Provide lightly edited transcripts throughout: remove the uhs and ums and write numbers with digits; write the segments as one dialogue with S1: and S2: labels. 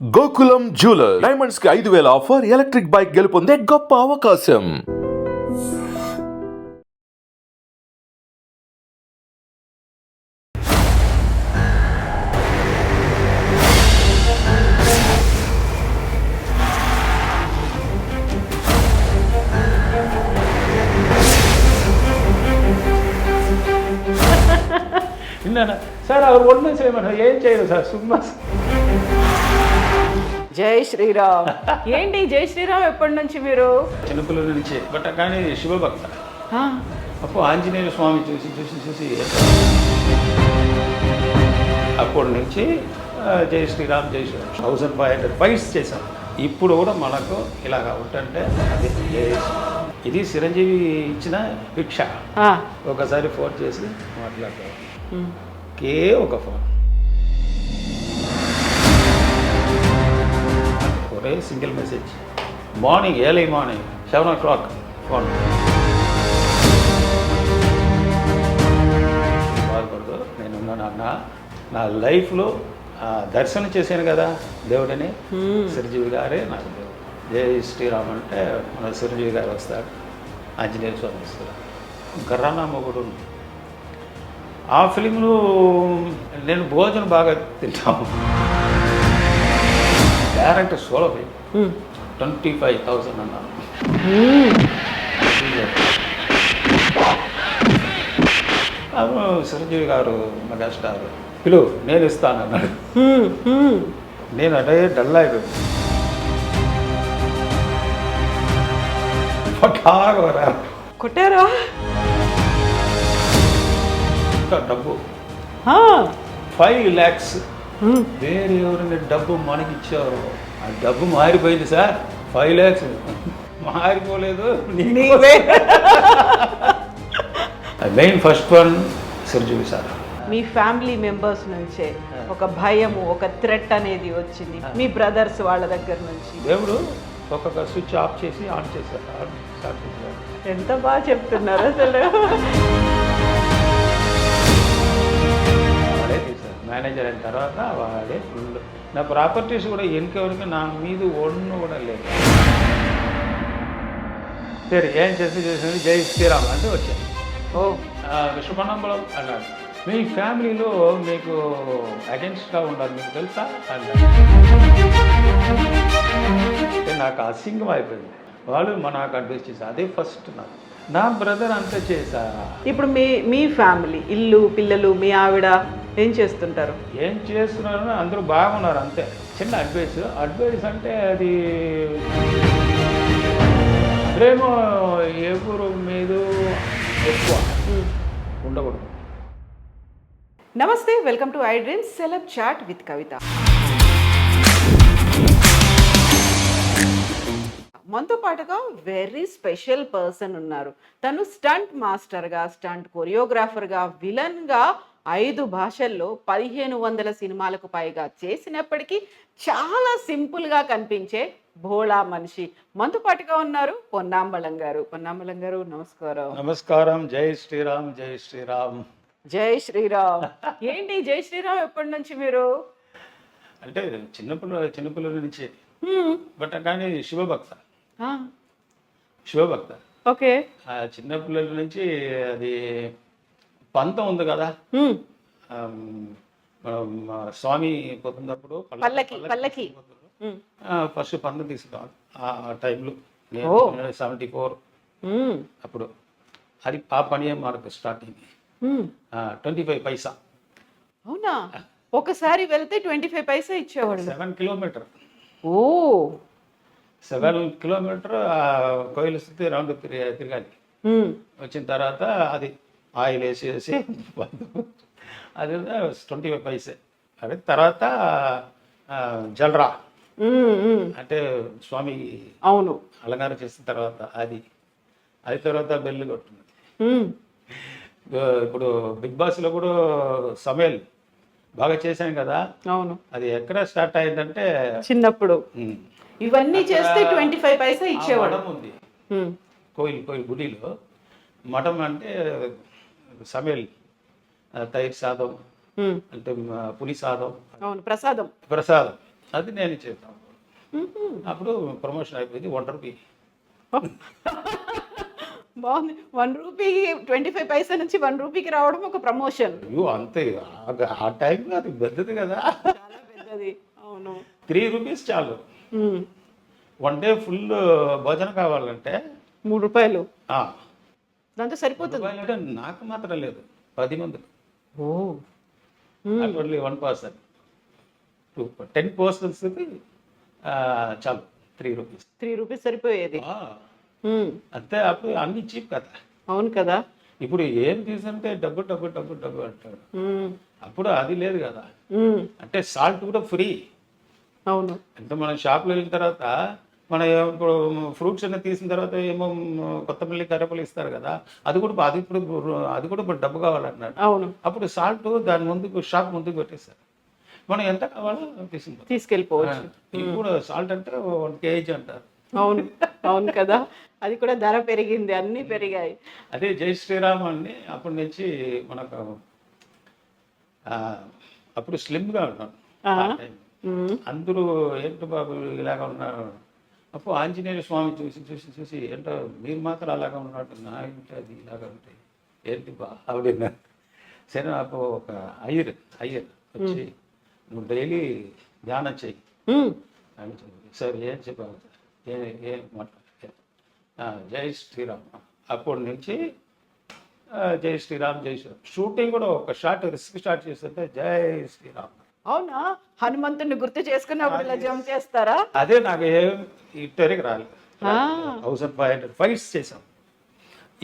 S1: Gokulam jeweller diamonds కి 5,000 offer, electric bike గెలుపొందే గొప్ప అవకాశం.
S2: విన్నానా సార్ అది ఒళ్ళు చేయమన్నారు, ఏం చేయరు సార్ సుమ్మా.
S3: జై శ్రీరామ్. ఏంటి జై శ్రీరామ్ ఎప్పటి నుంచి మీరు?
S2: చిన్నపిల్లల నుంచి బట్ కానీ శివభక్త.
S3: ఆ,
S2: అప్పుడు ఆంజనేయ స్వామి చూసి చూసి చూసి అప్పటి నుంచి జై శ్రీరామ్ జై శ్రీరామ్ 1500 ఫైట్స్ చేశాను. ఇప్పుడు కూడా మనకు ఇలాగా ఉంటుంటే అది జై శ్రీరామ్. ఇది చిరంజీవి ఇచ్చిన భిక్ష.
S3: ఆ,
S2: ఒకసారి ఫోన్ చేసి మాట్లాడతాం, ఒకే ఒక ఫోన్, ఒరే single message, morning early morning 7 o'clock phone. బాధపడదు, నేనున్నాను అన్న. నా లైఫ్లో దర్శనం చేశాను కదా దేవుడిని, చిరంజీవి గారే నాకు దేవుడు. జై శ్రీరామ్ అంటే మన చిరంజీవి గారు వస్తారు, ఆంజనేయ స్వామి వస్తారు, గర్రానా మొగుడు. ఆ ఫిలింలో నేను భోజనం బాగా తింటాము. డైరెక్ట్ సోలో ఫిలిం 25,000 అన్నాను. అప్పుడు చిరంజీవి గారు మెగాస్టార్ పిలు నేను ఇస్తాను అన్నాడు. నేను అదే డల్ అయిపోయింది.
S3: కొట్టారా?
S2: డబ్బు
S3: ఆ,
S2: 5 lakhs వేరే ఎవరైనా డబ్బు మనకి ఇచ్చారు, ఆ డబ్బు మారిపోయింది సార్. 5 lakhs మారిపోలేదు.
S3: నీవే.
S2: Main first one Chiranjeevi sir.
S3: మీ ఫ్యామిలీ మెంబర్స్ నుంచే ఒక భయము, ఒక థ్రెట్ అనేది వచ్చింది మీ బ్రదర్స్ వాళ్ళ దగ్గర నుంచి.
S2: దేవుడు ఒక్కొక్క స్విచ్ ఆఫ్ చేసి ఆన్ చేశారు, స్టార్ట్ చేశారు.
S3: ఎంత బాగా చెప్తున్నారు అసలు.
S2: వాడే తీశారు. మేనేజర్ అయిన తర్వాత వాడే ఫుల్. నా ప్రాపర్టీస్ కూడా ఎన్నికవరకు నా మీద ఒన్ను కూడా లేదు. సరే ఏం చేసింది జై శ్రీరామ్ అంటే వచ్చాను.
S3: ఓ,
S2: విశ్వపన్నంబలం అన్నాడు, మీ ఫ్యామిలీలో మీకు అగెన్స్ట్గా ఉండాలి మీకు తెలుసా అన్నాడు. అంటే నాకు అసింగం అయిపోయింది. వాళ్ళు నాకు అడ్వైస్ చేశారు, అదే ఫస్ట్ నాకు. నా బ్రదర్ అంతా చేశా.
S3: ఇప్పుడు మీ ఫ్యామిలీ, ఇల్లు, పిల్లలు, మీ ఆవిడ ఏం చేస్తుంటారు?
S2: ఏం చేస్తున్నారు, అందరూ బాగున్నారు అంతే. చిన్న అడ్వైస్ అంటే అది ప్రేమ ఎవరు మీద ఎక్కువ ఉండకూడదు.
S3: నమస్తే, welcome to I dreams celeb chat with Kavitha. మనతో పాటుగా వెరీ స్పెషల్ పర్సన్ ఉన్నారు. తను స్టంట్ మాస్టర్గా, స్టంట్ కొరియోగ్రాఫర్గా, విలన్గా 5 భాషల్లో 1500 సినిమాలకు పైగా చేసినప్పటికీ చాలా సింపుల్గా కనిపించే భోళా మనిషి మనతో పాటుగా ఉన్నారు పొన్నాంబళం గారు. పొన్నాంబళం గారు నమస్కారం.
S2: నమస్కారం. జై శ్రీరామ్ జై శ్రీరామ్.
S3: జై శ్రీరామ్. ఏంటి జై శ్రీరామ్ ఎప్పటి నుంచి మీరు?
S2: అంటే చిన్నపిల్లల నుంచి బట్ కానీ శివభక్త.
S3: ఓకే.
S2: చిన్నపిల్లల నుంచి అది పంతం ఉంది కదా, మనం స్వామి పోతున్నప్పుడు
S3: పల్లకి
S2: ఫస్ట్ పంతం తీసుకుంటాం. ఆ టైంలో 74 అప్పుడు అది ఆ పని మనకు స్టార్టింగ్ 25 పైసా.
S3: అవునా? ఒకసారి వెళ్తే 25 పైసా ఇచ్చేవాళ్ళు.
S2: 7 kilometers.
S3: ఓ,
S2: 7 kilometers కోయిల స్థితి రౌండ్ తిరగాలి. వచ్చిన తర్వాత అది ఆయిల్ వేసేసి అది 25 పైసే. అదే తర్వాత జల్రా అంటే స్వామి
S3: అవును
S2: అలంకారం చేసిన తర్వాత అది తర్వాత బెల్లు కొట్టున్నది. ఇప్పుడు బిగ్ బాస్లో కూడా సమయల్ బాగా చేశాను కదా.
S3: అవును.
S2: అది ఎక్కడ స్టార్ట్ అయిందంటే
S3: చిన్నప్పుడు ఇవన్నీ చేస్తే 25 పైసా ఇచ్చేవాడు.
S2: మఠం ఉంది కోయిల్ గుడిలో. మఠం అంటే సమయల్ తైర్ సాదం అంటే పులి సాదం,
S3: అవును, ప్రసాదం.
S2: అది నేను చేస్తాను. అప్పుడు ప్రమోషన్ అయిపోయింది, ₹1.
S3: బాగుంది. 1 రూపీ 25 పైసా నుంచి 1 రూపీకి రావడం ఒక ప్రమోషన్.
S2: అయ్యో అంతే, ఆ టైంలో అది పెద్దది కదా.
S3: చాలా పెద్దది. అవును.
S2: ₹3 చాలు.
S3: ఉమ్.
S2: 1 డే ఫుల్ భోజనం కావాలంటే
S3: ₹3.
S2: ఆ,
S3: దాంతో సరిపోతుంది.
S2: రూపాయలు అంటే నాకు మాత్రం లేదు, 10 మందికి.
S3: ఓ.
S2: ఓన్లీ 1 పర్సన్, 10 పర్సన్స్కి చాలు ₹3.
S3: ₹3 సరిపోయేది.
S2: ఆ,
S3: ఉమ్.
S2: అంతే. అప్పుడు అన్ని చీప్ కదా.
S3: అవును కదా.
S2: ఇప్పుడు ఏం తీసుంటే డబ్బు డబ్బు డబ్బు డబ్బు అంటాడు.
S3: ఉమ్.
S2: అప్పుడు అది లేదు కదా.
S3: ఉమ్.
S2: అంటే సాల్ట్ కూడా ఫ్రీ.
S3: అవును.
S2: అంటే మనం షాప్లో వెళ్ళిన తర్వాత మన ఇప్పుడు ఫ్రూట్స్ అన్నీ తీసిన తర్వాత ఏమో కొత్తమల్లి కరేపలు ఇస్తారు కదా, అది కూడా ఇప్పుడు డబ్బు కావాలన్నాడు.
S3: అవును.
S2: అప్పుడు సాల్ట్ దాని ముందుకు షాప్ ముందుకు పెట్టేస్తారు, మనం ఎంత కావాలో తీసుకుంటాం.
S3: తీసుకెళ్ళిపోవచ్చు.
S2: ఇప్పుడు సాల్ట్ అంటే 1 kg అంటారు.
S3: అవును. అవును కదా. అది కూడా ధర పెరిగింది, అన్నీ పెరిగాయి.
S2: అదే జై శ్రీరామ్ అని అప్పటి నుంచి మనకు అప్పుడు స్లిమ్గా ఉన్నాను.
S3: ఆ.
S2: ఆ టైం అందరూ ఏంటి బాబు ఇలాగ ఉన్నారు. అప్పుడు ఆంజనేయ స్వామి చూసి చూసి చూసి ఏంటో మీరు మాత్రం అలాగా ఉన్నట్టు, నా ఇంటి అది ఇలాగ ఉంటాయి ఏంటి బా ఆవిడ. సరే నాకు ఒక అయ్యర్ వచ్చి నువ్వు డైలీ ధ్యానం చెయ్యి
S3: ఉమ్.
S2: అని చెప్పి, సరే ఏం చెప్పావు ఏం మాట్లాడు, జై శ్రీరామ్. అప్పటి నుంచి జై శ్రీరామ్ జై శ్రీరామ్. షూటింగ్ కూడా ఒక షార్ట్ రిస్క్ స్టార్ట్ చేస్తుంటే జై శ్రీరామ్.
S3: అవునా, హనుమంతుడిని గుర్తు చేసుకున్నప్పుడు ఇలా జంప్ చేస్తారా?
S2: అదే నాకు ఏం ఇట్టరికి రాలేదు. 1500 ఫైట్స్ చేసాం.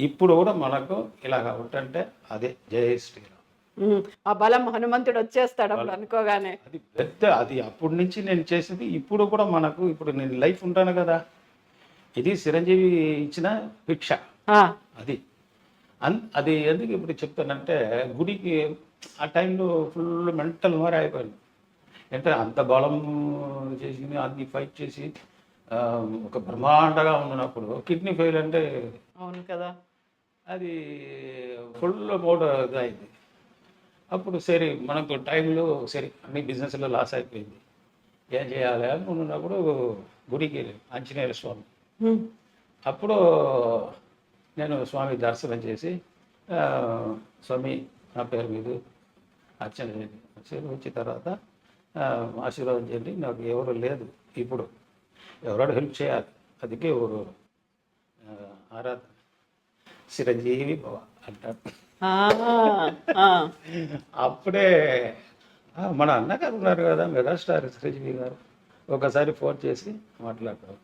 S2: ఇప్పుడు కూడా మనకు ఇలాగ ఉంటుంటే అదే జై శ్రీరామ్.
S3: ఆ బలం హనుమంతుడు వచ్చేస్తాడు అప్పుడు అనుకోగానే.
S2: అది పెద్ద, అది అప్పటి నుంచి నేను చేసేది. ఇప్పుడు కూడా మనకు, ఇప్పుడు నేను లైఫ్ ఉంటాను కదా, ఇది చిరంజీవి ఇచ్చిన భిక్ష.
S3: ఆ.
S2: అది అది ఎందుకు ఇప్పుడు చెప్తానంటే, గుడికి ఆ టైంలో ఫుల్ మెంటల్ మారి అయిపోయింది. అంటే అంత బలం చేసి అన్ని ఫైట్ చేసి ఒక బ్రహ్మాండగా ఉన్నప్పుడు కిడ్నీ ఫెయిల్ అంటే
S3: అవును కదా.
S2: అది ఫుల్ మోడ్ ఇదైంది. అప్పుడు సరే మనకు టైంలో సరే అన్ని బిజినెస్లో లాస్ అయిపోయింది, ఏం చేయాలి అనుకున్నప్పుడు గుడికి వెళ్ళి ఆంజనేయ స్వామి. అప్పుడు నేను స్వామి దర్శనం చేసి, స్వామి నా పేరు మీద అర్చన చేయండి, వచ్చిన తర్వాత ఆశీర్వాదం చేయండి, నాకు ఎవరు లేదు ఇప్పుడు, ఎవరో హెల్ప్ చేయాలి, అందుకే ఎవరు ఆరాధన చిరంజీవి భవ అంటారు. అప్పుడే మన అన్నగారు ఉన్నారు కదా, మెగాస్టార్ చిరంజీవి గారు, ఒకసారి ఫోన్ చేసి మాట్లాడతారు.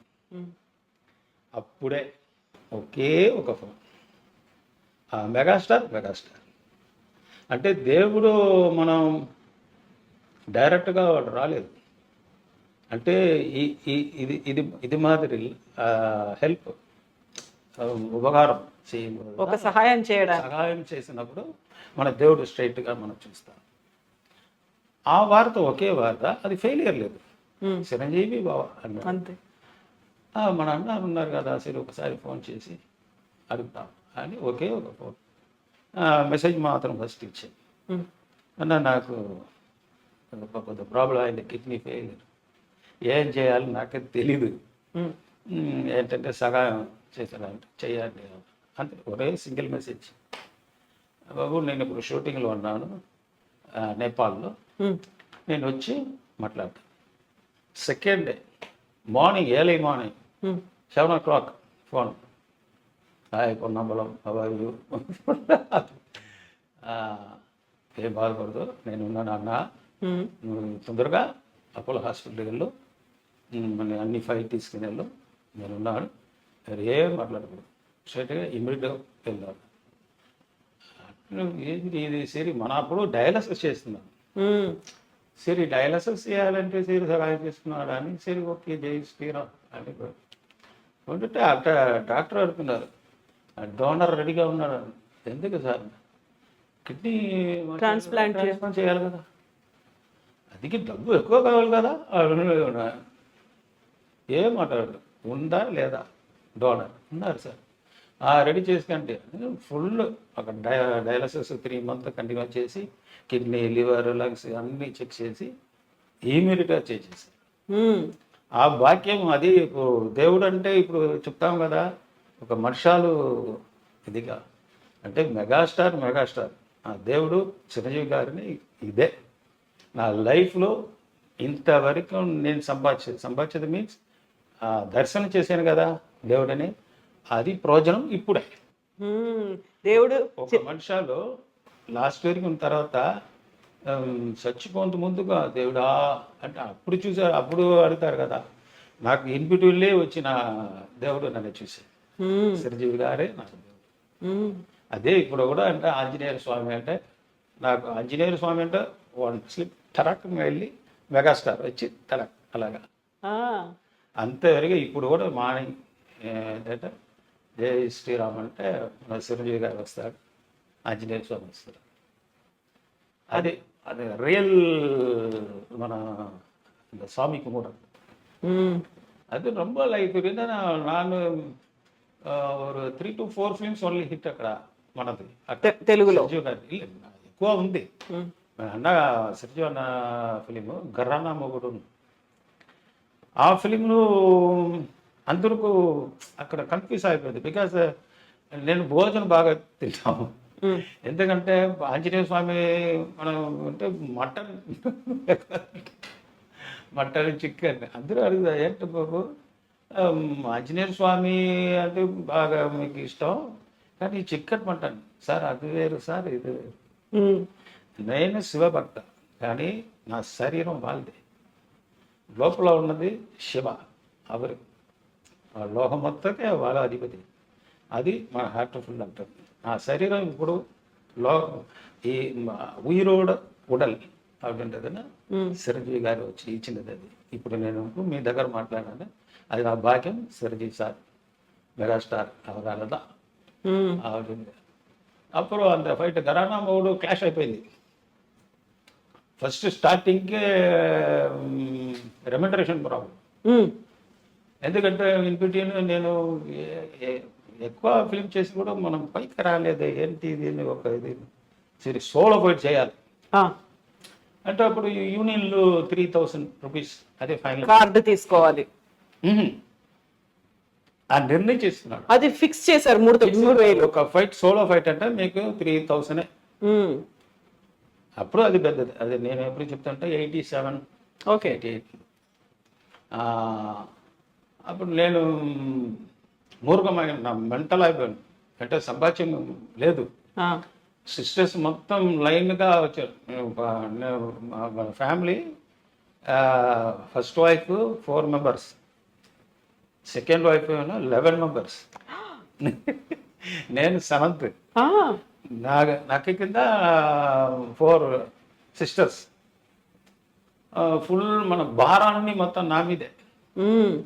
S2: అప్పుడే ఒకే ఒక ఫోన్, మెగాస్టార్ అంటే దేవుడు మనం డైరెక్ట్గా వాడు రాలేదు. అంటే ఇది ఇది ఇది మాదిరి హెల్ప్, ఉపకారం
S3: ఒక సహాయం
S2: చేసినప్పుడు మన దేవుడు స్ట్రైట్గా మనం చూస్తాం. ఆ వార్త ఒకే వార్త, అది ఫెయిలియర్ లేదు, చిరంజీవి బావ అన్నాడు.
S3: అంతే.
S2: మన అన్న ఉన్నారు కదా, సరే ఒకసారి ఫోన్ చేసి అడుగుతాం అని ఒకే ఒక ఫోన్, మెసేజ్ మాత్రం ఫస్ట్ ఇచ్చాను. అన్న నాకు కొంత ప్రాబ్లం అయింది, కిడ్నీ ఫెయిలియర్, ఏం చేయాలి నాకే తెలీదు, ఏంటంటే సహాయం చేశానంటే చెయ్యండి అంతే, ఒకే సింగిల్ మెసేజ్. బాబు నేను ఇప్పుడు షూటింగ్లో ఉన్నాను నేపాల్లో, నేను వచ్చి మాట్లాడతాను. Second day morning, early morning 7 o'clock phone, hi పొన్నమ్మలం అవాయు, ఏం బాధపడదు, నేను ఉన్నాను అన్న, నువ్వు తొందరగా అపోలో హాస్పిటల్కి వెళ్ళు, అన్ని ఫైల్ తీసుకుని వెళ్ళు, నేను ఉన్నాను, ఏం మాట్లాడకూడదు, స్ట్రైట్గా ఇమ్మీడియట్గా వెళ్దాను. ఏంటి ఇది, సరే మన అప్పుడు డయాలసిస్ చేస్తున్నాను, సరే డయాలసిస్ చేయాలంటే సరే సహాయం చేస్తున్నాడు అని, సరే ఓకే జై శ్రీరామ్ అని ఉంటే డాక్టర్ అడుగుతున్నారు, డోనర్ రెడీగా ఉన్నాడు. ఎందుకు సార్, కిడ్నీ ట్రాన్స్ప్లాంట్ చేయాలి కదా, అందుకే డబ్బు ఎక్కువ కావాలి కదా. ఏం మాట్లాడు, ఉందా లేదా డోనర్, ఉన్నారు సార్, రెడీ చేసుకుంటే ఫుల్ అక్కడ డయాలసిస్ 3 months కంటిన్యూ చేసి కిడ్నీ, లివర్, లంగ్స్ అన్నీ చెక్ చేసి ఇమీడియట్గా చేసేసి
S3: మ్మ్.
S2: ఆ వాక్యం అది ఇప్పుడు దేవుడు అంటే ఇప్పుడు చెప్తాం కదా, ఒక మనుషాలు ఇదిగా అంటే మెగాస్టార్ ఆ దేవుడు చిరంజీవి గారిని ఇదే నా లైఫ్లో ఇంతవరకు నేను సంపాదించేది మీన్స్ దర్శనం చేశాను కదా దేవుడని, అది ప్రయోజనం ఇప్పుడే.
S3: మ్మ్. దేవుడు
S2: ఒక మనుషాలు లాస్ట్ వరకు ఉన్న తర్వాత చచ్చిపోంత ముందుగా దేవుడా అంటే అప్పుడు చూసారు, అప్పుడు అడుగుతారు కదా. నాకు ఇన్బిట్వీన్లే వచ్చిన దేవుడు నన్ను చూసి
S3: మ్మ్.
S2: చిరంజీవి గారే నాకు దేవుడు.
S3: మ్మ్.
S2: అదే ఇప్పుడు కూడా అంటే ఆంజనేయ స్వామి అంటే నాకు ఆంజనేయ స్వామి అంటే వన్ స్లిప్ టరక్గా వెళ్ళి మెగాస్టార్ వచ్చి టరక్ అలాగా
S3: ఆ.
S2: అంతవరకు ఇప్పుడు కూడా మాని ఏంటంటే జై శ్రీరామ్ అంటే మన చిరంజీవి గారు వస్తాడు, ఆంజనేయ స్వామి వస్తాడు. అది అది రియల్ మన இந்த சாமி கும்பிடுறது.
S3: మ్మ్.
S2: அது ரொம்ப லைக் என்னன்னா நான் ஒரு 3 to 4 ఫిల్మ్స్ ఓన్లీ హిట్ అక్కడ మనది
S3: తెలుగులో.
S2: సంజీవ్ గారి ఎక్కువ ఉంది.
S3: మ్మ్.
S2: అన్న సంజీవ్ అన్న ఫిలిం గర్రానా మొగుడు, ఆ ఫిలింను అందరికీ అక్కడ కన్ఫ్యూజ్ అయిపోయింది. బికాస్ నేను భోజనం బాగా తింటాము,
S3: మ్మ్.
S2: ఎందుకంటే ఆంజనేయ స్వామి మనం అంటే మటన్ చికెన్ అందరూ అడుగుతారు ఏంటి బాబు ఆంజనేయ స్వామి అంటే బాగా మీకు ఇష్టం, కానీ చికెన్ మటన్ సార్ అది వేరు సార్ ఇది వేరు.
S3: మ్మ్.
S2: నేను శివభక్త, కానీ నా శరీరం వాళ్ళది, లోపల ఉన్నది శివ అవరు, ఆ లోహం మొత్తకే వాళ్ళ అధిపతి. అది మన హార్ట్ఫుల్ అంటారు. నా శరీరం ఇప్పుడు ఈ ఉయిరోడ ఉడల్ அப்படின்றதுன்னா చిరంజీవి గారు వచ్చి ఇచ్చినది. అది ఇప్పుడు నేను మీ దగ్గర మాట్లాడాను, అది నా భాగ్యం. చిరంజీవి సార్ మెగాస్టార్ అవగాల தான்
S3: మ్మ్.
S2: அப்படின்னு. அப்புறம் அந்த ஃபைட்டு கரானா மோடு கிளாஷ் అయిపోయింది. ఫస్ట్ స్టార్టింగ్కే రెమ్యునరేషన్ ప్రాబ్లం,
S3: మ్మ్.
S2: ఎందుకంటే ఇన్పిటీన్ నేను ఎక్కువ ఫిల్మ్ చేసి కూడా మనం పైకి రాలేదు. ఏంటి ఇది ఒక ఇది సరే సోలో ఫైట్ చేయాలి
S3: ఆ.
S2: అంటే అప్పుడు యూనియన్లు 3000 రూపీస్ అదే ఫైనల్
S3: కార్డు తీసుకోవాలి.
S2: ఆ నిర్ణయం చేస్తున్నాడు.
S3: అది ఫిక్స్ చేశారు 3,000.
S2: ఒక ఫైట్ సోలో ఫైట్ అంటే మీకు 3000.
S3: మ్మ్.
S2: అప్పుడు అది పెద్దది. అది నేను ఎప్పుడు చెప్తానంటే 87
S3: ఓకే.
S2: 88. అప్పుడు నేను మూర్ఖమైన నా మెంటల్ అయిపోయాను, అంటే సంపాద్యం లేదు.
S3: ఆ.
S2: సిస్టర్స్ మొత్తం లైన్గా వచ్చారు. Family first wife 4 members, second wife 11 members, నేను 7th.
S3: ఆ.
S2: నాకు కింద 4 సిస్టర్స్. ఫుల్ మన భారాన్ని మొత్తం నా మీదే.
S3: మ్మ్.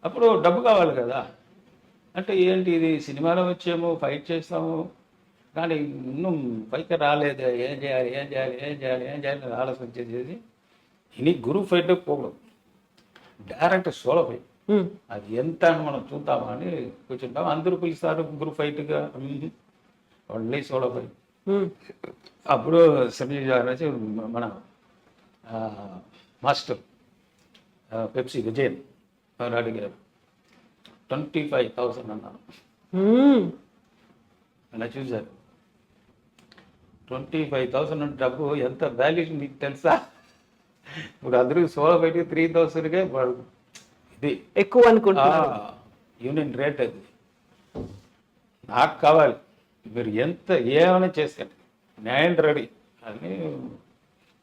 S2: అప్పుడు డబ్బు కావాలి కదా, అంటే ఏంటి ఇది సినిమాలో వచ్చాము ఫైట్ చేస్తాము కానీ ಇನ್ನೂ పైకి రాలేదు, ఏం చేయాలి అని ఆలోచన చేసేది. ఇని గురు ఫైట్ పోకూడదు, డైరెక్ట్ సోలో ఫైట్.
S3: మ్మ్.
S2: అది ఎంత అని మనం చూద్దామని కూర్చుంటాం. అందరూ పిలుస్తారు గురు ఫైట్గా, ఓన్లీ సోలో ఫైట్.
S3: మ్మ్.
S2: అప్పుడు సంజయ్ గారు వచ్చి మన మాస్టర్ పెప్సీ విజయన్ వారు అడిగారు 25,000 అన్నారు.
S3: మ్మ్.
S2: అలా చూశారు 25,000 డబ్బు ఎంత వాల్యూ మీకు తెలుసా? ఇప్పుడు అందరూ సోలో బయటికి 3,000కే ఇది
S3: ఎక్కువ అనుకుంటున్నారు.
S2: యూనియన్ రేట్ అది. నాకు కావాలి, మీరు ఎంత ఏమైనా చేసుకోండి, నేను రెడీ అని.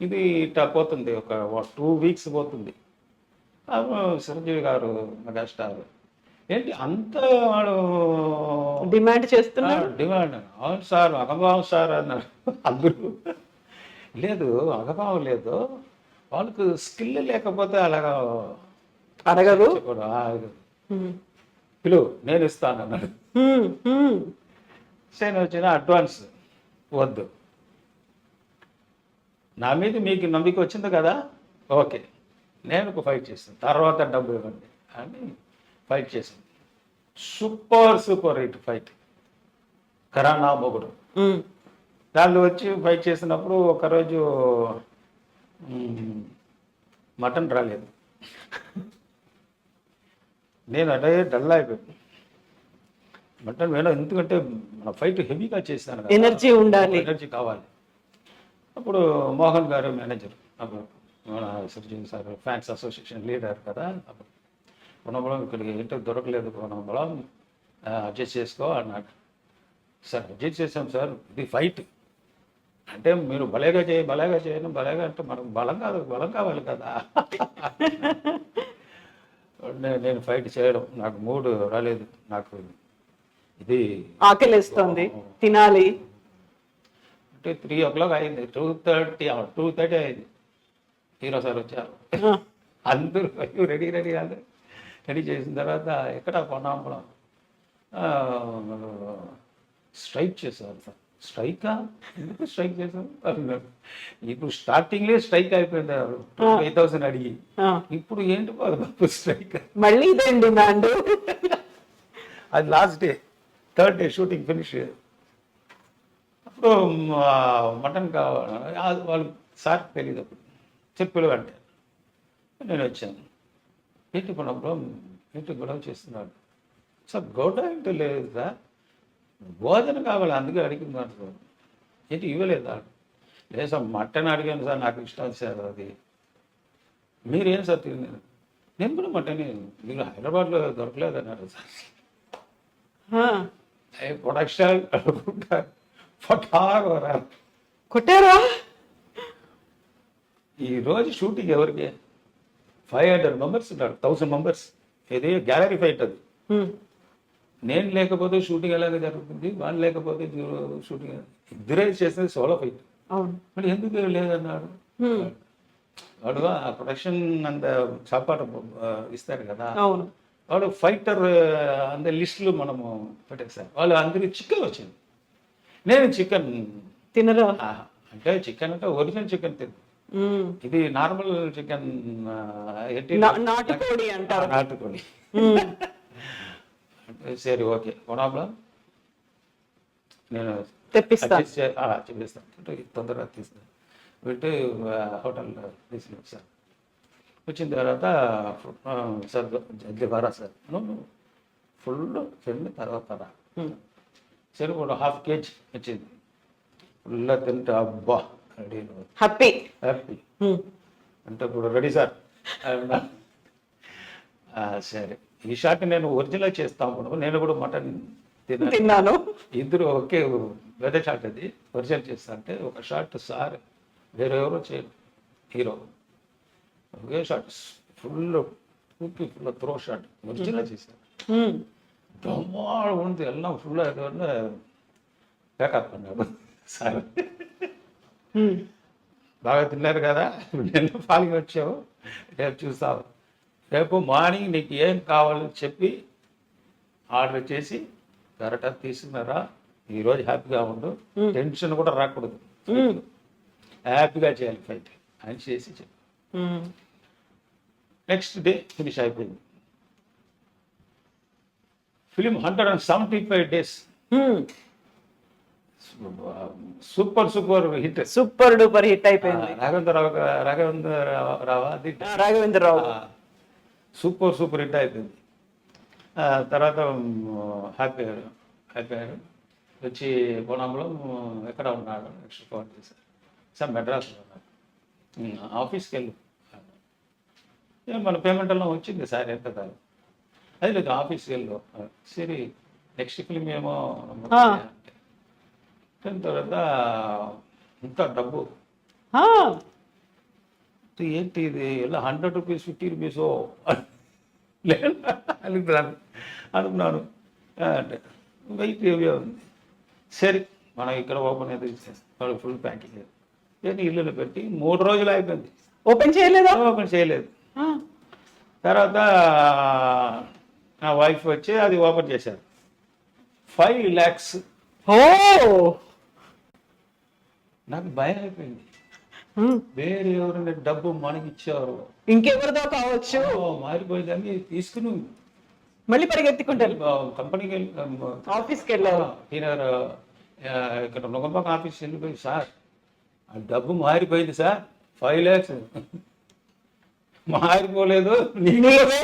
S2: ఇది ఇట్లా పోతుంది, ఒక 2 వీక్స్ పోతుంది. చిరంజీవి గారు మెగాస్టార్ ఏంటి అంత వాడు
S3: డిమాండ్ చేస్తున్నారు.
S2: డిమాండ్. అవును సార్ అగభావం సార్ అన్నారు అందరూ. లేదు అగభావం లేదు, వాళ్ళకు స్కిల్ లేకపోతే అలాగా
S3: అడగరు. మ్మ్.
S2: పిలువు నేను ఇస్తాను అన్నాడు.
S3: మ్మ్. మ్మ్.
S2: నేను వచ్చిన అడ్వాన్స్ వద్దు, నా మీద మీకు నమ్మిక వచ్చింది కదా, ఓకే నేను ఒక ఫైట్ చేస్తాను, తర్వాత డబ్బు ఇవ్వండి అని ఫైట్ చేశాను. సూపర్ హిట్ ఫైట్ కరానా మొగుడు.
S3: మ్మ్.
S2: దాంట్లో వచ్చి ఫైట్ చేసినప్పుడు ఒకరోజు మటన్ రాలేదు. నేను అదే డల్ అయిపోయాను. మటన్ వేళ ఎందుకంటే మన ఫైట్ హెవీగా చేశాను కదా.
S3: ఎనర్జీ ఉండాలి.
S2: ఎనర్జీ కావాలి. అప్పుడు మోహన్ గారు మేనేజర్, అప్పుడు మన surgeon sir fans association leader కదా. అప్పుడు పునబలం ఇక్కడికి ఏంటో దొరకలేదు, పునబలం అడ్జస్ట్ చేసుకో అన్నాడు. సార్ అడ్జస్ట్ చేసాం సార్, ఇది ఫైట్ అంటే మీరు భలేగా చేయను భలేగా అంటే మనకు బలం కావాలి కదా. నేను ఫైట్ చేయడం నాకు మూడు రాలేదు. నాకు ఇది
S3: ఆకలిస్తుంది, తినాలి
S2: అంటే 3 o'clock అయింది. 2:30 అయింది. హీరో సార్ వచ్చారు. అందరూ రెడీ అందరూ రెడీ చేసిన తర్వాత ఎక్కడ కొన్నాంబలం స్ట్రైక్ చేశారు సార్. స్ట్రైకా? ఎందుకు స్ట్రైక్ చేశారు అన్నారు. ఇప్పుడు స్టార్టింగ్లే స్ట్రైక్ అయిపోయింది 5,000 అడిగి. ఇప్పుడు ఏంటి బాబు స్ట్రైక్?
S3: మళ్ళీ ఇదేం డిమాండ్?
S2: అది last day, 3rd day shooting finish. అప్పుడు మటన్ కావాలి వాళ్ళు సార్ తెలియదు. అప్పుడు చెప్పులు అంటే నేను వచ్చాను. ఏంటి పనప్పుడు ఏంటి గొడవ చేస్తున్నాడు సార్? గొడవ ఏంటో లేదు సార్, భోజనం కావాలి అందుకే అడిగినాడు సార్. ఏంటి ఇవ్వలేదా? లేదు సార్ మటన్ అడిగాను సార్, నాకు ఇష్టం సార్ అది. మీరేం సార్ తిన్నారు? నేను కూడా మటనే, మీరు హైదరాబాద్లో దొరకలేదన్నారు సార్. ప్రొడక్షన్
S3: కొట్టారా?
S2: ఈరోజు షూటింగ్ ఎవరికి 500 మెంబర్స్ ఉన్నారు, 1000 మెంబర్స్. ఇది గ్యాలరీ ఫైట్ అది. నేను లేకపోతే షూటింగ్ ఎలాగ జరుగుతుంది, వాళ్ళు లేకపోతే షూటింగ్. ఇద్దరే చేసేది సోలో ఫైట్. మరి ఎందుకు లేదన్నాడు వాడు. ఆ ప్రొడక్షన్ అంత చాపాట ఇస్తారు కదా, వాడు ఫైటర్ అంత లిస్టులు మనము పెట్టేసారు. వాళ్ళు అందరికి చికెన్ వచ్చింది, నేను చికెన్
S3: తినరా
S2: అంటే చికెన్ అంటే ఒరిజినల్ చికెన్ తిను. ఇది నార్మల్ చికెన్
S3: నాటుకోడి అంటారు.
S2: నాటుకోడి. సరే ఓకే కొనాబ్లా నేను చెప్పిస్తాను తొందరగా తీసుకుని పెట్టి హోటల్లో తీసుకుని వచ్చాను. వచ్చిన తర్వాత సార్ జల్దీ బారా సార్ ఫుల్ తిండి తర్వాత రా సరే ఒక 1/2 kg వచ్చింది. ఫుల్ తింటే అబ్బా రెడీ
S3: హ్యాపీ
S2: అంటే ఇప్పుడు రెడీ సార్. సరే ఈ షాట్ నేను ఒరిజినల్ చేస్తాను, నేను కూడా మటన్
S3: తిన్నాను.
S2: ఇద్దరు ఒకే వెదర్ షాట్ అది ఒరిజినల్ చేస్తా అంటే ఒక షాట్ సార్ వేరెవరో చేయరు, హీరో ఒకే shot full full throw shot original చేశారు. బ్రహ్మాండ ఉంది ఎல்லாம் ఫుల్ బ్యాకప్ అన్నాడు సార్. బాగా తిన్నారు కదా, నిన్న పాల్గొని వచ్చావు, రేపు చూస్తావు, రేపు మార్నింగ్ నీకు ఏం కావాలని చెప్పి ఆర్డర్ చేసి కరెక్ట్గా తీసుకున్నారా, ఈరోజు హ్యాపీగా ఉండు, టెన్షన్ కూడా రాకూడదు, హ్యాపీగా చేయాలి ఫైట్ అని చేసి చెప్పి నెక్స్ట్ డే ఫినిష్ అయిపోయింది. Film 175 days super hit,
S3: super duper hit అయిపోయింది.
S2: రాఘవేంద్రరావు సూపర్ హిట్ అయిపోయింది. తర్వాత హ్యాపీ అయ్యారు. వచ్చి కోణంలో ఎక్కడ ఉన్నాడు నెక్స్ట్ ఫోన్ చేశారు, సార్ మెడ్రాస్లో ఉన్నాడు, ఆఫీస్కి వెళ్ళు, మన పేమెంట్ అలా వచ్చింది సార్ ఎంత కాదు, అది లేదు ఆఫీస్కి వెళ్ళు. సరే నెక్స్ట్ ఫిలిం ఏమో తర్వాత ఇంకా డబ్బు ఏంటి ఇది ఇలా 100 rupees 50 rupees అనుకున్నాను. అంటే వెయిట్ ఏవో ఉంది. సరే మనం ఇక్కడ ఓపెన్ అయితే వాళ్ళకి ఫుల్ ప్యాకింగ్ నేను ఇల్లులో పెట్టి 3 రోజులు అయిపోయింది.
S3: ఓపెన్
S2: చేయలేదు. తర్వాత నా వైఫ్ వచ్చి అది ఓపెన్ చేశారు. 5 lakhs. నాకు భయం అయిపోయింది. వేరే ఎవరైనా డబ్బు మనకి ఇచ్చారు,
S3: ఇంకెవరిదో కావచ్చు,
S2: మారిపోయిందని తీసుకుని
S3: మళ్ళీ పరిగెత్తుకుంటారు
S2: కంపెనీకి వెళ్ళి
S3: ఆఫీస్కి వెళ్ళారు.
S2: ఇక్కడ నొగంపాక ఆఫీస్కి వెళ్ళిపోయి సార్ ఆ డబ్బు మారిపోయింది సార్ 5 lakhs. మారిపోలేదు
S3: నీవే.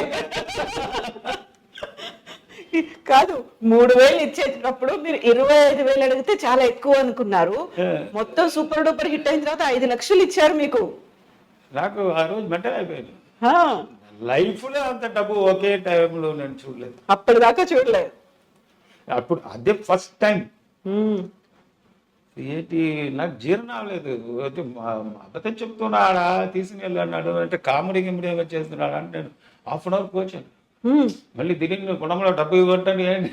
S3: కాదు 3,000 ఇచ్చేటప్పుడు మీరు 25,000 అడిగితే చాలా ఎక్కువ అనుకున్నారు. మొత్తం సూపర్ డూపర్ హిట్ అయిన తర్వాత 5 లక్షలు ఇచ్చారు మీకు.
S2: నాకు ఆ రోజు మెంటల్ అయిపోయింది.
S3: ఆ,
S2: లైఫ్లో అంత డబ్బు ఒకే టైంలో నేను చూడలేదు.
S3: అప్పటిదాకా చూడలేదు.
S2: అప్పుడు అదే ఫస్ట్ టైం. ఏంటి నాకు జీర్ణం అవ్వలేదు. అబద్ధం చెప్తున్నాడా తీసుకుని వెళ్ళన్నాడు అంటే కామెడీ గిమిడీ ఏమో చేస్తున్నాడు అంటే నేను ½ అవర్ వచ్చాను. మళ్ళీ తిరిగి గుణంలో డబ్బు ఇవ్వంటాను ఏంటి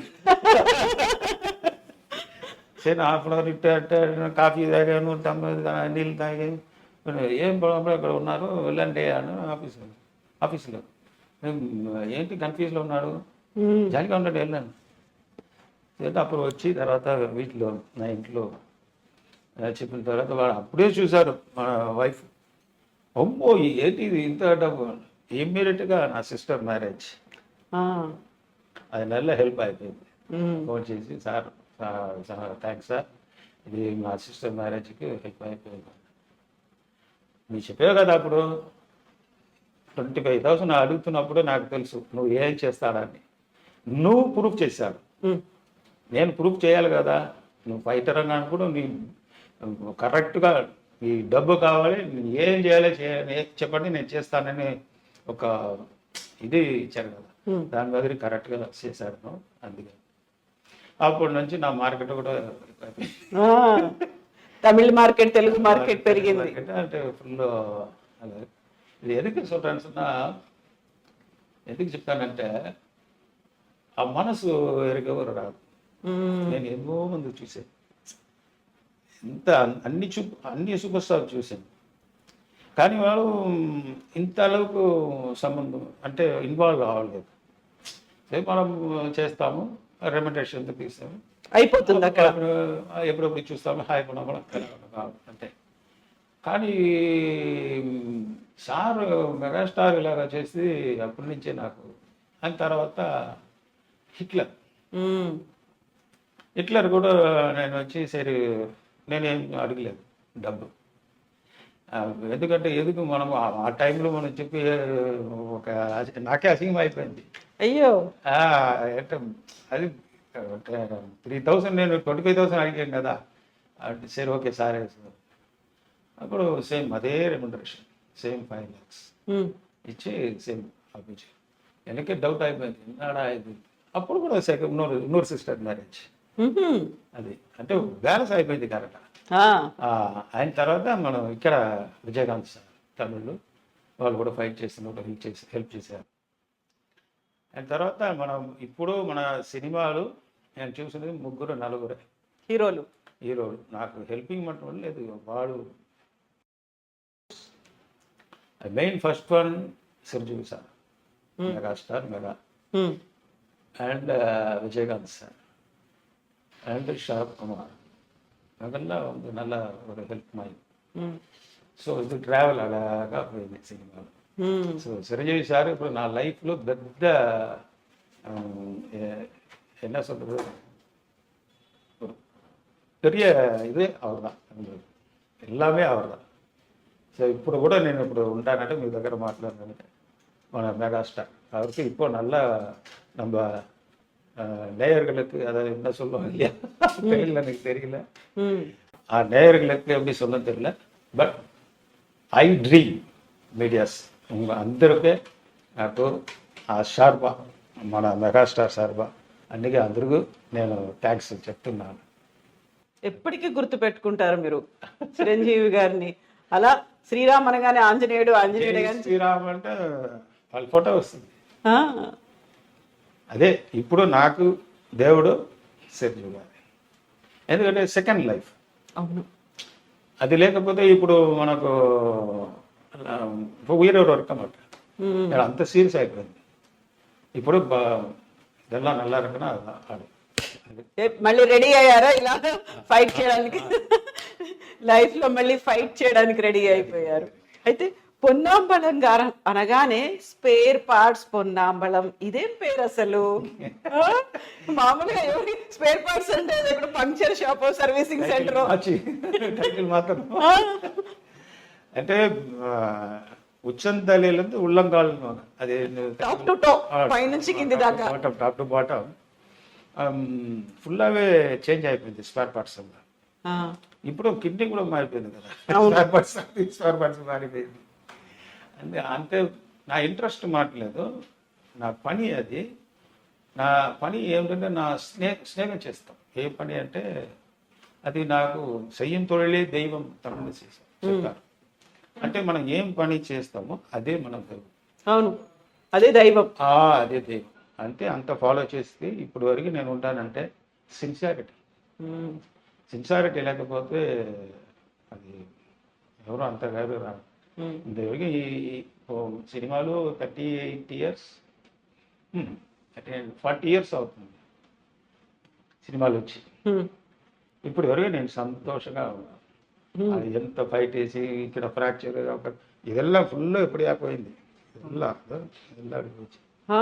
S2: సరే ½ అవర్ ఇట్టే అంటే కాఫీ తాగాను, నీళ్ళు తాగాను. ఏం పొలంలో ఇక్కడ ఉన్నారు వెళ్ళండి అని ఆఫీసులో ఏంటి కన్ఫ్యూజ్లో ఉన్నాడు, జాలిగా ఉన్నాడు వెళ్ళాను. అప్పుడు వచ్చి తర్వాత వీటిలో నా ఇంట్లో చెప్పిన తర్వాత వాడు అప్పుడే చూశారు మా వైఫ్. అమ్మో ఏంటి ఇది ఇంత డబ్బు. ఇమ్మీడియట్గా నా సిస్టర్ మ్యారేజ్ అది నెలలో హెల్ప్ అయిపోయింది. ఫోన్ చేసి సార్ థ్యాంక్స్ సార్, ఇది మా సిస్టర్ మ్యారేజ్కి హెల్ప్ అయిపోయింది. మీరు చెప్పావు కదా అప్పుడు 25,000 అడుగుతున్నప్పుడు నాకు తెలుసు నువ్వు ఏం చేస్తాడని. నువ్వు ప్రూఫ్ చేశాడు, నేను ప్రూఫ్ చేయాలి కదా. నువ్వు ఫైటర్ అని కూడా నీ కరెక్ట్గా ఈ డబ్బు కావాలి, ఏం చేయాలి చెప్పండి నేను చేస్తానని ఒక ఇది ఇచ్చారు కదా. దాని దగ్గర కరెక్ట్గా చేశాను. అందుకే అప్పటి నుంచి నా మార్కెట్ కూడా
S3: తమిళ మార్కెట్, తెలుగు మార్కెట్ పెరిగింది.
S2: అంటే ఫుల్ ఇది ఎందుకు చూడాల్సిన ఎందుకు చెప్తానంటే ఆ మనసు ఎరగెవరు రాదు. నేను ఎన్నో మంది చూసాను, ఇంత అన్ని సూపర్ స్టార్ చూశాను, కానీ వాళ్ళు ఇంత அளவுకు సంబంధం అంటే ఇన్వాల్వ్ అవ్వలేదు. సరే మనం చేస్తాము, రెమ్యునరేషన్ తీస్తాము,
S3: అయిపోతుంది అక్కడ,
S2: ఎప్పుడెప్పుడు చూస్తాము, హాయ్ కూడా అంటే. కానీ సార్ మెగాస్టార్ ఇలాగా చేసి అప్పటి నుంచే నాకు. దాని తర్వాత హిట్లర్ కూడా నేను వచ్చి సరే నేనేం అడగలేదు డబ్బు. ఎందుకంటే ఎందుకు మనం ఆ టైంలో మనం చెప్పి ఒక నాకే అసింగం అయిపోయింది.
S3: అయ్యో
S2: అంటే అది 3,000 నేను 25,000 అడిగాను కదా. అంటే సరే ఓకే సార్ అప్పుడు సేమ్ అదే రెమ్యునరేషన్ సేమ్ 5 lakhs ఇచ్చి సేమ్ ఆపించి వెనకే డౌట్ అయిపోయింది నాడా అయిపోయింది. అప్పుడు కూడా నూరు సిస్టర్ మ్యారేజ్ అది అంటే బ్యాలెన్స్ అయిపోయింది కరెక్ట్. అయిన తర్వాత మనం ఇక్కడ విజయకాంత్ సార్ తమిళ్లో వాళ్ళు కూడా ఫైట్ చేస్తున్నారు, హెల్ప్ చేశారు. అయిన తర్వాత మనం ఇప్పుడు మన సినిమాలు నేను చూసినది 3-4 హీరోలు. నాకు హెల్పింగ్ మటం లేదు. వాడు main first one Chiranjeevi sir, megastar mega, and Vijayakanth sir and Sharath Kumar. அதெல்லாம் வந்து நல்ல ஒரு ஹெல்ப் மாதிரி. ஸோ இது ட்ராவல் அழகாக போயிடுது சினிமாவில். ஸோ சிரஞ்சீவி சார் இப்போ நான் லைஃப்பில் பெத்த என்ன சொல்கிறது ஒரு பெரிய இது அவர் தான், எல்லாமே அவர் தான். సో ఇప్పుడు కూడా నేను ఇప్పుడు ఉంటానంటే మీ దగ్గర మాట్లాడినంటే మన మెగాస్టార్ அவருக்கு இப்போ நல்லா நம்ம நேயர்களுக்கு அதாவது என்ன சொல்லுவாங்க இல்லையா தெரியல, எனக்கு தெரியல நேயர்களுக்கு எப்படி சொல்ல தெரியல. బట్ ఐ డ్రీమ్ మీడియాస్ అందరికీ నాకు ఆ షార్బా మన మెగాస్టార్ షార్బా అందుకే అందరికీ నేను థ్యాంక్స్ చెప్తున్నాను.
S3: ఎప్పటికీ గుర్తు పెట్టుకుంటారు మీరు చిరంజీవి గారిని. అలా శ్రీరామ్ అనగానే ఆంజనేయుడు కానీ
S2: శ్రీరామ్ అంటే వాళ్ళ ఫోటో వస్తుంది. అదే ఇప్పుడు నాకు దేవుడు చిరంజీవి గారు, ఎందుకంటే సెకండ్ లైఫ్.
S3: అవును,
S2: అది లేకపోతే ఇప్పుడు మనకు ఉయర్ వర్క్ అన్నమాట. అంత సీరియస్ అయిపోయింది. ఇప్పుడు இதெல்லாம் நல்லா இருக்குன்னா ఆడు
S3: మళ్ళీ రెడీ అయ్యారా ఇలా ఫైట్ చేయడానికి? లైఫ్ లో మళ్ళీ ఫైట్ చేయడానికి రెడీ అయిపోయారు. అయితే పొన్నాంబళం గారు అనగానే స్పేర్ పార్ట్స్ పొన్నాంబళం, ఇదేం పేరు అసలు? మామూలుగా ఎవరి స్పేర్ పార్ట్స్ అంటే ఇప్పుడు puncture shop, servicing centre
S2: title మాత్రం. అంటే ఉచ్చంతలేలందు ఉల్లంగాలు అది
S3: టాప్ టు టాప్ పైనుంచి కింది దాకా
S2: top to bottom full away change అయిపోయింది స్పేర్ పార్ట్స్ అంతా.
S3: ఆ,
S2: ఇప్పుడు కిడ్నీ కూడా మారిపోయింది కదా,
S3: అవును.
S2: స్పేర్ పార్ట్స్ మారిపోయింది. అంటే నా ఇంట్రెస్ట్ మాట్లేదు, నా పని అది. నా పని ఏమిటంటే నా స్నేహం చేస్తాం. ఏ పని అంటే అది నాకు చెయ్యం తొలిలే దైవం తమ్ముడు చెప్పారు. అంటే మనం ఏం పని చేస్తామో అదే మనం దైవం.
S3: అవును, అదే దైవం.
S2: అదే దైవం. అంటే అంత ఫాలో చేస్తే ఇప్పుడు వరకు నేను ఉంటానంటే సిన్సియారిటీ.
S3: ఉమ్,
S2: సిన్సియారిటీ లేకపోతే అది ఎవరు అంత గారు రాదు.
S3: ఉమ్,
S2: ఇంతవరకు ఈ సినిమాలు 38 years 40 years అవుతుంది సినిమాలు వచ్చి.
S3: ఉమ్,
S2: ఇప్పుడు వరకు నేను సంతోషంగా ఉన్నాను. అది ఎంత ఫైట్ వేసి ఇక్కడ ఫ్రాక్చర్ ఇదెల్లా ఫుల్ ఎప్పుడు అయిపోయింది. ఇదెల్లా అడిగి
S3: ఆ,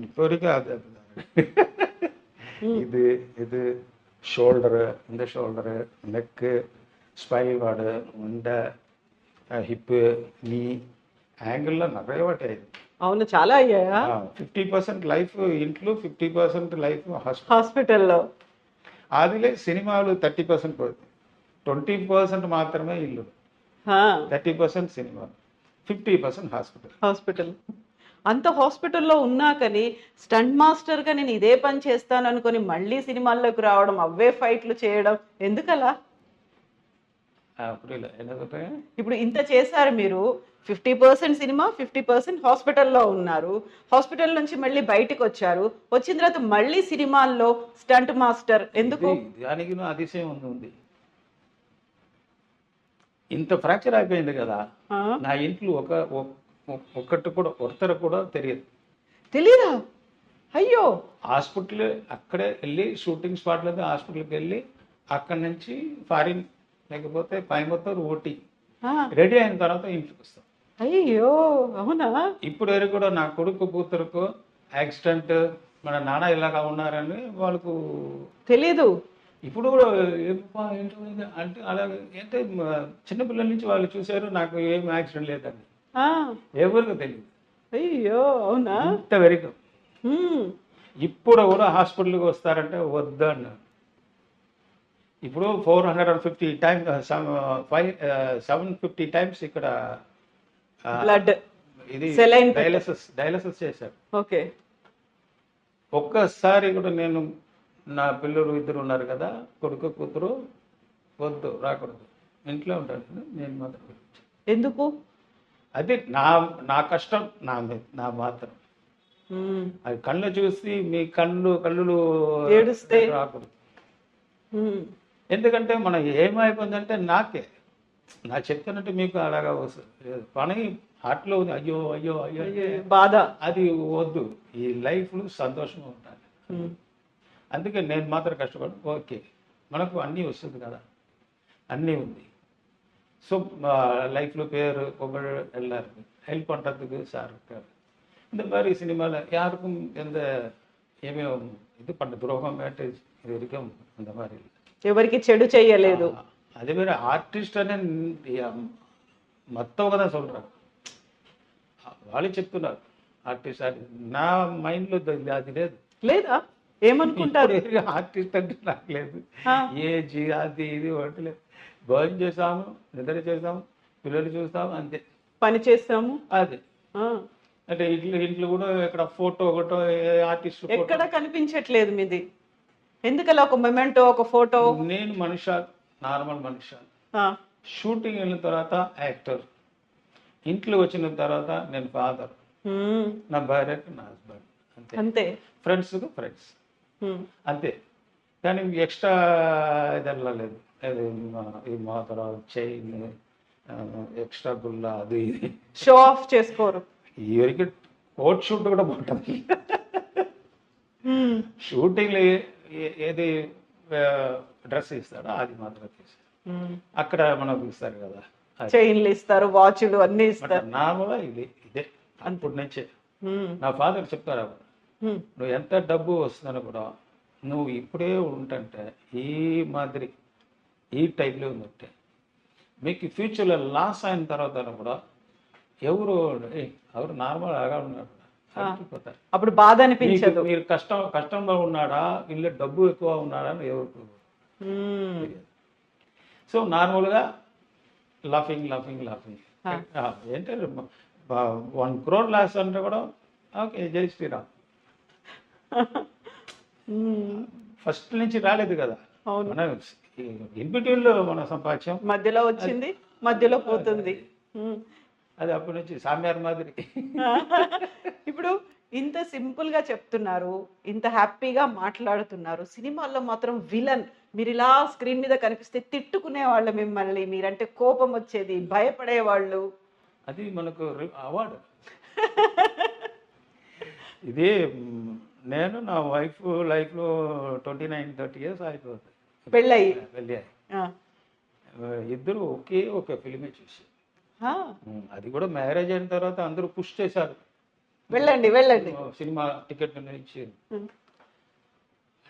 S2: இப்போதைக்கு அது இது ஷோல்டரு, இந்த ஷோல்டரு, நெக்கு, ஸ்பைனல் கார்டு, உண்டை, హిప్, నీ యాంగిల్లో நிறைய వాటి అయింది.
S3: అవును, చాలా అయ్యాయా?
S2: 50% లైఫ్ ఇంట్లో, 50% లైఫ్
S3: హాస్పిటల్లో.
S2: అదిలే సినిమాలు 30% పోతుంది, 20% మాత్రమే ఇల్లు,
S3: ఆ,
S2: 30% సినిమా, 50%
S3: హాస్పిటల్. అంత హాస్పిటల్లో ఉన్నా కానీ స్టంట్ మాస్టర్గా నేను ఇదే పని చేస్తాను అనుకొని మళ్ళీ సినిమాల్లోకి రావడం, అవే ఫైట్లు చేయడం ఎందుకలా?
S2: అప్పుడు ఎందుకంటే
S3: ఇప్పుడు ఇంత చేశారు మీరు, 50% సినిమా, 50% హాస్పిటల్లో ఉన్నారు. హాస్పిటల్ నుంచి మళ్ళీ బయటకు వచ్చారు. వచ్చిన తర్వాత మళ్ళీ సినిమాల్లో స్టంట్ మాస్టర్ ఎందుకు?
S2: దానికి అతిశయం ఉంది. ఇంత ఫ్రాక్చర్ అయిపోయింది కదా,
S3: ఆ,
S2: నా ఇంట్లో ఒక్కరు కూడా తెలియదు.
S3: తెలీదా? అయ్యో.
S2: హాస్పిటల్ అక్కడే వెళ్ళి షూటింగ్ స్పాట్లో హాస్పిటల్కి వెళ్ళి అక్కడి నుంచి ఫారిన్ లేకపోతే కోయంబత్తూర్, ఊటీ
S3: ఆ,
S2: రెడీ అయిన తర్వాత ఇంటికి వస్తాం.
S3: అయ్యో, అవునా?
S2: ఇప్పుడు వరకు కూడా నా కొడుకు కూతురుకు యాక్సిడెంట్, మన నాన్న ఇలాగా ఉన్నారని వాళ్ళకు
S3: తెలీదు.
S2: ఇప్పుడు కూడా అంటే అలాగే అంటే చిన్నపిల్లల నుంచి వాళ్ళు చూశారు, నాకు ఏం యాక్సిడెంట్ లేదండి,
S3: ఆ,
S2: ఎవరికి తెలియదు.
S3: అయ్యో, అవునా?
S2: ఇంతవరకు
S3: ఉమ్,
S2: ఇప్పుడు కూడా హాస్పిటల్కి వస్తారంటే వద్దు అన్నారు. ఇప్పుడు 450 టైమ్స్ 750 టైమ్స్ ఇక్కడ
S3: బ్లడ్
S2: ఇది
S3: సెలైన్
S2: డయాలసిస్ చేశారు.
S3: ఓకే.
S2: ఒక్కసారి కూడా నేను నా పిల్లలు ఇద్దరు ఉన్నారు కదా, కొడుకు కూతురు, వద్దు రాకూడదు, ఇంట్లో ఉంటాను నేను మాత్రం.
S3: ఎందుకు?
S2: అది నా కష్టం, నా మాత్రం.
S3: ఉమ్,
S2: అది కళ్ళు చూసి మీ కళ్ళు
S3: ఏడుస్తే
S2: రాకూడదు.
S3: ఉమ్,
S2: ఎందుకంటే మనం ఏమైపోయిందంటే నాకే నా చెప్తున్నట్టు మీకు అలాగా వస్తుంది పని హార్ట్లో ఉంది, అయ్యో అయ్యో అయ్యో
S3: అయ్యో, బాధ.
S2: అది వద్దు. ఈ లైఫ్లో సంతోషంగా ఉంటాను.
S3: ఉమ్,
S2: అందుకే నేను మాత్రం కష్టపడి ఓకే మనకు అన్నీ వస్తుంది కదా, అన్నీ ఉంది. ஸோ லைஃப்பில் பேர் புகழ் எல்லாருக்கும் ஹெல்ப் பண்ணுறதுக்கு சார் இருக்கார். இந்த மாதிரி சினிமாவில் யாருக்கும் எந்த ఏమేమి ఇది పంట ద్రోహం అంటే ఇది వరకం అంత மாதிரி இல்லை.
S3: ఎవరికి చెడు చేయలేదు.
S2: அதே மாதிரி ஆர்டிஸ்ட் అనే మొత్తం కదా சொல்றாங்க, వాళ్ళు చెప్తున్నారు ఆర్టిస్ట్ అని. నా మైండ్లో అది లేదు.
S3: లేదా? ఏమనుకుంటారు?
S2: ఆర్టిస్ట్ అంటే నాకు లేదు. ఏజ్ అది ఇది ఒకటి లేదు. భోజనం చేస్తాము, నిద్ర చేస్తాము, పిల్లలు చూస్తాము, అంతే.
S3: పని చేస్తాము,
S2: అదే. అంటే ఇంట్లో కూడా ఇక్కడ ఫోటో ఒకటో ఆర్టిస్ట్
S3: ఎక్కడ కనిపించట్లేదు మీది. ఎందుకలా ఒక మొమెంటో, ఒక ఫోటో?
S2: నేను మనిషి, నార్మల్ మనిషి. షూటింగ్ వెళ్ళిన తర్వాత యాక్టర్, ఇంట్లో వచ్చిన తర్వాత నేను ఫాదర్, నా భార్యకు నా హస్బెండ్, అంతే.
S3: అంతే.
S2: ఫ్రెండ్స్కు ఫ్రెండ్స్, అంతే. కానీ ఎక్స్ట్రా ఇదల్లా లేదు. అది ఈ మాత్ర చైన్ ఎక్స్ట్రా గుల్ల అది ఇది
S3: షో ఆఫ్ చేసుకోరు.
S2: ఈ వరకు కోట్ షూట్ కూడా బాగుంటుంది. షూటింగ్లో ఏది డ్రెస్ ఇస్తాడో అది మాత్రం తీస్తారు. అక్కడ మనకు ఇస్తారు కదా,
S3: చైన్లు ఇస్తారు, వాచ్లు అన్ని ఇస్తారు.
S2: నార్మల్గా ఇదే అప్పటి నుంచే. నా ఫాదర్ చెప్తారు, నువ్వు ఎంత డబ్బు వస్తుందని కూడా నువ్వు ఇప్పుడే ఉంటుంటే ఈ మాదిరి ఈ టైప్లో ఉందంటే మీకు ఫ్యూచర్లో లాస్ అయిన తర్వాత కూడా ఎవరు నార్మల్ లాగా ఉన్నారు సరిపోతారు.
S3: అప్పుడు బాధ అనిపించదు.
S2: మీరు కష్టంలో ఉన్నాడా, ఇల్లు డబ్బు ఎక్కువ ఉన్నాడా అని ఎవరు. సో నార్మల్గా లాఫింగ్ ఏంటంటే 1 crore లాస్ అంటే కూడా ఓకే జై శ్రీరామ్. ఫస్ట్ నుంచి రాలేదు కదా, మన ఇన్బిట్వీన్లో మన సంపాద్యం
S3: మధ్యలో వచ్చింది, మధ్యలో పోతుంది.
S2: అది అప్పటి నుంచి సామ్యార్ మాదిరి.
S3: ఇప్పుడు ఇంత సింపుల్ గా చెప్తున్నారు, ఇంత హ్యాపీగా మాట్లాడుతున్నారు, సినిమాల్లో మాత్రం విలన్. మీరు ఇలా స్క్రీన్ మీద కనిపిస్తే తిట్టుకునే వాళ్ళు మిమ్మల్ని, మీరంటే కోపం వచ్చేది, భయపడేవాళ్ళు.
S2: అది మనకు అవార్డు. ఇది నేను నా వైఫ్ లైఫ్లో 29-30 years అయిపోతుంది
S3: పెళ్ళయి.
S2: ఇద్దరు ఒకే ఫిలిమే చూసి, అది కూడా మ్యారేజ్ అయిన తర్వాత అందరూ పుష్ చేశారు,
S3: వెళ్ళండి
S2: సినిమా టికెట్ ఇచ్చి.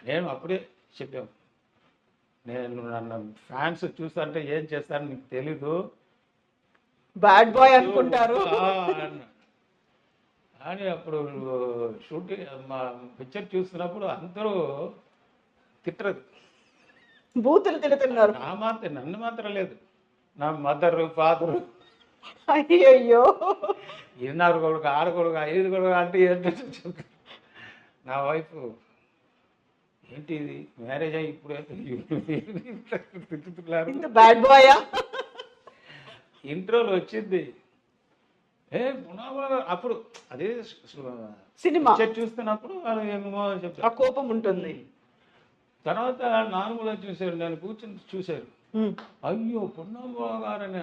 S2: నేను అప్పుడే చెప్పాను, నేను నన్ను ఫ్యాన్స్ చూస్తుంటే ఏం చేస్తారని నీకు తెలీదు,
S3: బ్యాడ్ బాయ్ అనుకుంటారు
S2: అని. అప్పుడు షూటింగ్ మా పిక్చర్ చూస్తున్నప్పుడు అందరూ తిట్టరు,
S3: బూతులు తిడుతున్నారు.
S2: నన్ను మాత్రం లేదు, నా మదర్ ఫాదరు,
S3: అయ్యో
S2: 4 కొడుకు 6 కొడుకు 5 కొడుకు అంటే ఏంటంటే చెప్తారు. నా వైఫ్ ఏంటి ఇది మ్యారేజ్ అయ్యి ఇప్పుడు తిట్టుతున్నారు.
S3: బ్యాడ్ బాయా?
S2: ఇంట్రోలో వచ్చింది అప్పుడు అదే
S3: సినిమా
S2: చూస్తున్నప్పుడు వాళ్ళు ఏమేమో చెప్తారు,
S3: ఆ కోపం ఉంటుంది.
S2: తర్వాత నార్మల్గా చూశారు, నేను కూర్చొని చూశారు, అయ్యో పున్నమ్మ గారని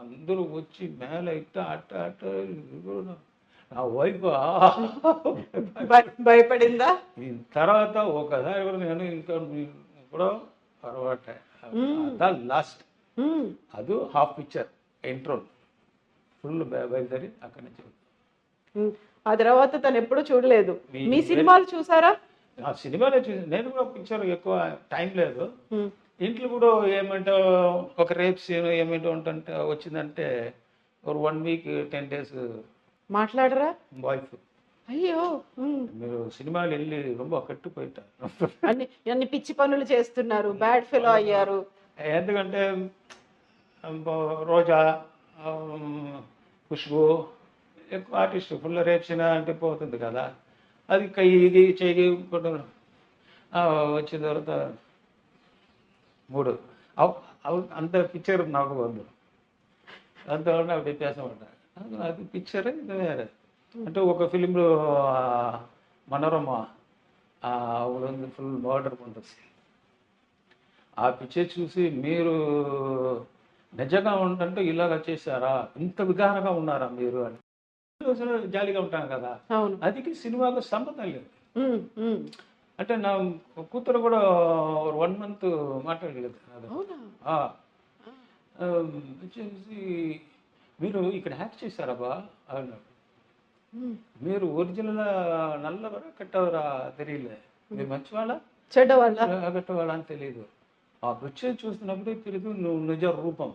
S2: అందరూ వచ్చి మేళ అట్ట నా వైఫ్
S3: భయపడిందా?
S2: తర్వాత ఒకసారి కూడా నేను ఇంకా కూడా పర్వాట లాస్ట్ అది హాఫ్ పిక్చర్ ఇంట్రో ఫుల్ బయలుదేరి అక్కడి నుంచి.
S3: ఆ తర్వాత తను ఎప్పుడు చూడలేదు. మీ సినిమాలు చూసారా?
S2: ఆ సినిమాలో చూసి నేను కూడా పిక్చర్ ఎక్కువ టైం లేదు. ఇంట్లో కూడా ఏమంటే ఒక రేప్ సీన్ ఏమిటో ఉంటుంటే వచ్చిందంటే ఒక 1 week 10 days
S3: మాట్లాడరా
S2: వైఫ్.
S3: అయ్యో
S2: మీరు సినిమాలు వెళ్ళి ரொம்ப కట్టుపోయిటారు,
S3: అన్ని పిచ్చి పనులు చేస్తున్నారు, బ్యాడ్ ఫెలో అయ్యారు.
S2: ఎందుకంటే రోజా ఖుష్బు ఎక్కువ ఆర్టిస్ట్ ఫుల్ రేప్ సీన్ అంటే పోతుంది కదా, అది కయ్యి చెయ్యి వచ్చిన తర్వాత 3 అంత పిక్చర్ నాకు వద్దు, అంతవరకు నాకు వ్యత్యాసం ఉంటాయి. అది పిక్చర్ ఇది వేరే. అంటే ఒక ఫిలింలో మనోరమ ఫుల్ మర్డర్ ఉంటుంది, ఆ పిక్చర్ చూసి మీరు నిజంగా ఉంటుంటే ఇలాగ చేశారా, ఇంత విధానంగా ఉన్నారా మీరు అని జాలీగా ఉంటాను కదా. అది సినిమాకు సంబంధం లేదు. అంటే నా కూతురు కూడా 1 month మాట్లాడలేదు. వచ్చేసి మీరు ఇక్కడ హ్యాక్ చేశారబ్బా అన్నాడు. మీరు ఒరిజినల్ నల్లవరా కట్టవరా తెలియలే, మీరు మంచివాళ్ళ
S3: చెడ్డవాళ్ళ
S2: కట్టవాళ్ళ అని తెలియదు. ఆ పిక్చర్ చూస్తున్నప్పుడే తెలియదు నువ్వు నిజ రూపం.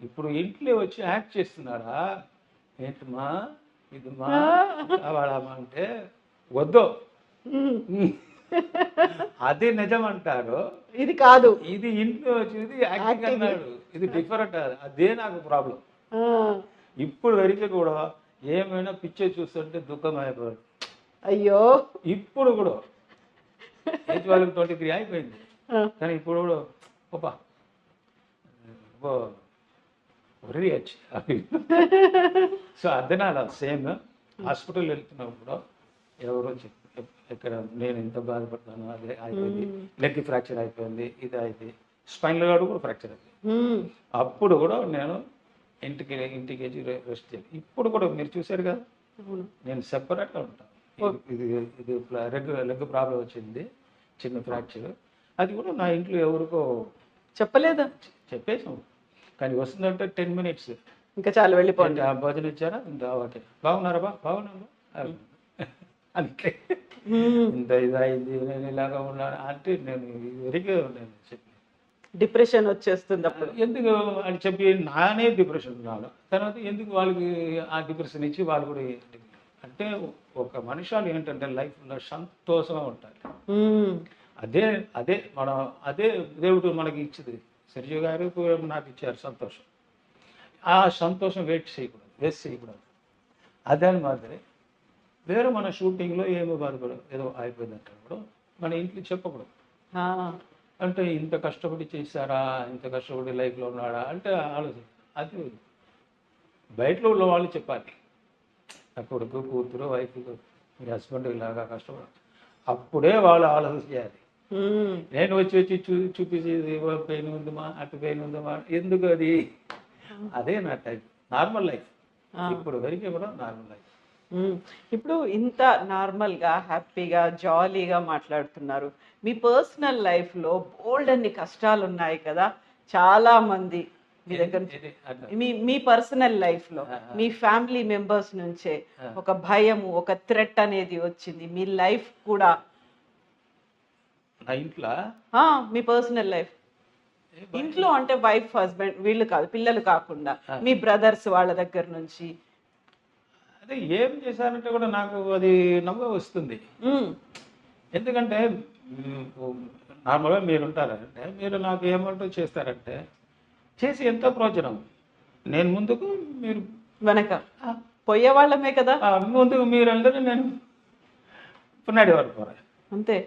S2: ఇప్పుడు ఇంట్లో వచ్చి యాక్ట్ చేస్తున్నారా ఏంటమ్మా ఇది మా కావాలమ్మా అంటే వద్దు, అది నిజం అంటారు, ఇది కాదు, ఇది ఇంట్లో వచ్చేది యాక్టింగ్ అన్నాడు, ఇది డిఫరెంట్. అదే నాకు ప్రాబ్లం. ఇప్పుడు వరకు కూడా ఏమైనా పిక్చర్ చూస్తుంటే దుఃఖం అయిపోయాడు. అయ్యో ఇప్పుడు కూడా ఏజ్ వాళ్ళకి 23 అయిపోయింది, కానీ ఇప్పుడు కూడా ఓపా వచ్చి సో అదనాల సేమ్ హాస్పిటల్ వెళ్తున్నప్పుడు ఎవరో ఇక్కడ నేను ఎంత బాధపడతాను, అదే అయిపోయింది, లెగ్ ఫ్రాక్చర్ అయిపోయింది, ఇది అయితే స్పైనల్ కార్డ్ కూడా ఫ్రాక్చర్ అయిపోయింది. అప్పుడు కూడా నేను ఇంటికి రెస్ట్ చేయాలి. ఇప్పుడు కూడా మీరు చూశారు కదా, నేను సెపరేట్గా ఉంటాను. ఇది లెగ్ ప్రాబ్లం వచ్చింది, చిన్న ఫ్రాక్చర్, అది కూడా నా ఇంట్లో ఎవరికో చెప్పలేదా, చెప్పేసాం. కానీ వస్తుందంటే 10 minutes ఇంకా చాలా వెళ్ళిపోయింది. భోజనం ఇచ్చారా ఇంకా ఓకే బాగున్నారా బాగున్నారా అంతే. ఇంత ఇదైంది నేను ఇలాగా ఉన్నాను అంటే నేను వెరిగా నేను చెప్పి
S3: డిప్రెషన్ వచ్చేస్తుంది అప్పుడు.
S2: ఎందుకు అని చెప్పి నానే డిప్రెషన్ ఉన్నాను. తర్వాత ఎందుకు వాళ్ళకి ఆ డిప్రెషన్ ఇచ్చి వాళ్ళు కూడా అంటే ఒక మనుషులు ఏంటంటే లైఫ్లో సంతోషంగా ఉంటారు. అదే అదే మనం అదే దేవుడు మనకి ఇచ్చింది. చిరంజీవి గారు నాకు ఇచ్చారు సంతోషం. ఆ సంతోషం వేస్ట్ చేయకూడదు. అదే మాదిరి వేరే మన షూటింగ్లో ఏమో బాధపడదు, ఏదో అయిపోయింది అంటే మన ఇంట్లో చెప్పకూడదు. అంటే ఇంత కష్టపడి చేశారా, ఇంత కష్టపడి లైఫ్లో ఉన్నాడా అంటే ఆలోచన. అది బయటలో ఉన్న వాళ్ళు చెప్పాలి. నా కొడుకు, కూతురు, వైఫ్, మీ హస్బెండ్ ఇలాగా కష్టపడ, అప్పుడే వాళ్ళు ఆలోచన చేయాలి. నేను వచ్చి చూపించి పెయిన్ ఉందమ్మా, అటు పెయిన్ ఉందమ్మా, ఎందుకు అది? అదే నా టైప్ నార్మల్ లైఫ్. ఇప్పుడు వరకు కూడా నార్మల్ లైఫ్.
S3: ఇప్పుడు ఇంత నార్మల్గా హ్యాపీగా జాలీగా మాట్లాడుతున్నారు. మీ పర్సనల్ లైఫ్లో బోల్డ్ అన్ని కష్టాలు ఉన్నాయి కదా, చాలా మంది మీ దగ్గర మీ పర్సనల్ లైఫ్లో మీ ఫ్యామిలీ మెంబర్స్ నుంచే ఒక భయము, ఒక థ్రెట్ అనేది వచ్చింది మీ లైఫ్ కూడా.
S2: నా ఇంట్లో
S3: మీ పర్సనల్ లైఫ్ ఇంట్లో అంటే వైఫ్, హస్బెండ్ వీళ్ళు కాదు, పిల్లలు కాకుండా మీ బ్రదర్స్ వాళ్ళ దగ్గర నుంచి
S2: అదే ఏం చేశారంటే కూడా నాకు అది నవ్వు వస్తుంది. ఎందుకంటే నార్మల్గా మీరు ఉంటారంటే మీరు నాకు ఏమంటూ చేస్తారంటే చేసి ఎంతో ప్రయోజనం. నేను ముందుకు, మీరు
S3: వెనక పోయే వాళ్ళమే కదా.
S2: ముందుకు మీరు అందరూ నేను పున్నాడి వరకు
S3: అంతే.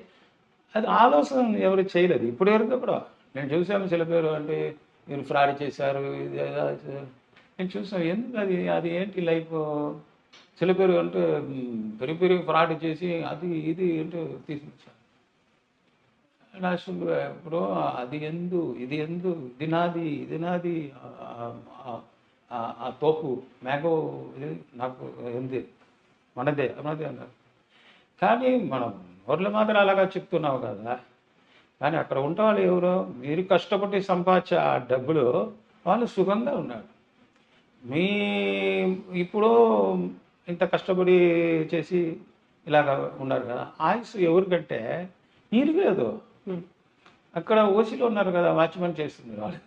S2: అది ఆలోచన ఎవరు చేయలేదు ఇప్పుడు వరకు కూడా. నేను చూసాను చిల పేరు అంటే మీరు ఫ్రాడ్ చేశారు, ఇది నేను చూసాను. ఎందుకు అది ఏంటి లైఫ్? చిల పేరు అంటే పెరిగి ఫ్రాడ్ చేసి అది ఇది ఏంటో తీసుకొచ్చాను. ఇప్పుడు అది ఇది ఇది నాది ఆ తోపు మ్యాంగో ఇది నాకు ఉంది, మనదే అన్నారు. కానీ మనం ఊర్లో మాత్రం అలాగా చెప్తున్నావు కదా. కానీ అక్కడ ఉంటే వాళ్ళు ఎవరో మీరు కష్టపడి సంపాదించే ఆ డబ్బులు వాళ్ళు సుఖంగా ఉన్నారు. మీ ఇప్పుడు ఇంత కష్టపడి చేసి ఇలాగ ఉన్నారు కదా, ఆయుష్ ఎవరికంటే నీరు లేదు. అక్కడ ఓసిలో ఉన్నారు కదా, వాచ్మెన్ చేస్తుంది వాళ్ళు.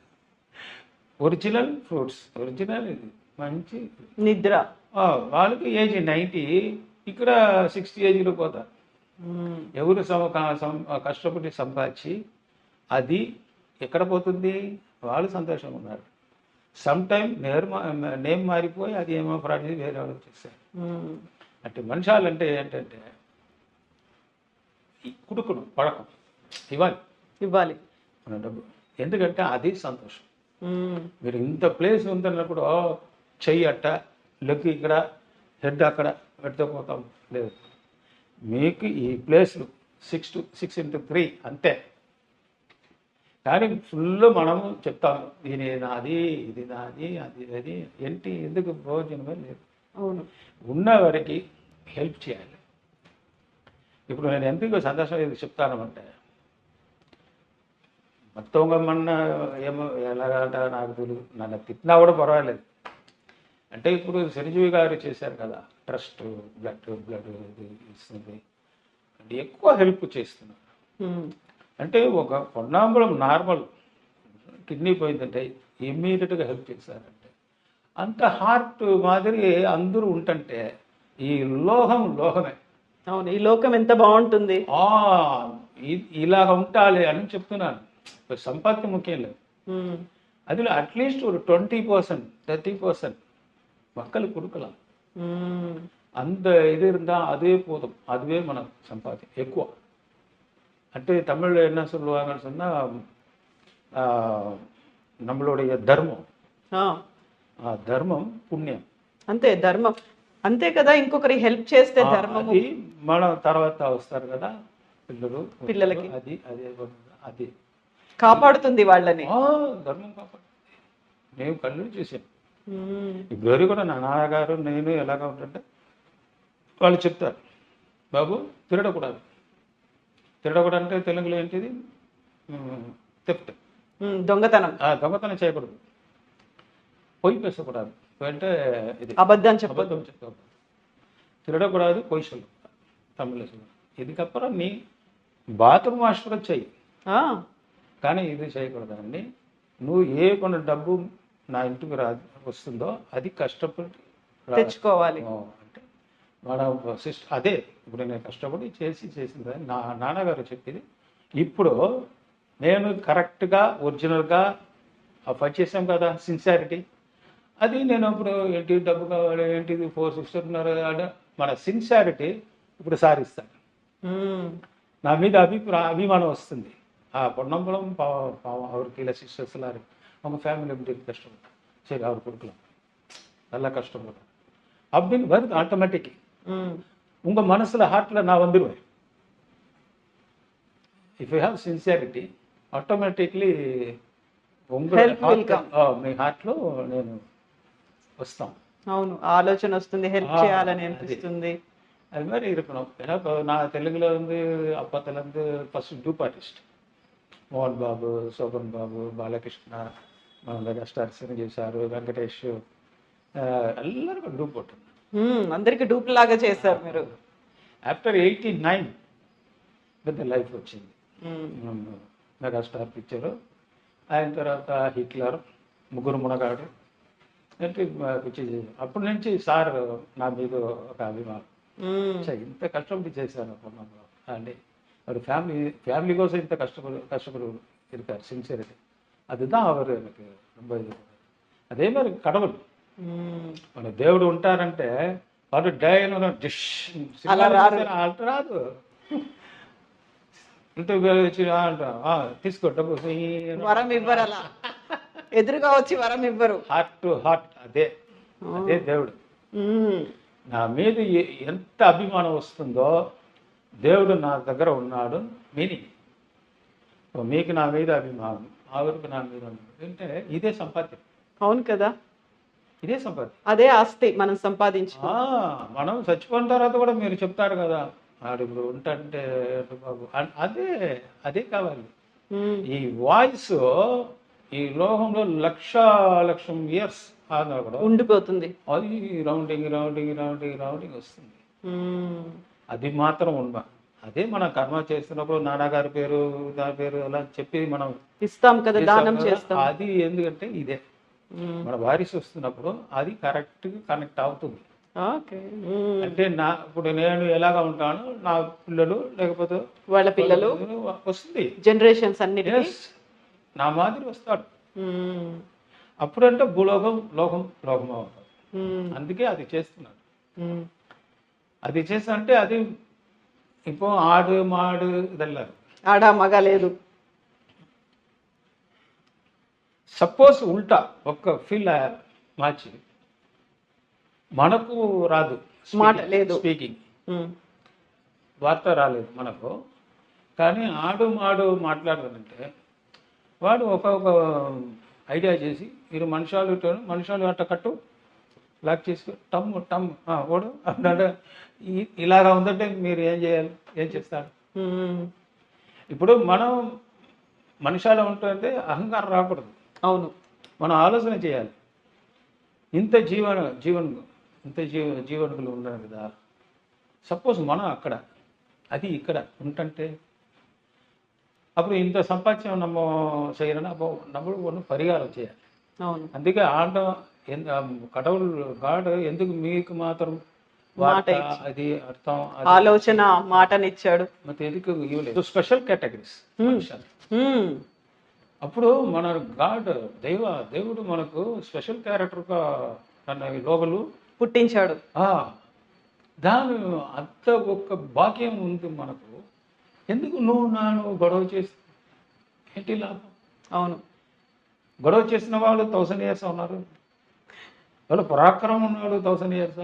S2: ఒరిజినల్ ఫ్రూట్స్, ఒరిజినల్ ఇది మంచి
S3: నిద్ర.
S2: వాళ్ళకి ఏజ్ 90, ఇక్కడ 60 ఏజ్లో పోతారు. ఎవరు కష్టపడి సంపాదించి అది ఎక్కడ పోతుంది? వాళ్ళు సంతోషంగా ఉన్నారు. సమ్ టైమ్ నేమ్ మారిపోయి అది ఏమో ఫ్రాడ్ చేసి వేరే వాళ్ళకి చేస్తారు. అంటే మనుషాలు అంటే ఏంటంటే కుడుకును పడకం ఇవ్వాలి మన డబ్బు. ఎందుకంటే అది సంతోషం. మీరు ఇంత ప్లేస్ ఉందన్నప్పుడు చెయ్యి అట్ట, లెగ్ ఇక్కడ, హెడ్ అక్కడ పెడితే పోతాం. లేదు, మీకు ఈ ప్లేస్లు 6x3 అంతే. కానీ ఫుల్ మనము చెప్తాము ఇది నాది, ఇది నాది, అది ఏంటి? ఎందుకు ప్రయోజనమే లేదు.
S3: అవును,
S2: ఉన్న వరకు హెల్ప్ చేయాలి. ఇప్పుడు నేను ఎందుకు సంతోషం ఇది చెప్తాను అంటే మొత్తంగా మొన్న ఏమో ఎలాగంట నాకు తెలియదు, నన్ను తిట్టినా కూడా పర్వాలేదు. అంటే ఇప్పుడు చిరంజీవి గారు చేశారు కదా ట్రస్ట్, బ్లడ్ ఇస్తుంది అంటే ఎక్కువ హెల్ప్ చేస్తున్నారు. అంటే ఒక పొన్నాంబులం నార్మల్ కిడ్నీ పోయిందంటే ఇమ్మీడియట్గా హెల్ప్ చేశారంటే అంత హార్ట్ మాదిరి అందరూ ఉంటుంటే ఈ లోహమే.
S3: అవును, ఈ లోకం ఎంత బాగుంటుంది.
S2: ఇలాగ ఉండాలి అని చెప్తున్నాను. సంపత్తి ముఖ్యం లేదు, அதில் அட்லீஸ்ட் ஒரு 20% 30% மக்கள் கொடுக்கலாம். அந்த இது இருந்தால் அதே போதும், அதுவே మన సంపాద్యం ఎక్కువ. అంటే తమిళ్లో என்ன சொல்லுவாங்கன்னு சொன்னால் நம்மளுடைய ధర్మం, ధర్మం పుణ్యం.
S3: అంతే, ధర్మం అంతే కదా. ఇంకొకరికి హెల్ప్ చేస్తే ధర్మం.
S2: మన తర్వాత వస్తారు కదా పిల్లలకి, అది అది
S3: కాపాడుతుంది వాళ్ళని.
S2: ధర్మం కాపాడుతుంది. నేను కళ్ళు చూసాను. ఇప్పుడు కూడా నా నాన్నగారు నేను ఎలాగా ఉంటుంటే వాళ్ళు చెప్తారు, బాబు తిరగకూడదు. తిరగకూడదు అంటే తెలుగులో ఏంటిది? థెఫ్ట్,
S3: దొంగతనం.
S2: దొంగతనం చేయకూడదు. పొయ్యి పేసకూడదు. అంటే ఇది
S3: అబద్ధం చెప్పదు.
S2: తిరగకూడదు, పొయ్యి சொல்லு తమిళ. ఇదికప్పుడు నీ బాత్రూమ్ వాష్ కూడా చెయ్యి. కానీ ఇది చేయకూడదండి. నువ్వు ఏ కొన్ని డబ్బు నా ఇంటికి వస్తుందో అది కష్టపడి
S3: తెచ్చుకోవాలి.
S2: అంటే మన సిస్టర్ అదే ఇప్పుడు నేను కష్టపడి చేసింది నా నాన్నగారు చెప్పింది. ఇప్పుడు నేను కరెక్ట్గా ఒరిజినల్గా ఫైట్ చేసాం కదా, సిన్సియారిటీ. అది నేను ఇప్పుడు ఏంటి డబ్బు కావాలి, ఏంటిది 4 మన సిన్సియారిటీ ఇప్పుడు సారిస్తాను. నా మీద அபிமானம் வస్తుంది. பொன்னம்பலம் அவருக்கு இல்லை சிஸ்டர்ஸ் எல்லாரும் அவங்க ஃபேமிலி எப்படி கஷ்டப்பட்டாங்க, சரி அவர் கொடுக்கலாம், நல்லா கஷ்டப்படுறேன் அப்படின்னு வருது ஆட்டோமேட்டிக். உங்க மனசுல ஹார்ட்ல நான் வந்துடுவேன். If you have sincerity automatically మీ హార్ట్లో నేను వస్తాం.
S3: అవును, ఆలోచన వస్తుంది, హెల్ప్ చేయాలని అనిపిస్తుంది.
S2: அது மாதிரி இருக்கணும். ஏன்னா இப்போ நான் தெலுங்குல அப்பத்துலேருந்து first dupe artist Mohan Babu, Shobhan బాబు, బాలకృష్ణ, మన మెగాస్టార్ చిరంజీవి సారు, వెంకటేష్ ಎಲ್ಲರಿಗೂ డూప్ కొట్టింది.
S3: అందరికి డూప్ లాగా చేశారు మీరు.
S2: ఆఫ్టర్ 89 పెద్ద లైఫ్ వచ్చింది. మెగాస్టార్ పిక్చరు, ఆయన తర్వాత హిట్లర్, ముగ్గురు మునగాడు పిక్చర్. అప్పటి నుంచి సార్ నా మీద ఒక అభిమానం. ఇంత కష్టపడి చేశాను పొన్నంలో అండి. அவர் ஃபேமிலி கோசம் இந்த கஷ்டப்படு இருக்கார், சின்சியரிட்டி. அதுதான் அவர் எனக்கு ரொம்ப இது. அதே மாதிரி கடவுள் మన దేవుడు ఉంటారంటే వాడు డైన డిష్ రాదు. తీసుకో డబ్బు,
S3: వరం ఇవ్వరు, అలా ఎదురుగా వచ్చి వరం ఇవ్వరు.
S2: హార్ట్ టు హార్ట్, అదే దేవుడు. నా మీద ఎంత అభిమానం వస్తుందో, దేవుడు నా దగ్గర ఉన్నాడు మీనింగ్. మీకు నా మీద అభిమానం, ఆవిడకు నా మీద అంటే ఇదే సంపాద్యం.
S3: అవును కదా,
S2: ఇదే సంపాద్యం,
S3: అదే ఆస్తి మనం సంపాదించు.
S2: మనం చచ్చిపోయిన తర్వాత కూడా మీరు చెప్తారు కదా, ఆడు ఇప్పుడు ఉంటాంటే బాబు, అదే కావాలి. ఈ వాయిస్ ఈ లోకంలో లక్షం ఇయర్స్ కూడా
S3: ఉండిపోతుంది.
S2: అది రౌండింగ్ వస్తుంది. అది మాత్రం ఉండ. అదే మనం కర్మ చేస్తున్నప్పుడు నాన్నగారి పేరు, దాని పేరు అలా చెప్పి మనం
S3: ఇస్తాం కదా, దానం చేస్తాం.
S2: అది ఎందుకంటే ఇదే మన వారిస్ వస్తున్నప్పుడు అది కరెక్ట్ కనెక్ట్ అవుతుంది. అంటే ఇప్పుడు నేను ఎలాగా ఉంటాను, నా పిల్లలు లేకపోతే
S3: వాళ్ళ పిల్లలు
S2: వస్తుంది,
S3: జనరేషన్స్ అన్ని
S2: నా మాదిరి వస్తాడు. అప్పుడంటే భూలోకం లోకం అవుతాడు. అందుకే అది చేస్తున్నాడు. అది చేస్తా అంటే అది இப்போ ఆడు మాడు ఇదెల్లారు,
S3: ఆడ మగ లేదు.
S2: సపోజ్ ఉల్టా ఒక్క ఫీల్ మార్చి మనకు రాదు,
S3: మాట లేదు,
S2: స్పీకింగ్ వార్త రాలేదు మనకు, కానీ ఆడు మాడు మాట్లాడాలంటే వాడు ఒక ఐడియా చేసి మీరు మనుషాలు అట్ట కట్టు లాక్ చేసి టమ్ ఓడు అంటే ఇలాగా ఉందంటే మీరు ఏం చేయాలి, ఏం చేస్తారు? ఇప్పుడు మనం మనుషాలు ఉంటుంటే అహంకారం రాకూడదు.
S3: అవును,
S2: మనం ఆలోచన చేయాలి. ఇంత జీవనులు ఉన్నారు కదా, సపోజ్ మనం అక్కడ అది ఇక్కడ ఉంటుంటే అప్పుడు ఇంత సంపాద్యం நம்ம செய்யறோம்னா அப்போ நம்மளுக்கு ஒன்று பரிகாரம் చేయాలి. అందుకే கடவுள் గాడ్ ఎందుకు మీకు మాత్రం అది అర్థం
S3: ఆలోచన మాటనిచ్చాడు,
S2: ಮತ್ತೆ ఎందుకు ఇవ్వలేదు స్పెషల్ కేటగిరీస్ అప్పుడు మన గాడ్ దేవుడు మనకు స్పెషల్ క్యారెక్టర్గా తన లోగలు
S3: పుట్టించాడు.
S2: దాని అంత ఒక భాగ్యం ఉంది మనకు. ఎందుకు నువ్వు గొడవ చేసి ఏంటి లాభం?
S3: అవును,
S2: గొడవ చేసిన వాళ్ళు 1000 years ఉన్నారు, వాళ్ళు పరాక్రమం ఉన్నాడు 1000 years.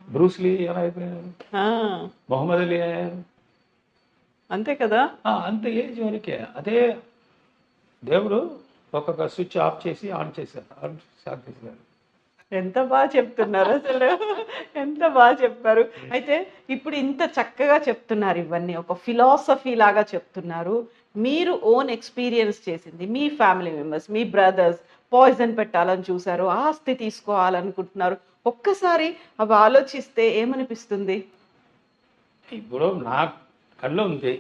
S2: బ్రూస్లీ ఎలా అయిపోయారు, మొహమ్మద్ అలీ అయ్యారు,
S3: అంతే కదా.
S2: అంత ఏజ్ వరకే. అదే దేవుడు ఒక్కొక్క స్విచ్ ఆఫ్ చేసి ఆన్ చేశారు.
S3: ఎంత బాగా చెప్తున్నారు అసలు, ఎంత బాగా చెప్పారు. అయితే ఇప్పుడు ఇంత చక్కగా చెప్తున్నారు, ఇవన్నీ ఒక ఫిలాసఫీ లాగా చెప్తున్నారు. మీరు ఓన్ ఎక్స్పీరియన్స్ చేసింది, మీ ఫ్యామిలీ మెంబర్స్, మీ బ్రదర్స్ పాయిజన్ పెట్టాలని చూసారు, ఆస్తి తీసుకోవాలనుకుంటున్నారు. ఒక్కసారి అవి ఆలోచిస్తే ఏమనిపిస్తుంది?
S2: ఇప్పుడు నా కళ్ళు ఉంది,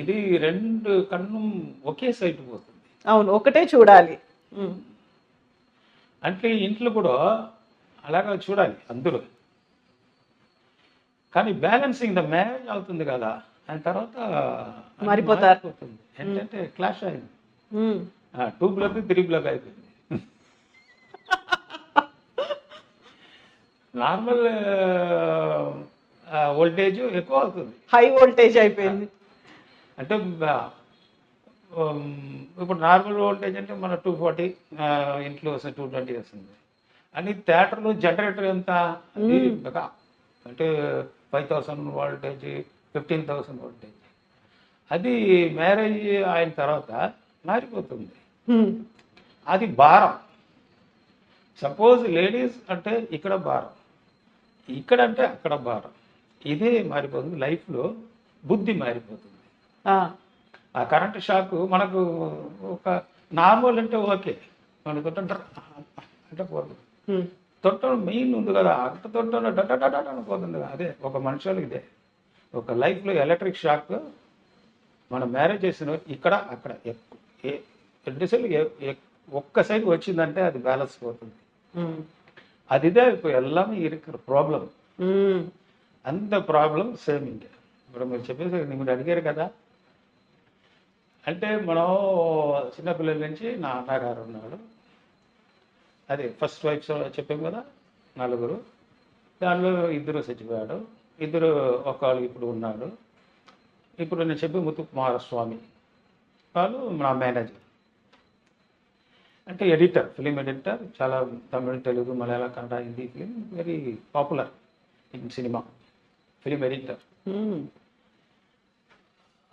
S2: ఇది రెండు కన్ను ఒకే సైడ్ పోతుంది.
S3: అవును, ఒకటే చూడాలి. ఉమ్.
S2: అంటే ఇంట్లో కూడా అలాగా చూడాలి అందరూ. కానీ బ్యాలెన్సింగ్ ద మ్యారేజ్ అవుతుంది కదా, దాని తర్వాత అన్ని
S3: మారిపోతారు.
S2: మారిపోతుంది. ఏంటంటే క్లాష్ అయింది.
S3: ఉమ్.
S2: 2 బ్లాక్ 3 బ్లాక్ అయిపోయింది. నార్మల్ వోల్టేజ్ ఎక్కువ అవుతుంది.
S3: హై వోల్టేజ్ అయిపోయింది.
S2: అంటే ఇప్పుడు నార్మల్ వోల్టేజ్ అంటే మన 240, ఇంట్లో వస్తే 220 వస్తుంది. అని థియేటర్లో జనరేటర్ ఎంత, అది మెగా. అంటే 5000 వోల్టేజ్, 15,000 వోల్టేజ్. అది మ్యారేజ్ అయిన తర్వాత మారిపోతుంది.
S3: ఉమ్.
S2: అది భారం. సపోజ్ లేడీస్ అంటే ఇక్కడ భారం, ఇక్కడ అంటే అక్కడ భారం. ఇదే మారిపోతుంది. లైఫ్లో బుద్ధి మారిపోతుంది.
S3: ఆ.
S2: ఆ కరెంట్ షాక్ మనకు ఒక నార్మల్ అంటే ఓకే, మన తొట్ట అంటే పోతుంది.
S3: ఉమ్.
S2: తొట్టడం మెయిన్ ఉంది కదా, అంత తొట్టడం డట పోతుంది కదా. అదే ఒక మనుషులు ఇదే ఒక లైఫ్లో ఎలక్ట్రిక్ షాక్. మన మ్యారేజ్ చేసిన ఇక్కడ అక్కడ దిశలు ఒక్క సైడ్ వచ్చిందంటే అది బ్యాలెన్స్ పోతుంది.
S3: ఉమ్.
S2: அதுதான் இப்போ எல்லாமே இருக்கிற ప్రాబ్లం.
S3: ఉమ్.
S2: అంత ప్రాబ్లం సేమ్ ఇంకే. ఇప్పుడు మీరు చెప్పేసి మీరు అడిగారు కదా, అంటే మనం చిన్నపిల్లల నుంచి నా అన్నగారు ఉన్నాడు. అదే ఫస్ట్ వైఫ్ చెప్పాం కదా, 4. దానిలో 2 చచ్చిపోయాడు. 2 ఒకళ్ళు ఇప్పుడు ఉన్నాడు. ఇప్పుడు నేను చెప్పి ముత్తుకుమారస్వామి వాళ్ళు నా మేనేజర్. అంటే ఎడిటర్, ఫిలిం ఎడిటర్. చాలా Tamil, Telugu, Malayalam, Kannada, Hindi film very popular in cinema. Film editor.
S3: Um.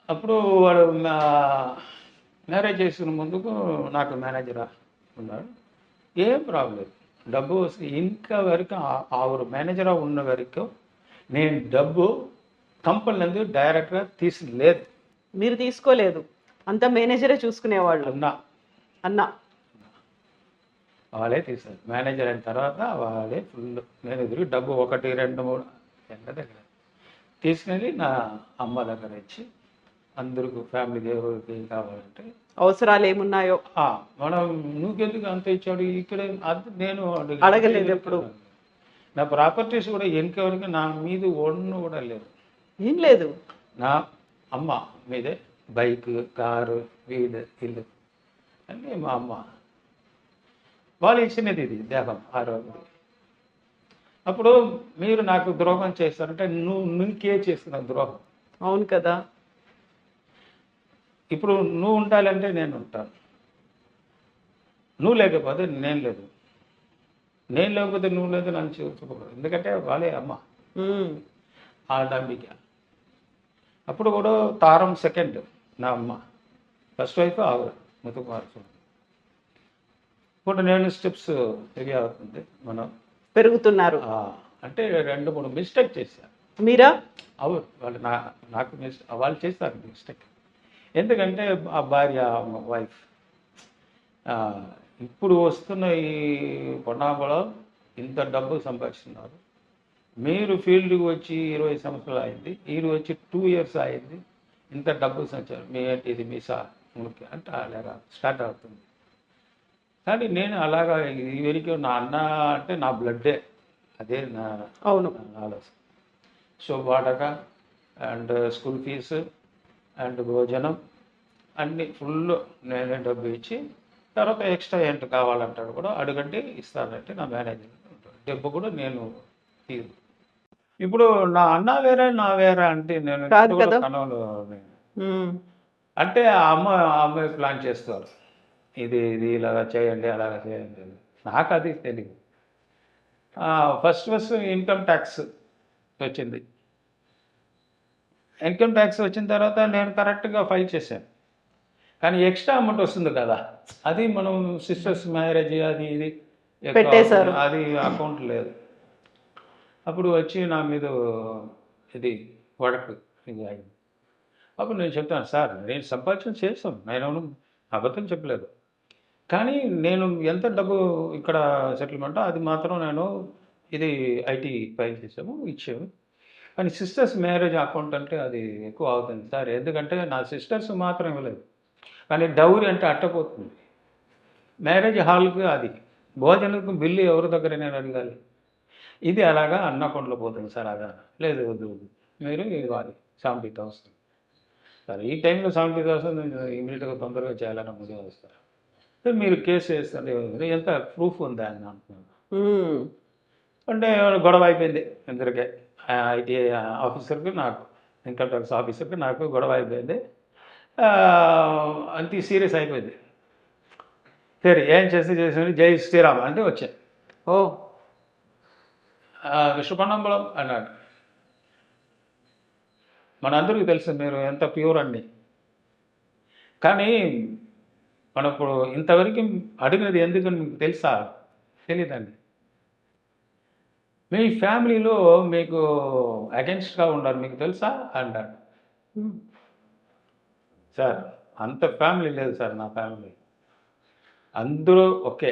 S2: అప్పుడు వాడు మ్యారేజ్ చేసుకున్న ముందుకు నాకు మేనేజర్ ఉన్నాడు. ఏం ప్రాబ్లం లేదు, డబ్బు వస్తే ఇంకా వరకు ఆవిడ మేనేజర్ ఉన్న వరకు నేను డబ్బు కంపెనీ డైరెక్ట్గా తీసుకోలేదు.
S3: మీరు తీసుకోలేదు, అంత మేనేజరే చూసుకునేవాళ్ళు. అన్న
S2: వాళ్ళే తీశారు. మేనేజర్ అయిన తర్వాత వాళ్ళే ఫుల్ నేను ఎదురు డబ్బు 1, 2, 3 ఎంత దగ్గర తీసుకెళ్ళి నా అమ్మ దగ్గర ఇచ్చి అందరికి ఫ్యామిలీకి ఎవరికి కావాలంటే
S3: అవసరాలు ఏమున్నాయో
S2: మనం నువ్వెందుకు అంత ఇచ్చాడు ఇక్కడ అది నేను
S3: అడగలేదు ఎప్పుడు.
S2: నా ప్రాపర్టీస్ కూడా వెనకెవరికి నా మీద ఒన్ను కూడా లేదు.
S3: ఏం లేదు.
S2: నా అమ్మ మీదే బైక్, కారు, వీడు, ఇల్లు అన్నీ మా అమ్మ వాళ్ళు ఇచ్చినది. ఇది దేహం ఆరోగ్యం. అప్పుడు మీరు నాకు ద్రోహం చేస్తారంటే నీకే చేస్తున్నావు ద్రోహం.
S3: అవును కదా.
S2: ఇప్పుడు నువ్వు ఉండాలంటే నేను ఉంటాను, నువ్వు లేకపోతే నేను లేదు, నేను లేకపోతే నువ్వు లేదు నన్ను చూసుకోకూడదు. ఎందుకంటే వాళ్ళే అమ్మ
S3: ఉమ్.
S2: ఆ డంబిక. అప్పుడు కూడా తారం సెకండ్ నా అమ్మ, ఫస్ట్ వైఫ్ ఆవిడ ముత్తుకుమారస్వామి. ఇప్పుడు నేను స్టెప్స్ హెవీ అవుతుంది. మనం
S3: పెరుగుతున్నారు.
S2: అంటే 2, 3 మిస్టేక్ చేశారు.
S3: మీరా?
S2: అవును, వాళ్ళు నాకు వాళ్ళు చేస్తారు మిస్టేక్. ఎందుకంటే ఆ భార్య వైఫ్ ఇప్పుడు వస్తున్న ఈ పొన్నాబలో ఇంత డబ్బు సంపాదిస్తున్నారు. మీరు ఫీల్డ్కి వచ్చి 20 సంవత్సరాలు అయింది, వీరు వచ్చి 2 years అయింది, ఇంత డబ్బు సంచారు మీ ఇది మీ ముఖ్య అంటే అలాగా స్టార్ట్ అవుతుంది. కానీ నేను అలాగా ఈ వరకు నా అన్న అంటే నా బ్లడ్డే, అదే నా
S3: అవును
S2: ఆలోచన. సో వాటక అండ్ స్కూల్ ఫీజు అండ్ భోజనం అన్నీ ఫుల్ నేనే డబ్బు ఇచ్చి, తర్వాత ఎక్స్ట్రా ఏంటి కావాలంటాడు కూడా అడుగంటే ఇస్తానంటే నా మేనేజర్ డబ్బు కూడా నేను తీరు. ఇప్పుడు నా అన్న వేరే నా వేరే అంటే నేను
S3: కాదు కదా.
S2: కనవలు
S3: ఉమ్.
S2: అంటే ఆ అమ్మాయి ప్లాన్ చేస్తారు, ఇది ఇలాగా చేయండి అలాగా చేయండి. నాకు అది తెలియదు. ఫస్ట్ ఇన్కమ్ ట్యాక్స్ వచ్చింది. ఇన్కమ్ ట్యాక్స్ వచ్చిన తర్వాత నేను కరెక్ట్గా ఫైల్ చేశాను. కానీ ఎక్స్ట్రా అమౌంట్ వస్తుంది కదా, అది మనం సిస్టర్స్ మ్యారేజ్ అది ఇది
S3: పెట్టేశారు.
S2: అది అకౌంట్ లేదు. అప్పుడు వచ్చి నా మీద ఇది వడకు ఇది అయింది. అప్పుడు నేను చెప్తాను, సార్ నేను సంపాదన చేస్తాను, నేను అబద్ధం చెప్పలేదు. కానీ నేను ఎంత డబ్బు ఇక్కడ సెటిల్మెంట్ అది మాత్రం నేను ఇది ఐటీ ఫైల్ చేసాము ఇచ్చాము. కానీ సిస్టర్స్ మ్యారేజ్ అకౌంట్ అంటే అది ఎక్కువ అవుతుంది సార్. ఎందుకంటే నా సిస్టర్స్ మాత్రం ఇవ్వలేదు, కానీ డౌరీ అంటే అట్టపోతుంది. మ్యారేజ్ హాల్కి అది, భోజనకు బిల్లు ఎవరి దగ్గర నేను అడగాలి. ఇది అలాగా అన్న అకౌంట్లో పోతుంది సార్. అలా లేదు, వద్దు వద్దు, మీరు ఇవ్వాలి 70,000. సరే, ఈ టైంలో 70,000 ఇమీడియట్గా తొందరగా చేయాలని ముందే వస్తారు. సరే, మీరు కేసు వేస్తుంటే ఎంత ప్రూఫ్ ఉందా అని అంటున్నాను. అంటే గొడవ అయిపోయింది ఇద్దరికే, ఐటీ ఆఫీసర్కి నాకు, ఇన్కమ్ ట్యాక్స్ ఆఫీసర్కి నాకు గొడవ అయిపోయింది. అంత సీరియస్ అయిపోయింది. సరే, ఏం చేసి జై శ్రీరామ్ అంటే వచ్చాను.
S3: ఓ
S2: విశ్వపన్నంబలం అన్నాడు. మనందరికీ తెలుసు మీరు ఎంత ప్యూర్ అండి, కానీ మనం ఇప్పుడు ఇంతవరకు అడిగినది ఎందుకని మీకు తెలుసా? తెలియదండి. మీ ఫ్యామిలీలో మీకు అగెన్స్ట్గా ఉన్నారు, మీకు తెలుసా అంటాడు. సార్, అంత ఫ్యామిలీ లేదు సార్ నా ఫ్యామిలీ, అందరూ ఒకే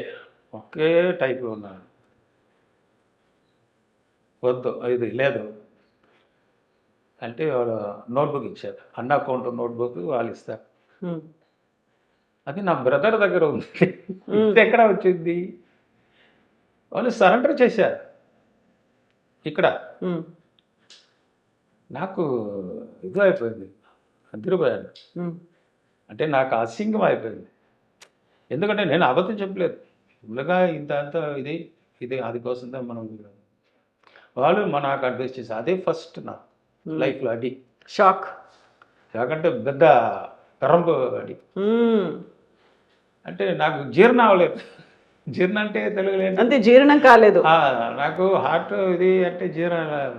S2: టైప్లో ఉన్నారు. వద్దు, ఇది లేదు అంటే వాడు నోట్బుక్ ఇచ్చారు, అన్న అకౌంట్ నోట్బుక్ వాళ్ళు ఇస్తారు. అది నా బ్రదర్ దగ్గర ఉంది, ఎక్కడ వచ్చింది? వాళ్ళు సరెండర్ చేశారు ఇక్కడ. నాకు ఇది అయిపోయింది, అదిరిపోయాను. అంటే నాకు అసింగం అయిపోయింది. ఎందుకంటే నేను అబద్ధం చెప్పలేదు, ఇలాగా ఇంత అంత ఇది అది కోసం మనం వాళ్ళు నాకు అడ్వైస్ చేశారు. అదే ఫస్ట్ నా లైఫ్లో అడి
S3: షాక్
S2: అంటే పెద్ద పెరంపు అడి. అంటే నాకు జీర్ణం అవ్వలేదు. జీర్ణం అంటే తెలుగులేదు,
S3: అంతే, జీర్ణం కాలేదు
S2: నాకు. హార్ట్ ఇది అంటే జీర్ణం.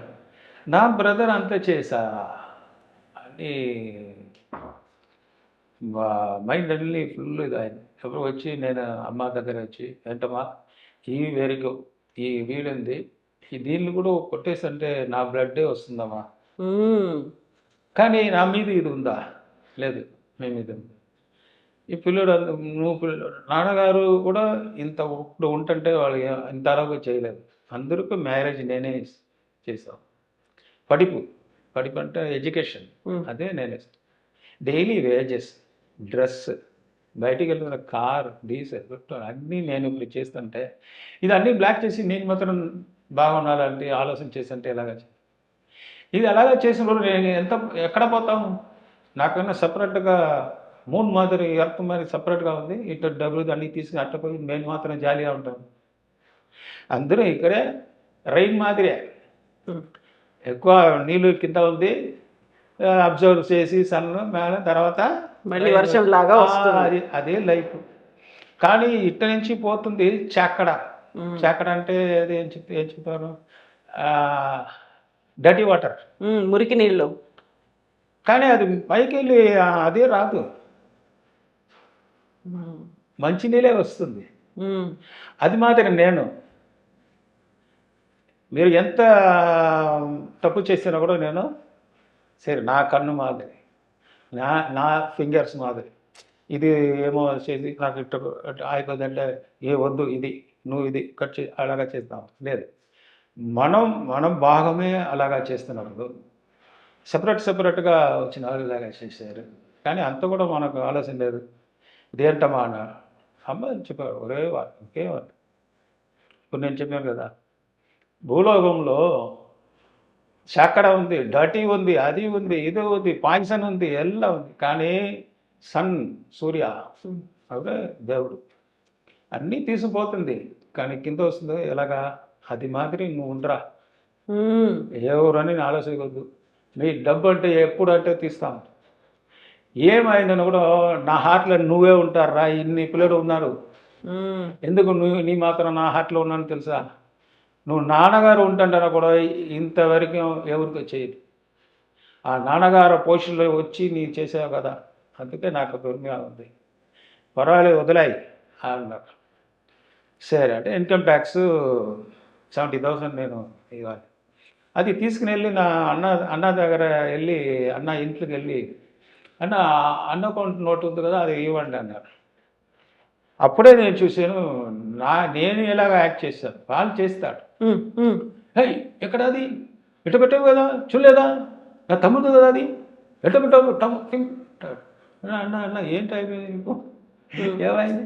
S2: నా బ్రదర్ అంతా చేసా అని మైండ్ అన్ని ఫుల్ ఇది ఆయన. ఎప్పుడు వచ్చి నేను అమ్మ దగ్గర వచ్చి, ఏంటమ్మా ఈ వేరికో ఈ వీలుంది, ఈ దీన్ని కూడా కొట్టేసి అంటే నా బ్లడ్డే వస్తుందమ్మా, కానీ నా మీద ఇది ఉందా? లేదు, మీ మీద ఉంది. ఈ పిల్లడు నాన్నగారు కూడా ఇంత ఇప్పుడు ఉంటుంటే వాళ్ళు ఇంత అలాగో చేయలేదు. అందరికీ మ్యారేజ్ నేనే చేసాను. పడిపు అంటే ఎడ్యుకేషన్, అదే నేనే. డైలీ వేజెస్, డ్రెస్, బయటికి వెళ్తున్న కార్, డీజిల్, పెట్రోల్ అన్నీ నేను ఇప్పుడు చేస్తుంటే, ఇది అన్నీ బ్లాక్ చేసి నేను మాత్రం బాగుండాలంటే ఆలోచన చేస్తుంటే ఎలాగా ఇది అలాగా చేసినప్పుడు నేను ఎక్కడ పోతాము? నాకన్నా సపరేట్గా మూన్ మాదిరి, ఎర్త్ మాదిరి సపరేట్గా ఉంది. ఇటు డబ్బులు అన్నీ తీసుకుని అట్టపోయి నేను మాత్రం జాలీగా ఉంటాను. అందరూ ఇక్కడే రైన్ మాదిరే, ఎక్కువ నీళ్ళు కింద ఉంది, అబ్జర్వ్ చేసి సన్ మేడం తర్వాత
S3: మళ్ళీ వర్షం లాగా వస్తుంది.
S2: అదే లైఫ్. కానీ ఇట్ట నుంచి పోతుంది చాకడ. అంటే అది ఏం చెప్తారు, డర్టీ వాటర్,
S3: మురికి నీళ్ళు.
S2: కానీ అది పైకి వెళ్ళి అదే రాదు, మంచి నీళ్ళే వస్తుంది. అది మాత్రం నేను, మీరు ఎంత తప్పు చేసినా కూడా నేను సరే, నా కన్ను మాదిరి, నా ఫింగర్స్ మాదిరి, ఇది ఏమో చేసి నాకు అయిపోతుందంటే వద్దు, ఇది నువ్వు ఇది కట్ చే అలాగా చేస్తాం లేదు. మనం భాగమే అలాగా చేస్తున్నప్పుడు సపరేట్గా వచ్చిన వాళ్ళు ఇలాగా చేశారు. కానీ అంత కూడా మనకు ఆలోచన లేదు. ఇదేంటమ్మా అన్న అమ్మ చెప్పారు, ఒరే వాళ్ళు ఇంకేమన్నా. ఇప్పుడు నేను చెప్పాను కదా, భూలోకంలో చక్కడ ఉంది, డర్టీ ఉంది, అది ఉంది, ఇది ఉంది, పాయిజన్ ఉంది, ఎల్లా ఉంది. కానీ సన్, సూర్య అవే దేవుడు అన్నీ తీసుకుపోతుంది, కానీ కింద వస్తుంది ఎలాగా? అది మాదిరి నువ్వు ఉండరా, ఎవరని ఆలోచించవద్దు. నీ డబ్బు అంటే ఎప్పుడు అంటే తీస్తాం. ఏమైందని కూడా నా హార్ట్లో నువ్వే ఉంటారా, ఇన్ని పిల్లలు ఉన్నారు, ఎందుకు నీ మాత్రం నా హార్ట్లో ఉన్నాను తెలుసా? నువ్వు నాన్నగారు ఉంటుంటారా కూడా ఇంతవరకు ఎవరికి చేయదు. ఆ నాన్నగారు పోషణలో వచ్చి నీ చేసావు కదా, అందుకే నాకు దుర్మిగా ఉంది. పర్వాలేదు, వదిలాయి అన్నారు. సరే అంటే ఇన్కమ్ ట్యాక్స్ 70,000 నేను ఇవ్వాలి. అది తీసుకుని వెళ్ళి నా అన్న దగ్గర వెళ్ళి, అన్న ఇంట్లోకి వెళ్ళి, అన్న అకౌంట్ నోట్ ఉంది కదా, అది ఇవ్వండి అన్నారు. అప్పుడే నేను చూశాను, నేను ఎలాగ యాక్ట్ చేశాను, వాళ్ళు చేస్తాడు. హే ఎక్కడ అది ఎట్ట పెట్టావు కదా చూడలేదా, నా తమ్ముడు కదా అది, ఎట్ట పెట్టావు అన్న అన్న ఏంటి అయిపోయింది నీకు, ఏమైంది,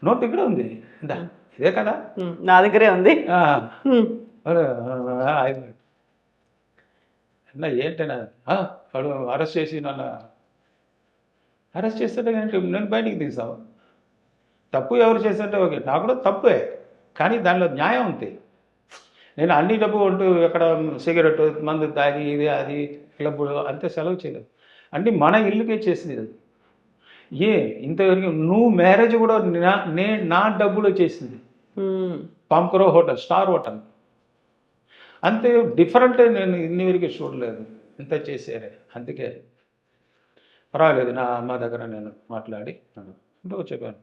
S2: నోట్ ఇక్కడ ఉంది ఇందా ఇదే కదా,
S3: నా దగ్గరే ఉంది.
S2: అయిపోయింది అన్న ఏంటన్నా, వాడు అరెస్ట్ చేసి నన్ను అరెస్ట్ చేస్తుంటే నేను బయటికి తీస్తావు, తప్పు ఎవరు చేస్తుంటే ఓకే, నాకు కూడా తప్పే, కానీ దానిలో న్యాయం ఉంది. నేను అన్ని డబ్బు ఉంటూ ఎక్కడ సిగరెట్ మందు తాగి ఇది అది క్లబ్బులు అంతే సెలవు చేయలేదు, అన్నీ మన ఇల్లుకే చేసింది అది. ఇంతవరకు నువ్వు మ్యారేజ్ కూడా నా డబ్బులో చేసింది, పాంకరో హోటల్, స్టార్ హోటల్, అంతే డిఫరెంట్. నేను ఇన్ని వరకు చూడలేదు, ఇంత చేసారే. అందుకే పర్వాలేదు, నా అమ్మ దగ్గర నేను మాట్లాడి చెప్పాను,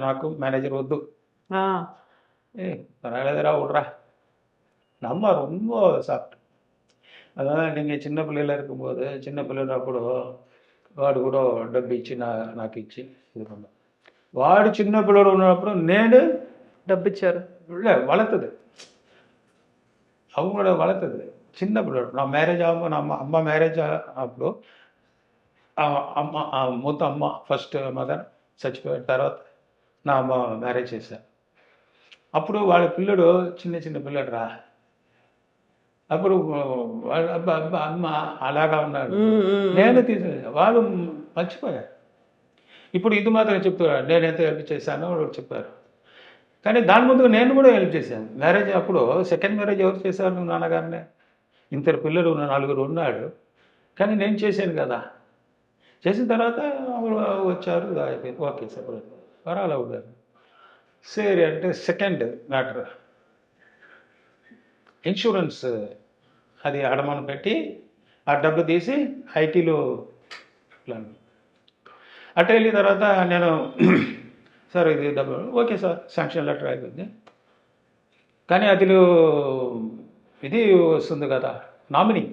S2: నాకు మేనేజర్ వద్దు, பரவாயில்லடா விட்றா, நம்ம ரொம்ப சாப்பிட்டு. அதான் நீங்கள் சின்ன பிள்ளையில இருக்கும்போது, சின்ன பிள்ளைல கூட వాడు కూడా డబ్బు ఇచ్చి నాకు ఇచ్చి ఇది பண்ண, వాడు చిన్న పిల్లడు ఉన్నప్పుడు నేను
S3: డబ్బు ఇచ్చారు,
S2: வளர்த்தது அவங்களோட வளர்த்தது చిన్న పిల్లడు. నా మ్యారేజ్ అమ్మ అమ్మ మ్యారేజ్ అప్పుడు అమ్మ మొత్తం అమ్మ ఫస్ట్ మదర్ చచ్చిపోయిన తర్వాత నా అమ్మ మ్యారేజ్ చేశాను. అప్పుడు వాళ్ళ పిల్లడు చిన్న చిన్న పిల్లడు రా, అప్పుడు అమ్మ అలాగా ఉన్నాడు, నేను వాళ్ళు మర్చిపోయారు. ఇప్పుడు ఇది మాత్రం చెప్తారు, నేను ఎంత హెల్ప్ చేశానో వాళ్ళు చెప్పారు. కానీ దాని ముందు నేను కూడా హెల్ప్ చేశాను. మ్యారేజ్ అప్పుడు సెకండ్ మ్యారేజ్ ఎవరు చేశారు, నాన్నగారినే. ఇంతరు పిల్లలు నలుగురు ఉన్నాడు, కానీ నేను చేశాను కదా. చేసిన తర్వాత వచ్చారు, అయిపోయింది, ఓకే సార్ పర్వాలేదు. సరే అంటే సెకండ్ మ్యాటర్ ఇన్సూరెన్స్, అది అడమానం పెట్టి ఆ డబ్బు తీసి ఐటీలో అట్ట వెళ్ళిన తర్వాత నేను సార్ ఇది డబ్బు ఓకే సార్ శాంక్షన్ లెటర్ అయిపోయింది, కానీ అదిలో ఇది వస్తుంది కదా నామినీ,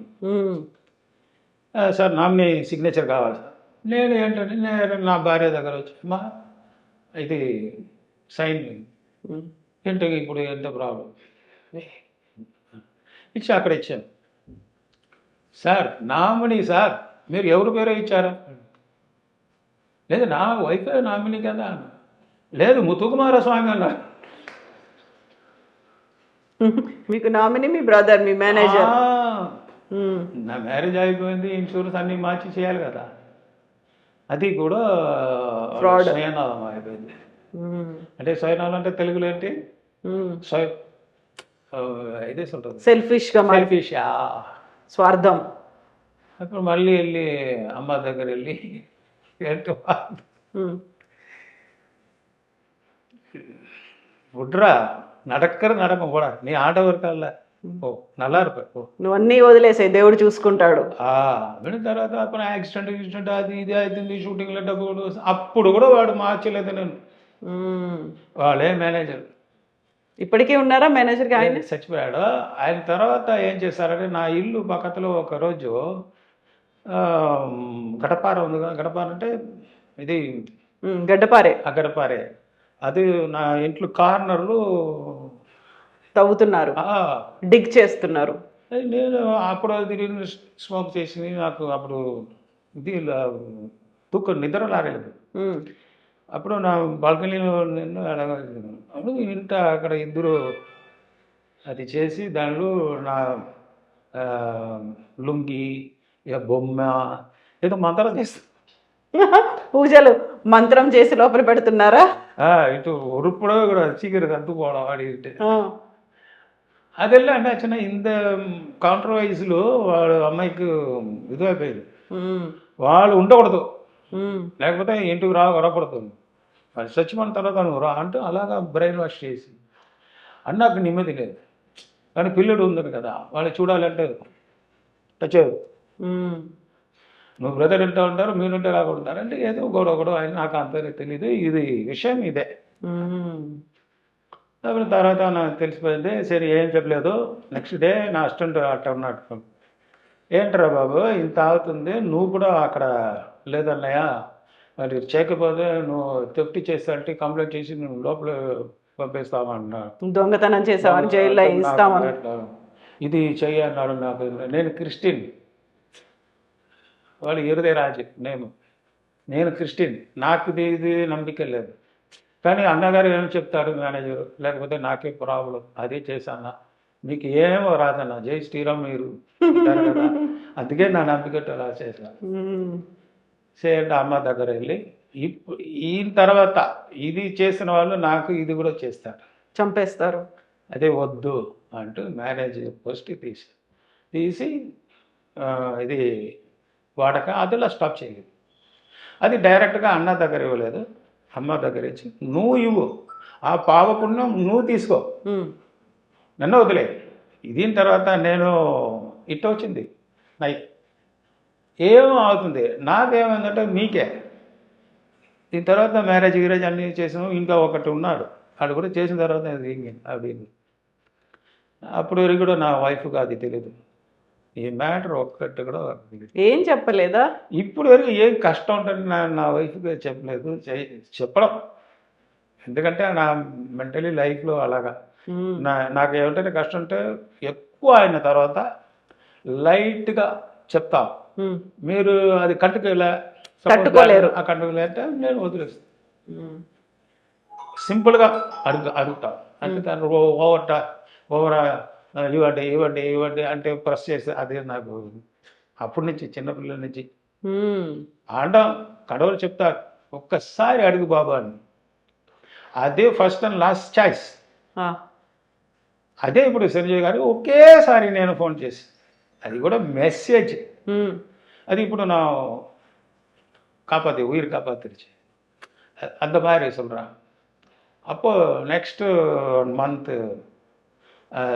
S2: సార్ నామినీ సిగ్నేచర్ కావాలి సార్. నేను ఏంటంటే నేను నా భార్య దగ్గర వచ్చి అమ్మా ఇది సైన్ ఏంటి ఇప్పుడు ఎంత ప్రాబ్లం ఇచ్చి అక్కడ ఇచ్చాను. సార్ నామినీ సార్ మీరు ఎవరి పేరు ఇచ్చారా, లేదు నా వైఫ్ నామినీ కదా, లేదు ముత్తుకుమారస్వామి అన్నారు.
S3: మీకు నామినీ మీ బ్రదర్, మీ మేనేజర్.
S2: నా మ్యారేజ్ అయిపోయింది, ఇన్సూరెన్స్ అన్నీ మార్చి చేయాలి కదా, అది కూడా
S3: ఫ్రాడ్
S2: స్వయనామం అయిపోయింది. అంటే స్వయనామం అంటే తెలుగులో ఏంటి, ఇదే ఉంటుంది,
S3: సెల్ఫిష్, స్వార్థం.
S2: అప్పుడు మళ్ళీ వెళ్ళి అమ్మ దగ్గర వెళ్ళి ఏంటో விட்றா நடக்கும் கூட நீ ஆட்ட இருக்கால ఓ నల్లా இருப்ப
S3: నువ్వు అన్నీ వదిలేసాయి, దేవుడు చూసుకుంటాడు.
S2: విన్న తర్వాత అప్పుడు యాక్సిడెంట్ అది ఇది అవుతుంది, షూటింగ్లో డబ్బులు, అప్పుడు కూడా వాడు మార్చలేదు నేను. వాళ్ళే మేనేజర్
S3: ఇప్పటికీ ఉన్నారా మేనేజర్గా? ఆయన
S2: చచ్చిపోయాడు. ఆయన తర్వాత ఏం చేశారంటే నా ఇల్లు పక్కలో ఒకరోజు గడపార ఉంది కదా, గడపార అంటే ఇది
S3: గడ్డపారే,
S2: ఆ గడపారే, అది నా ఇంట్లో కార్నర్లు
S3: తవ్వుతున్నారు, డిగ్ చేస్తున్నారు.
S2: నేను అప్పుడు అది స్మోక్ చేసింది, నాకు అప్పుడు ఇది నిద్ర రాలేదు. అప్పుడు నా బాల్కనీలో నేను అప్పుడు ఇంట అక్కడ ఇద్దరు అది చేసి దానిలో నా లుంగి బొమ్మ ఏదో మంత్రం చేస్తా,
S3: పూజలు మంత్రం చేసి లోపల పెడుతున్నారా?
S2: ఇటు ఉరుపుడో కూడా చీకటి అందుకోవడం అడిగితే అదెల్లా అంటే చిన్న ఇంత కాంట్రవర్సీలో వాడు అమ్మాయికి ఇది అయిపోయింది, వాళ్ళు ఉండకూడదు, లేకపోతే ఇంటికి రాకూడదు, వాళ్ళు చచ్చిపోయిన తర్వాత నువ్వు రా అంటూ అలాగా బ్రెయిన్ వాష్ చేసి అన్నాకు నెమ్మది లేదు. కానీ పిల్లడు ఉంది కదా, వాళ్ళు చూడాలంటే టచ్ నువ్వు బ్రదర్ ఇంటూ ఉంటారు, మీరు ఇంటే రాకుంటారు అంటే ఏదో గొడవ ఆయన నాకు అంత తెలియదు, ఇది విషయం ఇదే. తర్వాత నాకు తెలిసిపోయింది. సరే ఏం చెప్పలేదు. నెక్స్ట్ డే నా అసిస్టెంట్ అట్ట ఉన్నాడు, ఏంట్రా బాబు ఇంత అవుతుంది, నువ్వు కూడా అక్కడ లేదన్నయ్య మరి చేయకపోతే నువ్వు థెఫ్ట్ చేస్తాంటే కంప్లైంట్ చేసి నువ్వు లోపల పంపిస్తామన్నా,
S3: దొంగతనం చేసామని జైల్లో ఇస్తామని.
S2: ఇది చెయ్యి అన్నాడు. నాకు నేను క్రిస్టియన్, వాళ్ళు ఇరుదే రాజు, నేను క్రిస్టియన్, నాకు ఇది నమ్మిక లేదు. కానీ అన్నగారు ఏం చెప్తారు మేనేజరు, లేకపోతే నాకే ప్రాబ్లం, అదే చేశాను, మీకు ఏమో రాదన్న, జై శ్రీరామ్ మీరు అంటారు కదా, అందుకే నా నమ్మికట్టు అలా చేశాను. చేయండి అమ్మ దగ్గర వెళ్ళి, ఈయన తర్వాత ఇది చేసిన వాళ్ళు నాకు ఇది కూడా చేస్తారు,
S3: చంపేస్తారు.
S2: అదే వద్దు అంటూ మేనేజర్ పోస్ట్ తీసి ఇది వాడక అదిలా స్టాప్ చేయలేదు. అది డైరెక్ట్గా అన్న దగ్గర ఇవ్వలేదు, అమ్మ దగ్గర ఇచ్చి నువ్వు ఇవ్వు, ఆ పావపుణ్యం నువ్వు తీసుకో, నన్ను వదిలే. దీని తర్వాత నేను ఇట్ట వచ్చింది నైట్ ఏమో అవుతుంది, నాకేమైందంటే మీకే. దీని తర్వాత మ్యారేజ్ గిరేజ్ అన్నీ చేసాము. ఇంకా ఒకటి ఉన్నాడు, వాడు కూడా చేసిన తర్వాత ఆవిడ అప్పుడు వరకు కూడా నా వైఫ్కి అది తెలియదు, ఈ మ్యాటర్ ఒక్కటి కూడా
S3: ఏం చెప్పలేదా?
S2: ఇప్పుడు వరకు ఏం కష్టం ఉంటుంది నా వైఫ్కి చెప్పలేదు, చెప్పడం. ఎందుకంటే నా మెంటలీ లైఫ్లో అలాగా నాకు ఏమిటంటే కష్టం అంటే ఎక్కువ అయిన తర్వాత లైట్గా చెప్తాం, మీరు అది
S3: తట్టుకోలేరు,
S2: ఆ కంటుకోలేదంటే నేను వదిలేస్తాను. సింపుల్గా అడుగుతాం, అంటే దాన్ని ఓవరా ఇవ్వండి అంటే ప్రెస్ చేసి, అదే నాకు అప్పటి నుంచి చిన్నపిల్లల నుంచి ఆడడం కడవలు చెప్తారు, ఒక్కసారి అడుగు బాబా అని. అదే ఫస్ట్ అండ్ లాస్ట్ చాయిస్. అదే ఇప్పుడు సంజయ్ గారు ఒకేసారి నేను ఫోన్ చేసి, అది కూడా మెసేజ్, அது இப்போ நான் உயிர் காப்பாற்றிருச்சு அந்த மாதிரி சொல்கிறான். அப்போது నెక్స్ట్ మంత్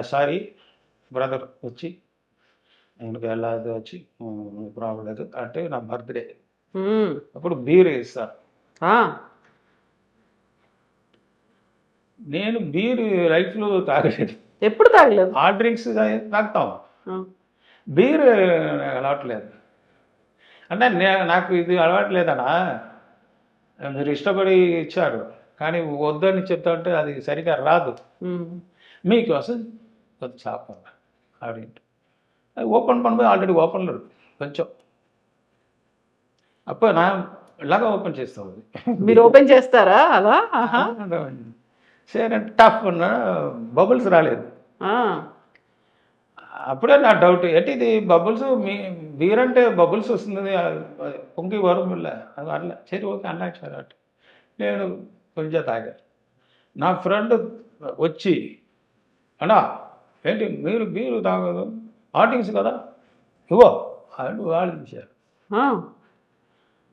S2: సారీ బ్రదర్ వచ్చి எனக்கு எல்லாது వచ్చి ప్రాబ్లం లేదు అంటే నా బర్త్డే అప్పుడు బీర్ ఇస్తారు. నేను బీర్ లైఫ్లో తాగలేదు,
S3: ఎప్పుడు తాగలేదు.
S2: ఆ డ్రింక్స్ తాగుతాం, బీర్ అలవాట్లేదు. అంటే నాకు ఇది అలవాట్లేదనా, మీరు ఇష్టపడి ఇచ్చారు కానీ వద్దని చెప్తా ఉంటే అది సరిగా రాదు, మీకోసం కొంచెం சாப்பிட்றேன் அப்படின்ட்டு அது ஓப்பன் பண்ணும்போது ఆల్రెడీ ఓపెన్లో కొంచెం అప్పుడు నా ఇలాగా ఓపెన్ చేస్తాం. అది
S3: మీరు ఓపెన్ చేస్తారా అలా?
S2: సరే టఫ్ ఉన్న బబుల్స్ రాలేదు. అప్పుడే నా డౌట్, ఏంటి ఇది బబుల్స్ మీ బీర్ అంటే బబుల్స్ వస్తుంది పొంగి వరమిల్ల అది అట్లా. సరే ఓకే అన్నాక సరే అట్లా నేను కొంచెం తాగా. నా ఫ్రెండ్ వచ్చి అన్నా ఏంటి మీరు బీరు తాగదు ఆటింగ్స్ కదా ఇవో అని వాళ్ళు ఇచ్చారు.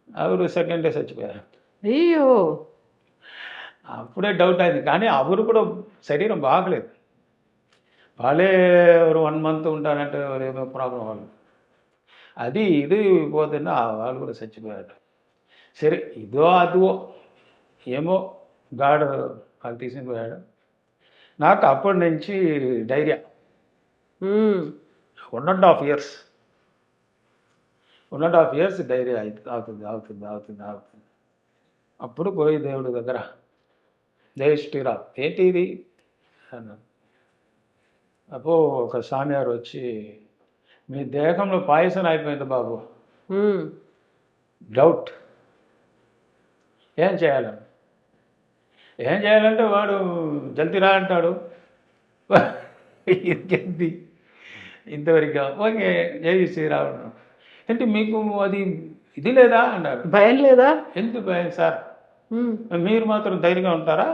S2: అవరు సెకండ్ డే చచ్చిపోయారు.
S3: అయ్యో,
S2: అప్పుడే డౌట్ అయింది. కానీ అవరు కూడా శరీరం బాగలేదు, వాళ్ళే ఒక 1 మంత్ ఉంటారంటే ఏమో ప్రాబ్లం వాళ్ళు, అది ఇది పోతున్నా వాళ్ళు కూడా చచ్చిపోయారు. సరే ఇదో అదో ఏమో గాడ్ వాళ్ళు తీసుకుపోయాడు. నాకు అప్పటి నుంచి డైరియా 1.5 years డైరియా అవుతుంది. అప్పుడు పోయి దేవుడి దగ్గర జై శ్రీరామ్ ఏంటి ఇది అన్నాను. అప్పుడు ఒక స్వామివారు వచ్చి మీ దేహంలో పాయసం అయిపోయింది బాబు, డౌట్ ఏం చేయాలంటే వాడు జల్దీ రా అంటాడు. ఇంతవరకు ఓకే జై శ్రీరామ్. అంటే మీకు అది ఇది లేదా అన్నాడు.
S3: భయం లేదా?
S2: ఎందుకు భయం సార్, మీరు మాత్రం ధైర్యంగా ఉంటారా?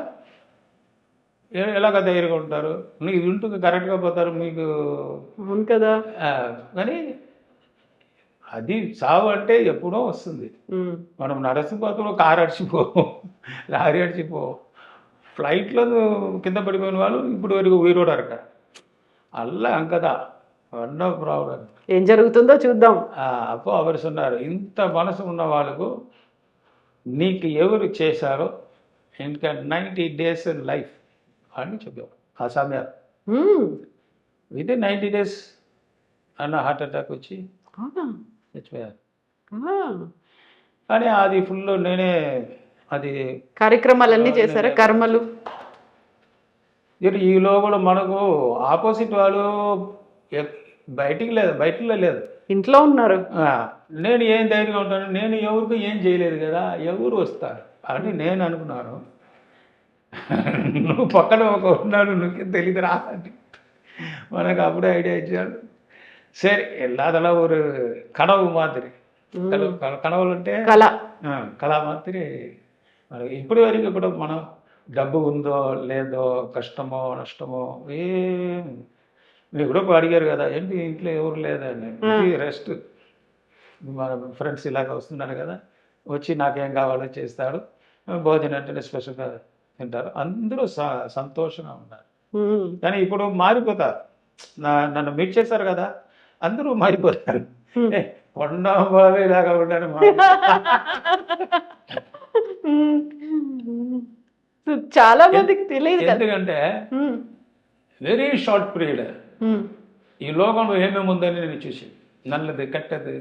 S2: ఎలాగ ధైర్యంగా ఉంటారు, మీకు ఇంటికి కరెక్ట్గా పోతారు మీకు
S3: కదా.
S2: కానీ అది సావు అంటే ఎప్పుడో వస్తుంది. మనం నడిచిపోతాం, కారు అడిచిపోవు, లారీ అడిచిపోవు, ఫ్లైట్లో కింద పడిపోయిన వాళ్ళు ఇప్పుడు వరకు ఉయిరోడారు అల్లా అంకదా నో ప్రాబ్లం.
S3: ఏం జరుగుతుందో చూద్దాం.
S2: అప్పుడు ఎవరు சொன்னாరు, ఇంత మనసు ఉన్న వాళ్ళకు నీకు ఎవరు చేశారో ఇంకా 90 days లైఫ్ అని చెప్పావు. ఆ సమయం విదిన్ 90 days అన్న హార్ట్ అటాక్ వచ్చి చచ్చిపోయారు. కానీ అది ఫుల్ నేనే అది
S3: కార్యక్రమాలన్నీ చేశారా, కర్మలు.
S2: ఈ లోపల మనకు ఆపోజిట్ వాళ్ళు బయటికి లేదు, బయటలో లేదు.
S3: ఇంట్లో ఉన్నారు.
S2: నేను ఏం ధైర్యంగా ఉంటాను, నేను ఎవరికి ఏం చేయలేదు కదా, ఎవరు వస్తారు అని నేను అనుకున్నాను. నువ్వు పక్కన ఒక ఉన్నాడు, నువ్వు తెలియదురా అని మనకు అప్పుడే ఐడియా ఇచ్చాడు. సరే எல்லாதெல்லாம் ஒரு కనవు మాదిరి, కనవలు అంటే కళ మాదిరి. మనకి ఇప్పటి వరకు కూడా మనం డబ్బు ఉందో లేదో, కష్టమో నష్టమో ఏం, మీరు కూడా అడిగారు కదా ఏంటి ఇంట్లో ఎవరు లేదని, రెస్ట్. మన ఫ్రెండ్స్ ఇలాగ వస్తున్నారు కదా, వచ్చి నాకేం కావాలో చేస్తాడు, భోజనం అంటే స్పెషల్గా తింటారు, అందరూ సంతోషంగా ఉన్నారు. కానీ ఇప్పుడు మారిపోతారు. నన్ను మీట్ చేశారు కదా, అందరూ మారిపోతారు. కొండ బాబే ఇలాగా ఉన్నాడు.
S3: చాలా మందికి తెలియదు.
S2: ఎందుకంటే వెరీ షార్ట్ పీరియడ్ ఈ లోకంలో ఏమేమి ఉందని నేను చూసి, నల్లది కట్టది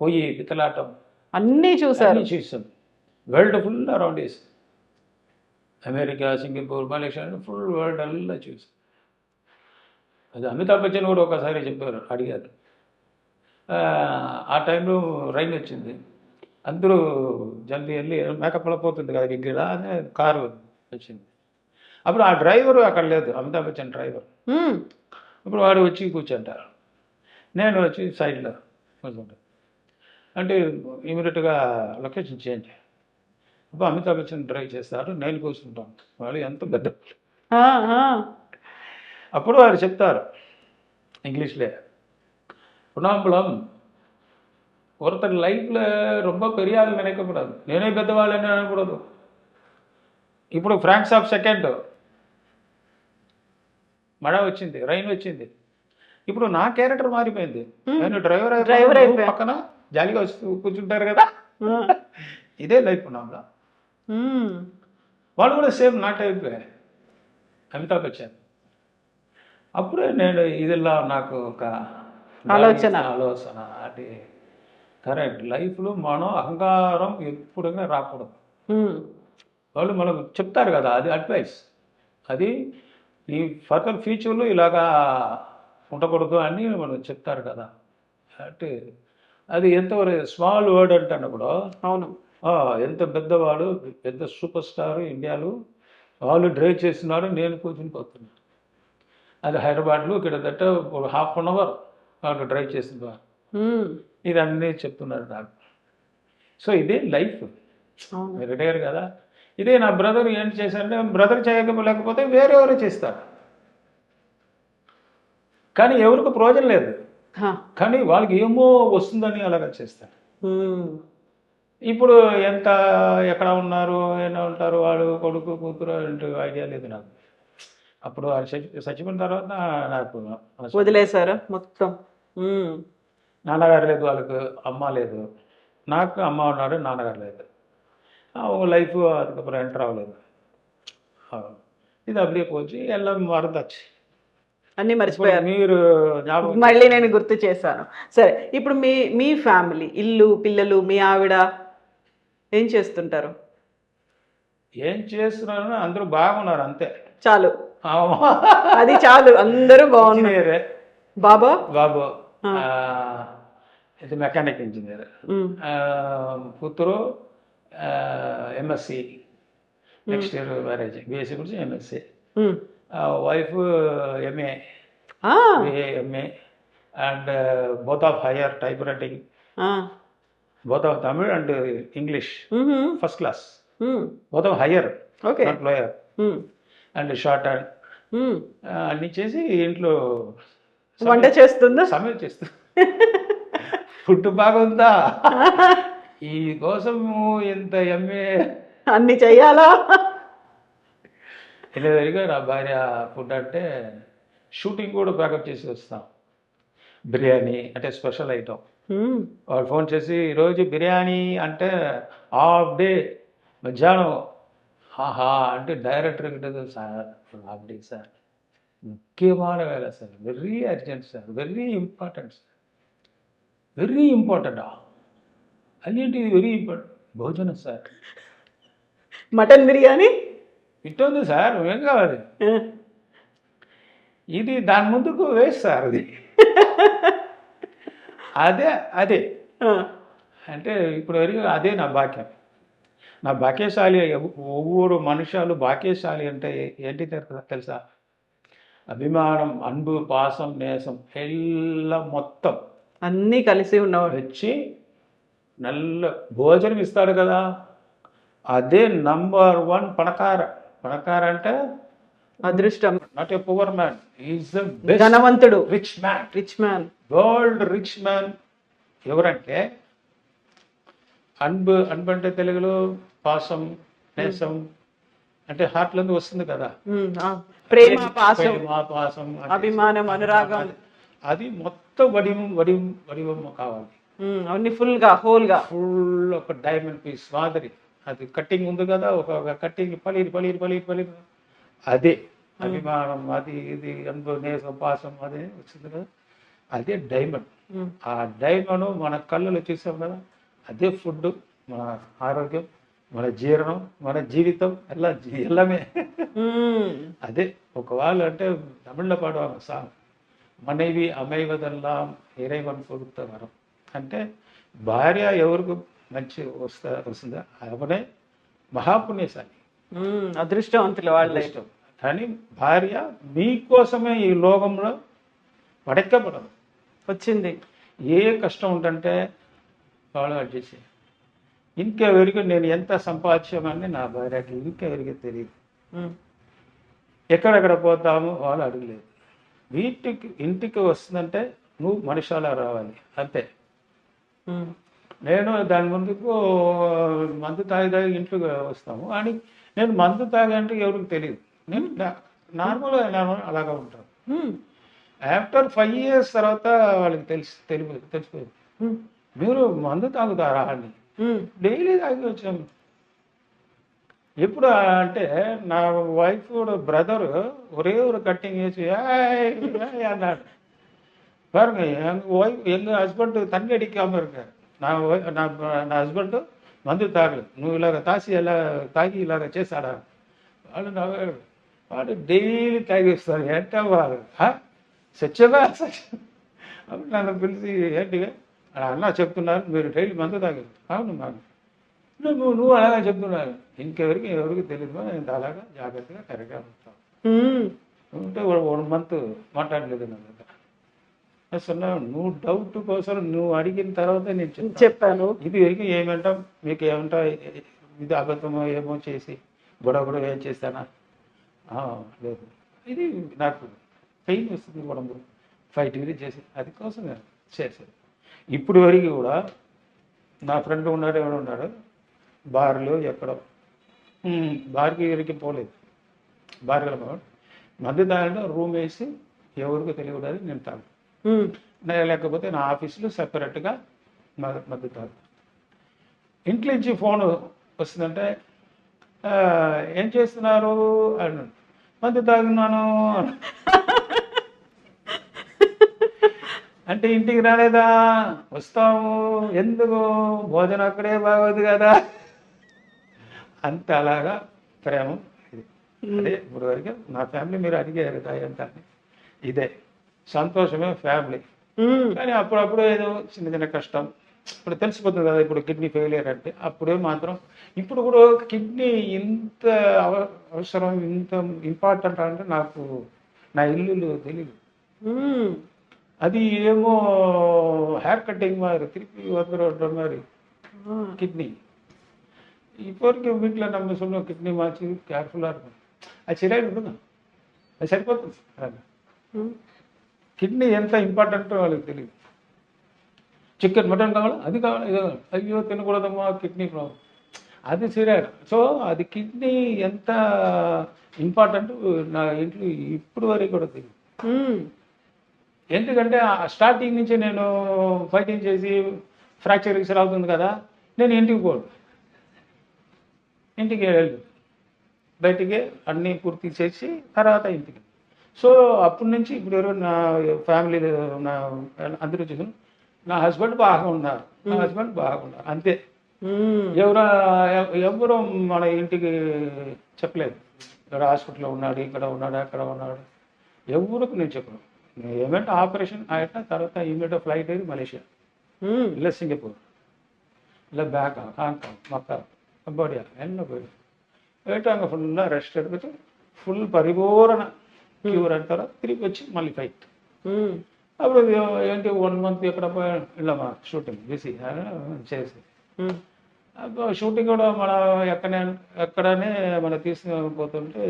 S2: పొయ్యి పితలాటం
S3: అన్నీ చూసాను.
S2: World full around is, America, Singapore, Malaysia, full world అల్లా చూసి. అది అమితాబ్ బచ్చన్ కూడా ఒకసారి చెప్పారు, అడిగారు. ఆ టైంలో రైన్ వచ్చింది, అందరూ జల్దీ వెళ్ళి మేకప్ పోతుంది కదా దగ్గర అనే కారు వచ్చింది. అప్పుడు ఆ డ్రైవరు అక్కడ లేదు, అమితాబ్ బచ్చన్ డ్రైవర్. అప్పుడు వాడు వచ్చి కూర్చుంటారు, నేను వచ్చి సైడ్లో కూర్చుంటాను. అంటే ఇమీడియట్గా లొకేషన్ చేంజ్. అప్పుడు అమితాబ్ బచ్చన్ డ్రైవ్ చేస్తారు, నేను కూర్చుంటాను. వాళ్ళు ఎంత పెద్ద. అప్పుడు వారు చెప్తారు ఇంగ్లీష్లో, புனாம்பலம் ஒருத்தர் லைஃப்பில் ரொம்ப பெரிய ஆள் நினைக்கக்கூடாது, నేనే పెద్దవాళ్ళని అనకూడదు. ఇప్పుడు ఫ్రాంక్స్ ఆఫ్ సెకండ్ మడ వచ్చింది, రైన్ వచ్చింది, ఇప్పుడు నా క్యారెక్టర్ మారిపోయింది. నేను డ్రైవర్ పక్కన జాలిగా వస్తూ కూర్చుంటారు కదా, ఇదే లైఫ్ పునాంబలం. వాళ్ళు కూడా సేమ్ నా టైప్ అమితాబ్ బచ్చన్. అప్పుడే నేను ఇదిలా నాకు ఒక ఆలోచన అంటే కరెక్ట్, లైఫ్లో మనం అహంకారం ఎప్పుడైనా రాకూడదు. వాళ్ళు మనకు చెప్తారు కదా, అది అడ్వైస్, అది ఈ ఫర్దర్ ఫ్యూచర్లో ఇలాగా ఉండకూడదు అని మనం చెప్తారు కదా. అంటే అది ఎంత స్మాల్ వర్డ్ అంటున్నప్పుడు, అవును ఎంత పెద్దవాడు, పెద్ద సూపర్ స్టార్ ఇండియాలో, వాళ్ళు డ్రైవ్ చేస్తున్నారు, నేను కూర్చుని పోతున్నాను. అది హైదరాబాద్లో కిందట ఒక ½ అవర్ వాళ్ళు డ్రైవ్ చేస్తున్నారు. ఇదన్నీ చెప్తున్నారు నాకు. సో ఇదే లైఫ్. రిటైర్ కదా. ఇదే నా బ్రదర్ ఏం చేశారంటే, బ్రదర్ చేయకపోతే వేరెవరో చేస్తారు, కానీ ఎవరికి ప్రయోజనం లేదు, కానీ వాళ్ళకి ఏమో వస్తుందని అలాగా చేస్తారు. ఇప్పుడు ఎంత ఎక్కడ ఉన్నారు, ఎలా ఉంటారు వాళ్ళు, కొడుకు కూతురు అంటే ఐడియా లేదు నాకు. అప్పుడు చచ్చిపోయిన తర్వాత నాకు
S3: వదిలేశారు మొత్తం.
S2: నాన్నగారు లేదు, వాళ్ళకు అమ్మ లేదు. నాకు అమ్మ ఉన్నాడు, నాన్నగారు లేదు. లైఫ్ அதுக்கப்புறம் ఎంటర్ అవ్వలేదు. ఇది அப்படியே போச்சு, எல்லாம் மறந்தாச்சு,
S3: అన్నీ మర్చిపోయారు.
S2: మీరు
S3: మళ్ళీ నేను గుర్తు చేశాను. సరే, ఇప్పుడు మీ ఫ్యామిలీ, ఇల్లు, పిల్లలు, మీ ఆవిడ ఏం చేస్తుంటారు?
S2: ఏం చేస్తున్నారు, అందరూ బాగున్నారు, అంతే
S3: చాలు, అది చాలు, అందరూ బాగున్నారు. బాబు ఇది మెకానిక్ ఇంజనీర్, కూతురు MSc, next year marriage, BSc గురించి MSc, wife MA and both of higher type writing, both of Tamil and English first class, both of higher not lower, and short hand అన్నీ చేసి ఇంట్లో వంట చేస్తుందా,
S2: సమయం చేస్తుంది. ఫుడ్ బాగుందా, ఈ కోసము ఎంత ఎంఏ
S3: అన్ని చెయ్యాలా.
S2: ఎనిమిదిగా నా భార్య ఫుడ్ అంటే షూటింగ్ కూడా ప్యాకప్ చేసి వస్తాం. బిర్యానీ అంటే స్పెషల్ ఐటమ్. వాళ్ళు ఫోన్ చేసి ఈరోజు బిర్యానీ అంటే హాఫ్ డే, మధ్యాహ్నం ఆహా అంటే డైరెక్టర్ ఉంటుంది సార్, హాఫ్ డే సార్, ముఖ్యమైన వేళ sir, very urgent sir, very important sir, very important, అదేంటి ఇది వెరీ ఇంపార్టెంట్, భోజనం సార్,
S3: మటన్ బిర్యానీ
S2: ఇట్టుంది సార్, ఏం కావాలి, ఇది దాని ముందుకు వేస్తారు అది. అదే అదే
S3: ఆ,
S2: అంటే ఇప్పుడు వరకు అదే నా భాగ్యం. నా భాగ్యశాలి. ఒవ్వొరు మనుషులు భాగ్యశాలి అంటే ఏంటి తెలుసా? అభిమానం, అన్బు, పాసం, నేసం ఎల్లా మొత్తం
S3: అన్నీ కలిసి ఉన్నవాడు.
S2: వచ్చి నల్ల భోజనం ఇస్తాడు కదా, అదే నంబర్ 1 పణకార. పణకార అంటే
S3: అదృష్టం.
S2: Not a poor man, is the best
S3: ధనవంతుడు,
S2: rich man,
S3: rich man.
S2: World rich man ఎవరంటే అన్బు. అన్బు అంటే తెలుగులో పాసం, నేసం అంటే హార్ట్లోంది వస్తుంది కదా.
S3: ప్రేమ, పాసం,
S2: ప్రేమ, పాసం,
S3: అభిమానం, అనురాగం,
S2: అది మొత్తం వడివం కావాలి.
S3: అవన్నీ ఫుల్ గా, హోల్ గా.
S2: ఫుల్ ఒక డైమండ్ పీస్ మాదిరి. అది కట్టింగ్ ఉంది కదా, ఒక కట్టింగ్ పలీరు అదే అభిమానం, అది ఇది అన్బు, నేసం, పాసం అదే వచ్చింది కదా, అదే డైమండ్. ఆ డైమండ్ మన కళ్ళలో చూసాం కదా, అదే ఫుడ్, మన ఆరోగ్యం, మన జీర్ణం, మన జీవితం ఎల్లమే అదే. ఒకవేళ అంటే తమిళ్లో పాడువాங்க సాంగ్, మனைவி அமைவதெல்லாம் இறைவன் கொடுத்த వరం. అంటే భార్య ఎవరికి మంచి వస్తుందో అవనే మహాపుణ్యశాలి,
S3: అదృష్టవంతులు వాళ్ళే.
S2: ఇష్టం. కానీ భార్య మీకోసమే ఈ లోకంలో పడెక్కబడదు.
S3: వచ్చింది.
S2: ఏ కష్టం ఉంటుంటే వాళ్ళు అడ్జస్ట్ చేయాలి. ఇంకెవరికి నేను ఎంత సంపాదించామని నా భార్యకి ఇంకెవరికి తెలియదు. ఎక్కడెక్కడ పోతాము వాళ్ళు అడగలేదు. ఇంటికి వస్తుందంటే నువ్వు మనిషిలా రావాలి అంతే. నేను దాని ముందుకు మందు తాగి ఇంట్లోకి వస్తాము అని, నేను మందు తాగంటే ఎవరికి తెలియదు. నేను నార్మల్గా అలాగా ఉంటాను. ఆఫ్టర్ 5 years తర్వాత వాళ్ళకి తెలిసిపోయింది, మీరు మందు తాగుతారా అని. డైలీ తాగి వచ్చాము. ఎప్పుడు అంటే నా వైఫ్ బ్రదర్ ఒరే ఒక కట్టింగ్ వేసి అన్నాడు. பாருங்க எங்கள் ஹஸ்பண்ட் தண்ணி அடிக்காமல் இருக்கார். నా హస్బెండ్ మందు తాగలేదు, నువ్వు ఇలాగ తాగి ఇలాగ చేశాడా వాళ్ళు నవ్వాడు. వాడు డైలీ తాగిస్తాడు. ఏంటా వాడు సత్యమా అప్పుడు నన్ను పిలిచి ఏంటి అన్న చెప్తున్నారు మీరు డైలీ మందు తాగారు. అవును మాకు నువ్వు అలాగా చెప్తున్నావు, ఎవరికి తెలియదు, నేను అలాగా జాగ్రత్తగా కరెక్ట్గా ఉంటాను ఉంటే 1 month మాట్లాడలేదు నా దగ్గర. అసలు నువ్వు డౌట్ కోసం నువ్వు అడిగిన తర్వాత నేను
S3: చెప్పాను.
S2: ఇది వరకు ఏమంటా మీకు ఏమంటా ఇది అబద్ధమో ఏమో చేసి గొడవ ఏం చేస్తానా లేదు. ఇది నాకు పెయిన్ వస్తుంది గొడవ 5 degrees చేసి అది కోసం చేసేది. ఇప్పుడు వరకు కూడా నా ఫ్రెండ్ ఉన్నాడు, ఎవడు ఉన్నాడు బార్లు ఎక్కడో బార్కి ఎవరికి పోలేదు. బార్లో మందు తాగడం రూమ్ వేసి ఎవరికి తెలియకూడదు నేను తాగు, లేకపోతే నా ఆఫీసులో సెపరేట్గా మద్దతు తాగు. ఇంట్లో నుంచి ఫోన్ వస్తుందంటే ఏం చేస్తున్నారు అని, మద్దతు తాగున్నాను అంటే ఇంటికి రాలేదా, వస్తాము ఎందుకు, భోజనం అక్కడే బాగోదు కదా అంత అలాగా ప్రేమ ఇది. అదే ఇప్పుడు వరకు నా ఫ్యామిలీ మీరు అడిగారు కదా ఎంత, ఇదే సంతోషమే ఫ్యామిలీ. కానీ అప్పుడప్పుడు ఏదో చిన్న కష్టం ఇప్పుడు తెలిసిపోతుంది కదా. ఇప్పుడు కిడ్నీ ఫెయిలియర్ అంటే అప్పుడే మాత్రం, ఇప్పుడు కూడా కిడ్నీ ఇంత అవసరం, ఇంత ఇంపార్టెంట్ అంటే నాకు నా ఇల్లు తెలియదు. అది ఏమో హెయిర్ కటింగ్ மாதிரி திருப்பி வந்துடுற மாதிரி கிட்னி. இப்போ வரைக்கும் வீட்டில் நம்ம சொன்னோம் கிட்னி மாச்சு கேர்ஃபுல்லாக இருக்கும், அது சரியாக விடுங்க, அது సరిపోతుంది. కిడ్నీ ఎంత ఇంపార్టెంటో వాళ్ళకి తెలియదు. చికెన్ మటన్ కావాలా, అది కావాలా, ఇది కావాలి, అయ్యో తినకూడదమ్మా కిడ్నీ ప్రాబ్లం, అది సీరియస్. సో అది కిడ్నీ ఎంత ఇంపార్టెంట్ నా ఇంట్లో ఇప్పుడు వరకు కూడా తెలియదు. ఎందుకంటే స్టార్టింగ్ నుంచి నేను ఫైటింగ్ చేసి ఫ్రాక్చర్ గిక్చర్ అవుతుంది కదా, నేను ఇంటికి పోడు, ఇంటికి వెళ్ళదు, బయటికి అన్నీ పూర్తి చేసి తర్వాత ఇంటికి. సో అప్పటి నుంచి ఇప్పుడు ఎవరు నా ఫ్యామిలీలో నా అందరూ చూసి నా హస్బెండ్ బాగున్నారు, నా హస్బెండ్ బాగున్నారు అంతే. ఎవరు మన ఇంటికి చెప్పలేదు, ఇక్కడ హాస్పిటల్లో ఉన్నాడు, ఇక్కడ ఉన్నాడు, అక్కడ ఉన్నాడు, ఎవరికి నేను చెప్పను. నేను ఏమంటే ఆపరేషన్ అయిన తర్వాత ఇమీడియట్ ఫ్లైట్ అయ్యి మలేషియా, இல்லை సింగపూర్, இல்லை பேங்காக், ஹாங்காங், மக்கா, கம்போடியா எல்லாம் போயிடும். போயிட்டு அங்கே ஃபுல்லாக ரெஸ்ட் எடுத்துட்டு ఫుల్ పరిపూర్ణ క్యూర్ అంటారా, తిరిగి వచ్చి మళ్ళీ ఫైట్. అప్పుడు ఏంటి 1 month ఎక్కడ వెళ్ళామా షూటింగ్ బిజీ చేసి, షూటింగ్ కూడా మన ఎక్కడనే మనం తీసుకుపోతుంటే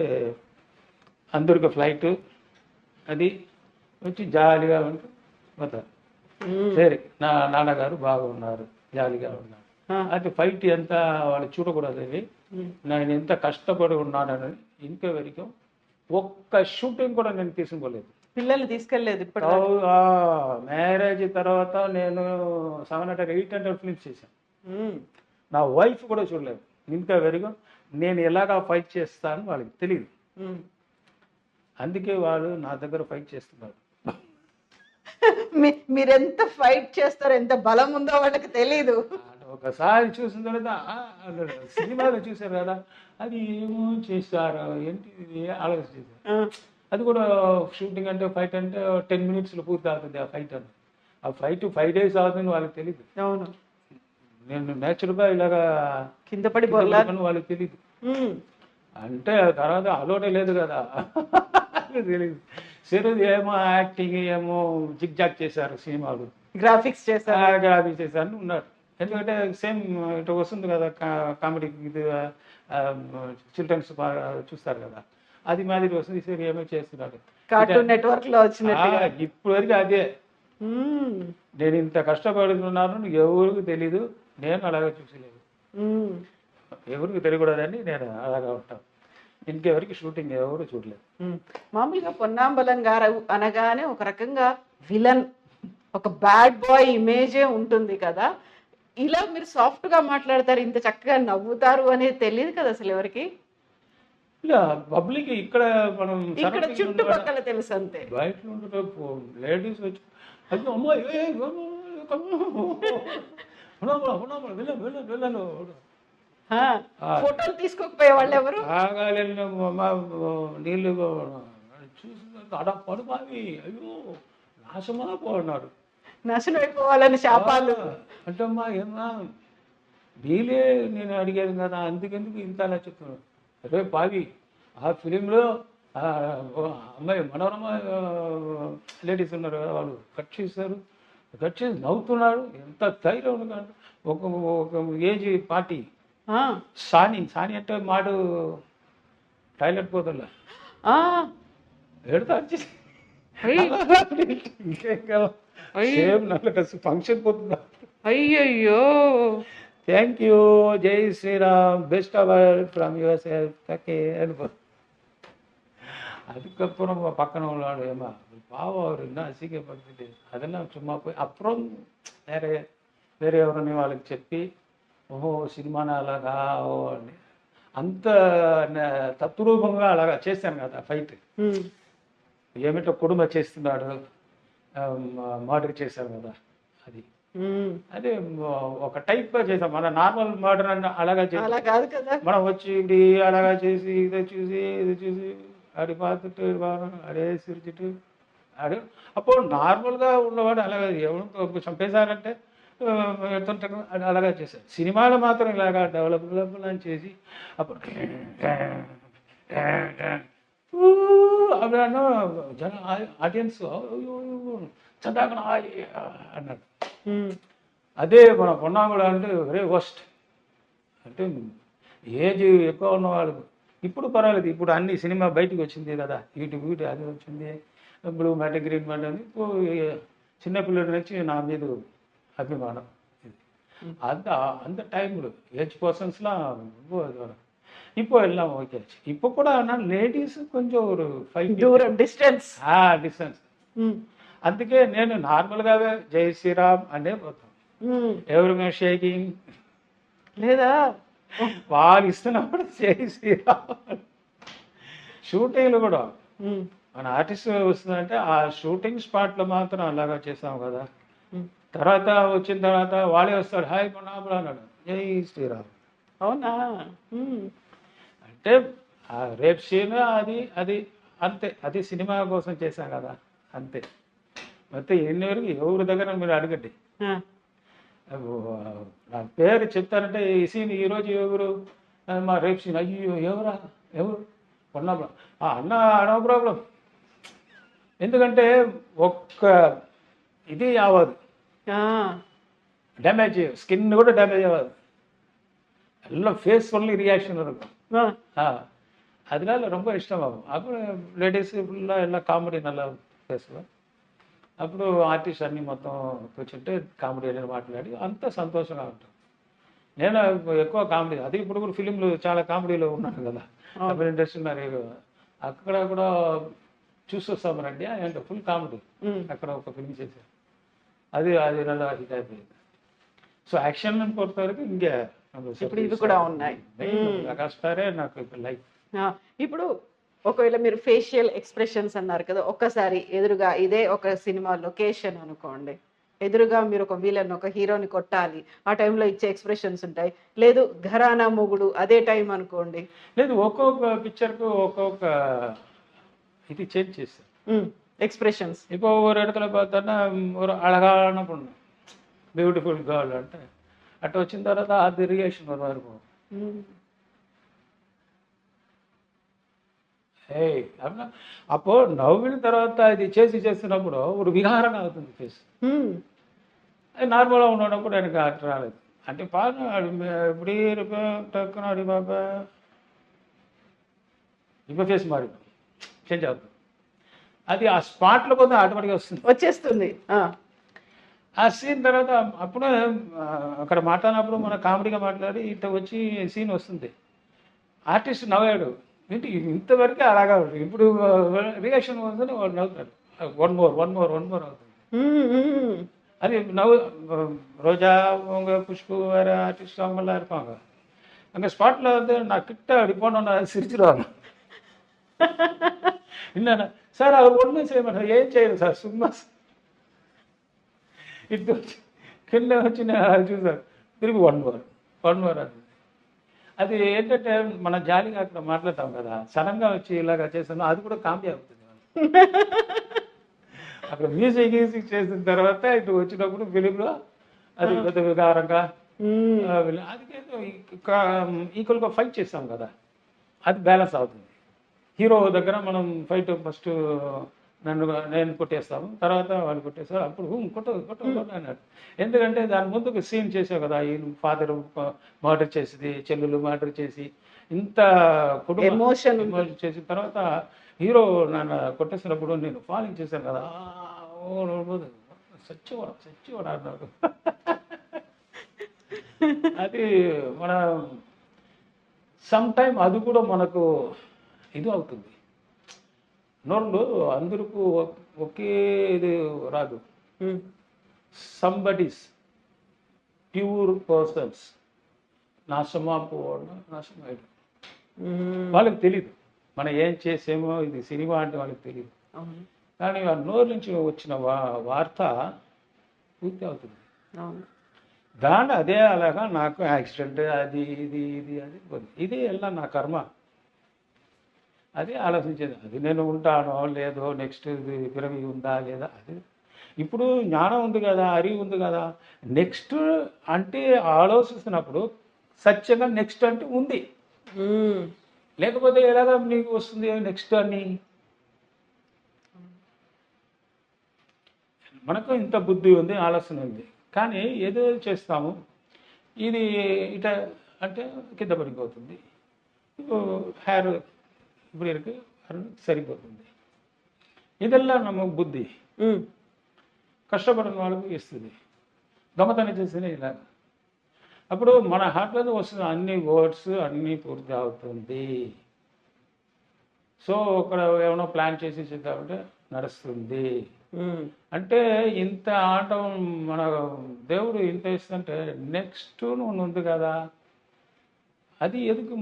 S2: అందరికి ఫ్లైట్ అది వచ్చి జాలీగా ఉంటూ పోతారు. సరే నా నాన్నగారు బాగున్నారు, జాలీగా ఉన్నారు. అది ఫైట్ ఎంత వాళ్ళు చూడకూడదని నేను ఎంత కష్టపడి ఉన్నానని ఇంకా వరకు ఒక్క షూటింగ్ కూడా నేను తీసుకోలేదు.
S3: పిల్లలు తీసుకెళ్ళలేదు ఇప్పుడు?
S2: మ్యారేజ్ తర్వాత నేను 700-800 ఫిల్మ్స్ చేశాను. నా వైఫ్ కూడా చూడలేదు ఇంకా వరకు. నేను ఎలాగా ఫైట్ చేస్తాను వాళ్ళకి తెలియదు, అందుకే వాళ్ళు నా దగ్గర ఫైట్ చేస్తున్నారు.
S3: మీరెంత ఫైట్ చేస్తారో, ఎంత బలం ఉందో వాళ్ళకి తెలీదు.
S2: ఒకసారి చూసిన తర్వాత సినిమాలో చూశారు కదా, అది ఏమో చేస్తారు ఏంటి ఆలోచించారు. అది కూడా షూటింగ్ అంటే ఫైట్ అంటే 10 minutes పూర్తి అవుతుంది ఆ ఫైట్ అని. ఆ ఫైట్ 5 days అవుతుంది వాళ్ళకి తెలియదు.
S3: అవును,
S2: నేను నేచురల్గా ఇలాగా
S3: కింద పడి
S2: వాళ్ళకి తెలియదు. అంటే తర్వాత అలోటే లేదు కదా తెలియదు. సరే ఏమో యాక్టింగ్ ఏమో జిగ్ జాగ్ చేశారు, సినిమాలు గ్రాఫిక్స్ చేశారు ఉన్నారు. ఎందుకంటే సేమ్ ఇటు వస్తుంది కదా కామెడీ, ఇది చిల్డ్రన్స్ చూస్తారు కదా, అది మాదిరి వస్తుంది. సరే ఏమో చేస్తున్నాడు
S3: కార్టూన్ నెట్వర్క్ లో వచ్చినట్టు.
S2: ఇప్పుడు వరకు అదే నేను ఇంత కష్టపడుతున్నాను, ఎవరికి తెలీదు. నేను అలాగే చూసలేదు, ఎవరికి తెలియకూడదని నేను అలాగా ఉంటాను. ఇంకెవరికి షూటింగ్ ఎవరు చూడలేదు.
S3: మామూలుగా పొన్నాంబలం గారు అనగానే ఒక రకంగా విలన్, ఒక బ్యాడ్ బాయ్ ఇమేజే ఉంటుంది కదా. ఇలా మీరు సాఫ్ట్ గా మాట్లాడతారు, ఇంత చక్కగా నవ్వుతారు అనేది తెలియదు కదా అసలు ఎవరికి.
S2: ఇలా పబ్లిక్ ఇక్కడ మనం
S3: ఇక్కడ చుట్టుపక్కల తెలుసు అంతే.
S2: బయట లేడీస్ వచ్చి అది అమ్మాయి వెళ్ళను
S3: ఫోటోలు తీసుకోకపోయే వాళ్ళు ఎవరు
S2: నీళ్ళు చూసిన అడ పడుమావి, అయ్యో నాశమా పోన్నాడు,
S3: నాశనం అయిపోవాలని శాపాలు.
S2: అంటే అమ్మా ఏమన్నా వీలే నేను అడిగాను కదా, అందుకెందుకు ఇంత అలా చెప్తున్నాను. అరే పావి ఆ ఫిలింలో అమ్మాయి మనోరమ లేడీస్ ఉన్నారు కదా, వాళ్ళు కట్ చేశారు, కట్ చేసి నవ్వుతున్నాడు. ఎంత ధైర్యం ఉంది. ఒక ఏజ్ పార్టీ సాని అంటే మాడు టాయిలెట్ పోతుండ ఎడతా వచ్చేసి ఫంక్షన్ పోతుందా.
S3: అయ్యయ్యో,
S2: థ్యాంక్ యూ, జై Sriram, best of from your self తకే అనుకో. அதுக்கப்புறம் பக்கம் உள்ளாடு ஏமா பாவம் அவர் என்ன அசிங்கப்படுத்திட்டு அதெல்லாம் சும்மா போய் அப்புறம் வேற ఎవరిని వాళ్ళకి చెప్పి ఓహో సినిమాని అలాగా ఓ అని అంత తత్రూపంగా అలాగా చేశాను కదా ఫైట్. ఏమిటో కుటుంబ చేస్తున్నాడు, మర్డర్ చేశారు కదా, అది అదే ఒక టైప్గా చేసాం. మన నార్మల్ మర్డర్ అంటే అలాగా చేసాం. మనం వచ్చి ఇది అలాగా చేసి ఇది చూసి అది பார்த்துட்டு అడే సిరిచిట్టు అడే అప్పుడు నార్మల్గా ఉన్నవాడు అలాగే ఎవరు చంపేశారంటే ఎడుతుంటారు, అది అలాగా చేశారు. సినిమాలో మాత్రం ఇలాగా డెవలప్ అని చేసి అప్పుడు అప్పుడు జన ఆడియన్స్ చందాకన అన్నాడు. అదే మన పొన్నాంగుడు అంటే వెరీ వర్స్ట్. అంటే ఏజ్ ఎక్కువ ఉన్నవాళ్ళు ఇప్పుడు పర్వాలేదు, ఇప్పుడు అన్ని సినిమా బయటకు వచ్చింది కదా, వీటి అది వచ్చింది, బ్లూ మ్యాట్ గ్రీన్ మ్యాట్ అని. ఇప్పుడు చిన్నపిల్లల నుంచి నా మీద అభిమానం. அந்த டைமில் ஏஜ் பர்சன்ஸ்லாம் இப்போ எல்லாம் ஓகே ஆச்சு. இப்போ கூட ஆனால் லேடிஸ் కొంచెం ஒரு 5
S3: దూరం డిస్టెన్స్
S2: అందుకే నేను నార్మల్గానే జై శ్రీరామ్ అనే పోతాను. ఎవరికైనా షేకింగ్
S3: లేదా
S2: వాళ్ళు ఇస్తున్నప్పుడు జై శ్రీరామ్. షూటింగ్లు కూడా మన ఆర్టిస్ట్ వస్తుందంటే ఆ షూటింగ్ స్పాట్లో మాత్రం అలాగా చేస్తాం కదా. తర్వాత వచ్చిన తర్వాత వాళ్ళే వస్తారు, హాయ్ పొన్నాపులు అన్నాడు, జై శ్రీరామ్.
S3: అవునా?
S2: అంటే రేప్ సీన్ అది అంతే, అది సినిమా కోసం చేశాం కదా అంతే. మొత్తం ఎన్ని వరకు ఎవరి దగ్గర మీరు అడగండి,
S3: ఆ,
S2: నా పేరు చెప్తానంటే ఈ సీన్ ఈరోజు ఎవరు, మా రేపు సీన్ అయ్యో ఎవరా ఎవరు ఉన్నప్పుడు అన్న నో ప్రాబ్లం. ఎందుకంటే ఒక్క ఇది అవ్వదు,
S3: ఆ,
S2: డ్యామేజ్ స్కిన్ కూడా డ్యామేజ్ అవ్వదు, எல்லாம் ஃபேஸ் ஒன்லி ரியாக்ஷன் இருக்கும். அதனால ரொம்ப இஷ்டமாகும். அப்புறம் லேடிஸ் ஃபுல்லாக எல்லாம் காமெடி நல்லா பேசுவேன். అప్పుడు ఆర్టిస్ట్ అన్ని మొత్తం కూర్చుంటే కామెడీ అనేది మాట్లాడి అంత సంతోషంగా ఉంటుంది. నేను ఎక్కువ కామెడీ, అది ఇప్పుడు కూడా ఫిలింలు చాలా కామెడీలో ఉన్నాను కదా, తమిళ ఇండస్ట్రీ మరి అక్కడ కూడా చూసి వస్తామనండి అంటే ఫుల్ కామెడీ. అక్కడ ఒక ఫిలిం చేశాను, అది అది நல்லா హిట్ అయిపోయింది. సో యాక్షన్ పొరత వరకు ఇంకే
S3: ఇప్పుడు ఇవి కూడా ఉన్నాయి.
S2: మెగాస్టారే నాకు లైఫ్.
S3: ఇప్పుడు ఒకవేళ మీరు ఫేషియల్ ఎక్స్ప్రెషన్స్ అన్నారు కదా, ఒక్కసారి ఎదురుగా ఇదే ఒక సినిమా లొకేషన్ అనుకోండి, ఎదురుగా మీరు ఒక విలన్ ఒక హీరోని కొట్టాలి, ఆ టైంలో ఇచ్చే ఎక్స్ప్రెషన్స్ ఉంటాయి. లేదు ఘరానా మొగుడు అదే టైం అనుకోండి,
S2: లేదు ఒక్కొక్క పిక్చర్కు ఒక్కొక్క ఇది చేంజ్ చేస్తాను
S3: எக்ஸ்பிரஷன்ஸ்.
S2: இப்போ ஒரு இடத்துல பார்த்தோன்னா ஒரு அழகான பொண்ணு, பியூட்டிஃபுல் கேர்ள் అంటే అట్లా వచ్చిన తర్వాత అది రియాక్షన్ వరకు இருக்கும். ఏయ్ అట్లా అప్పో నవ్విన తర్వాత ఇది చేస్తున్నప్పుడు ఒక విహారంగా అవుతుంది ఫేస్. అది నార్మల్గా ఉన్నప్పుడు எனக்கு అట్లా రాలేదు. అంటే పాడు இப்படி இருப்பேன் டக்குன்னு அப்படி பார்ப்பேன், இப்போ ఫేస్ మారి చేంజ్ అవుతుంది. అది ఆ స్పాట్లో పోతే ఆటోమేటిక్గా
S3: వచ్చేస్తుంది.
S2: ఆ సీన్ తర్వాత అప్పుడు అక్కడ మాట్లాడినప్పుడు మన కామెడీగా మాట్లాడి ఇట్లా వచ్చి సీన్ వస్తుంది, ఆర్టిస్ట్ నవ్వాడు, ఏంటి ఇంతవరకే అలాగా ఉంటుంది. ఇప్పుడు రియాక్షన్ వస్తుంది, వాడు నవ్వుతాడు, వన్ మోర్ అవుతుంది. அது நவ் ரோஜா அவங்க புஷ்பு வேறு ஆர்டிஸ்ட் அவங்கெல்லாம் இருப்பாங்க. அங்கே ஸ்பாட்டில் வந்து நான் கிட்ட அப்படி போனோன்னா சிரிச்சிடுவாங்க. இல்லைண்ணா சார் அவர் ஒன்றும் செய்ய மாட்டார், ஏன் செய்யணும் సార్ సుమ్మా ఇటు కింద వచ్చి నేను చూసాను తిరిగి వన్ మోర్ అది. అది ఏంటంటే మనం జాలీగా అక్కడ మాట్లాడతాం కదా, సడన్గా వచ్చి ఇలాగా చేస్తాను, అది కూడా కామెడీ అవుతుంది. అక్కడ మ్యూజిక్ చేసిన తర్వాత ఇటు వచ్చినప్పుడు ఫిలింలో అది పెద్ద వికారంగా అది ఈక్వల్గా ఫైట్ చేస్తాం కదా, అది బ్యాలెన్స్ అవుతుంది. హీరో దగ్గర మనం ఫైట్ ఫస్ట్ నేను కొట్టేస్తాము, తర్వాత వాళ్ళు కొట్టేస్తారు, అప్పుడు కొట్ట అన్నాడు. ఎందుకంటే దాని ముందుకు సీన్ చేసావు కదా, ఈ ఫాదర్ మర్డర్ చేసింది, చెల్లెలు మర్డర్ చేసి ఇంత కుటుంబం ఎమోషన్ చేసిన తర్వాత హీరో నన్ను కొట్టేసినప్పుడు నేను ఫాలోయింగ్ చేశాను కదా, సచ్చివాడు అన్నాడు. అది మన సమ్ టైం అది కూడా మనకు ఇది అవుతుంది. నోళ్ళు అందరికీ ఒకే ఇది రాదు. సంబడీస్ ప్యూర్ పర్సన్స్ నాశనమయ్యాడు, వాళ్ళకి తెలీదు మనం ఏం చేసేమో, ఇది సినిమా అంటే వాళ్ళకి తెలియదు. కానీ ఆ నోరు నుంచి వచ్చిన వార్త పూర్తి అవుతుంది. దాన్ని అదే అలాగా నాకు యాక్సిడెంట్ అది ఇది ఇది అది ఇది ఎలా నా కర్మ, అది ఆలోచించేది. అది నేను ఉంటానో లేదో, నెక్స్ట్ ఇది పిరమి ఉందా లేదా, అది ఇప్పుడు జ్ఞానం ఉంది కదా, అరివి ఉంది కదా, నెక్స్ట్ అంటే ఆలోచిస్తున్నప్పుడు సత్యంగా నెక్స్ట్ అంటే ఉంది, లేకపోతే ఎలాగా నీకు వస్తుంది నెక్స్ట్ అని. మనకు ఇంత బుద్ధి ఉంది, ఆలోచన ఉంది, కానీ ఏదో చేస్తాము, ఇది ఇట అంటే కింద పడిపోతుంది, హెయిర్ ఇప్పుడు ఇருக்கு సరిపోతుంది. ఇదెల్లా నమ్మక బుద్ధి కష్టపడిన వాళ్ళకు ఇస్తుంది. దొంగతనం చేస్తేనే ఇలా, అప్పుడు మన హార్ట్లో వస్తున్న అన్ని వర్డ్స్ అన్నీ పూర్తి అవుతుంది. సో అక్కడ ఏమైనా ప్లాన్ చేసి చేద్దామంటే నడుస్తుంది. అంటే ఇంత ఆటం మన దేవుడు ఇంత ఇస్తుంటే నెక్స్ట్ నువ్వు ఉంది కదా, అది ఎందుకు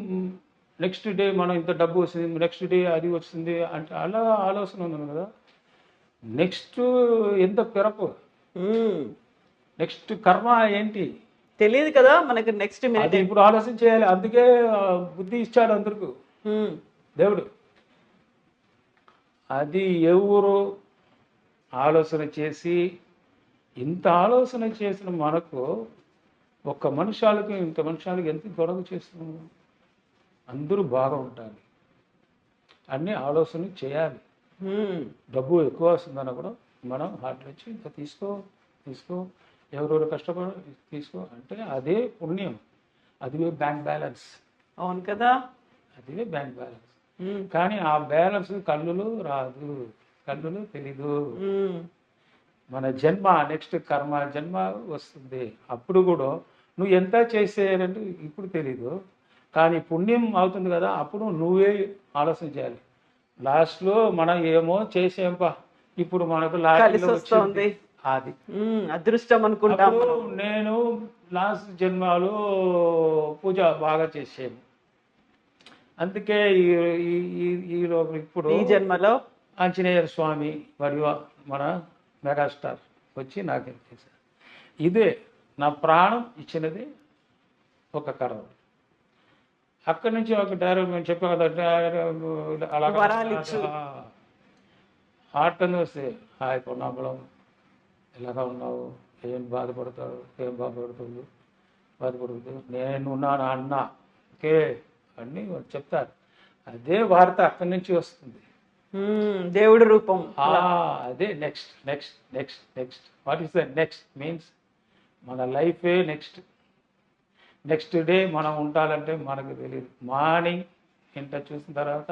S2: నెక్స్ట్ డే మనం ఇంత డబ్బు వస్తుంది, నెక్స్ట్ డే అది వస్తుంది అంటే అలా ఆలోచన ఉంది కదా. నెక్స్ట్ ఎంత పిరపు, నెక్స్ట్ కర్మ ఏంటి
S3: తెలియదు కదా మనకి. నెక్స్ట్
S2: అది ఇప్పుడు ఆలోచన చేయాలి. అందుకే బుద్ధి ఇచ్చాడు అందరికీ దేవుడు. అది ఎవరు ఆలోచన చేసి ఇంత ఆలోచన చేసిన మనకు ఒక్క మనుషాలకి ఇంత మనుషాలకి ఎంత గొడవ చేస్తున్నాము. అందరూ బాగా ఉండాలి, అన్నీ ఆలోచన చేయాలి. డబ్బు ఎక్కువ వస్తుందన్న కూడా మనం హార్ట్లో వచ్చి ఇంకా తీసుకో తీసుకో, ఎవరెవరు కష్టపడ తీసుకో అంటే అదే పుణ్యం, అదివే బ్యాంక్ బ్యాలెన్స్.
S3: అవును కదా,
S2: అదివే బ్యాంక్ బ్యాలెన్స్. కానీ ఆ బ్యాలెన్స్ కళ్ళులో రాదు, కళ్ళులో తెలీదు. మన జన్మ నెక్స్ట్ కర్మ జన్మ వస్తుంది. అప్పుడు కూడా నువ్వు ఎంత చేసేయాలంటే ఇప్పుడు తెలీదు, కానీ పుణ్యం అవుతుంది కదా, అప్పుడు నువ్వే ఆలోచన చేయాలి. లాస్ట్లో మనం ఏమో చేసేంపా, ఇప్పుడు మనకు
S3: కలిసి వస్తుంది,
S2: అది
S3: అదృష్టం అనుకుంటాం.
S2: నేను లాస్ట్ జన్మలో పూజ బాగా చేసాను, అందుకే ఇప్పుడు
S3: ఈ జన్మలో
S2: ఆంజనేయ స్వామి మరియు మన మెగాస్టార్ వచ్చి నాకు చేశారు. ఇదే నా ప్రాణం ఇచ్చినది ఒక కర్మ. అక్కడి నుంచి ఒక డైరెక్ట్ మేము చెప్పాం కదా, ఆర్ట్ అని వస్తే హాయ్ పొన్నాపులం, ఎలాగా ఉన్నావు, ఏం బాధపడతావు, ఏం బాధపడుతుంది నేను ఉన్నాను అన్న ఓకే అన్నీ చెప్తారు. అదే వార్త అక్కడి నుంచి వస్తుంది,
S3: దేవుడి రూపం.
S2: అదే next next next next what is the next means మన లైఫే నెక్స్ట్ డే మనం ఉండాలంటే మనకు తెలియదు. మార్నింగ్ ఇంత చూసిన తర్వాత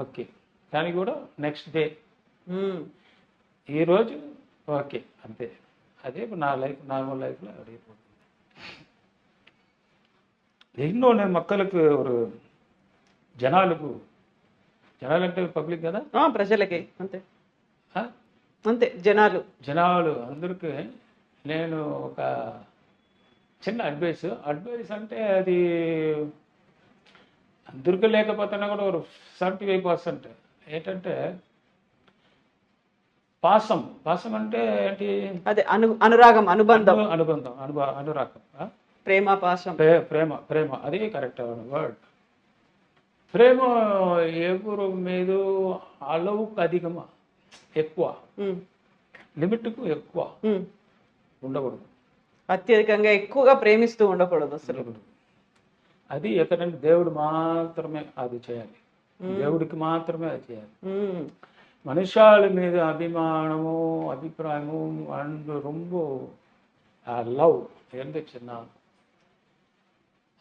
S2: ఓకే, కానీ కూడా నెక్స్ట్ డే ఈరోజు ఓకే అంతే. అదే నా లైఫ్ నార్మల్ లైఫ్లో అడిగిపోతుంది. ఎన్నో నేను మక్కలకు జనాలంటే పబ్లిక్ కదా,
S3: ప్రజలకి అంతే అంతే, జనాలు
S2: అందరికీ నేను ఒక చిన్న అడ్వైస్ అంటే అది అందరికీ లేకపోతున్నా కూడా ఒక 75% ఏంటంటే పాసం అంటే ఏంటి,
S3: అదే అనురాగం, అనురాగం, ప్రేమ, పాశం,
S2: ప్రేమ అదే కరెక్ట్ వర్డ్. ప్రేమ ఎవరు మీద అలవుకు అధికమా ఎక్కువ, లిమిట్కు ఎక్కువ ఉండకూడదు,
S3: అత్యధికంగా ఎక్కువగా ప్రేమిస్తూ ఉండకూడదు అసలు.
S2: అది ఎక్కడంటే దేవుడు మాత్రమే అది చేయాలి, దేవుడికి మాత్రమే అది చేయాలి. మనుషాల మీద అభిమానము అభిప్రాయము అండ్ ரொம்ப లవ్ இருந்துச்சுன்னா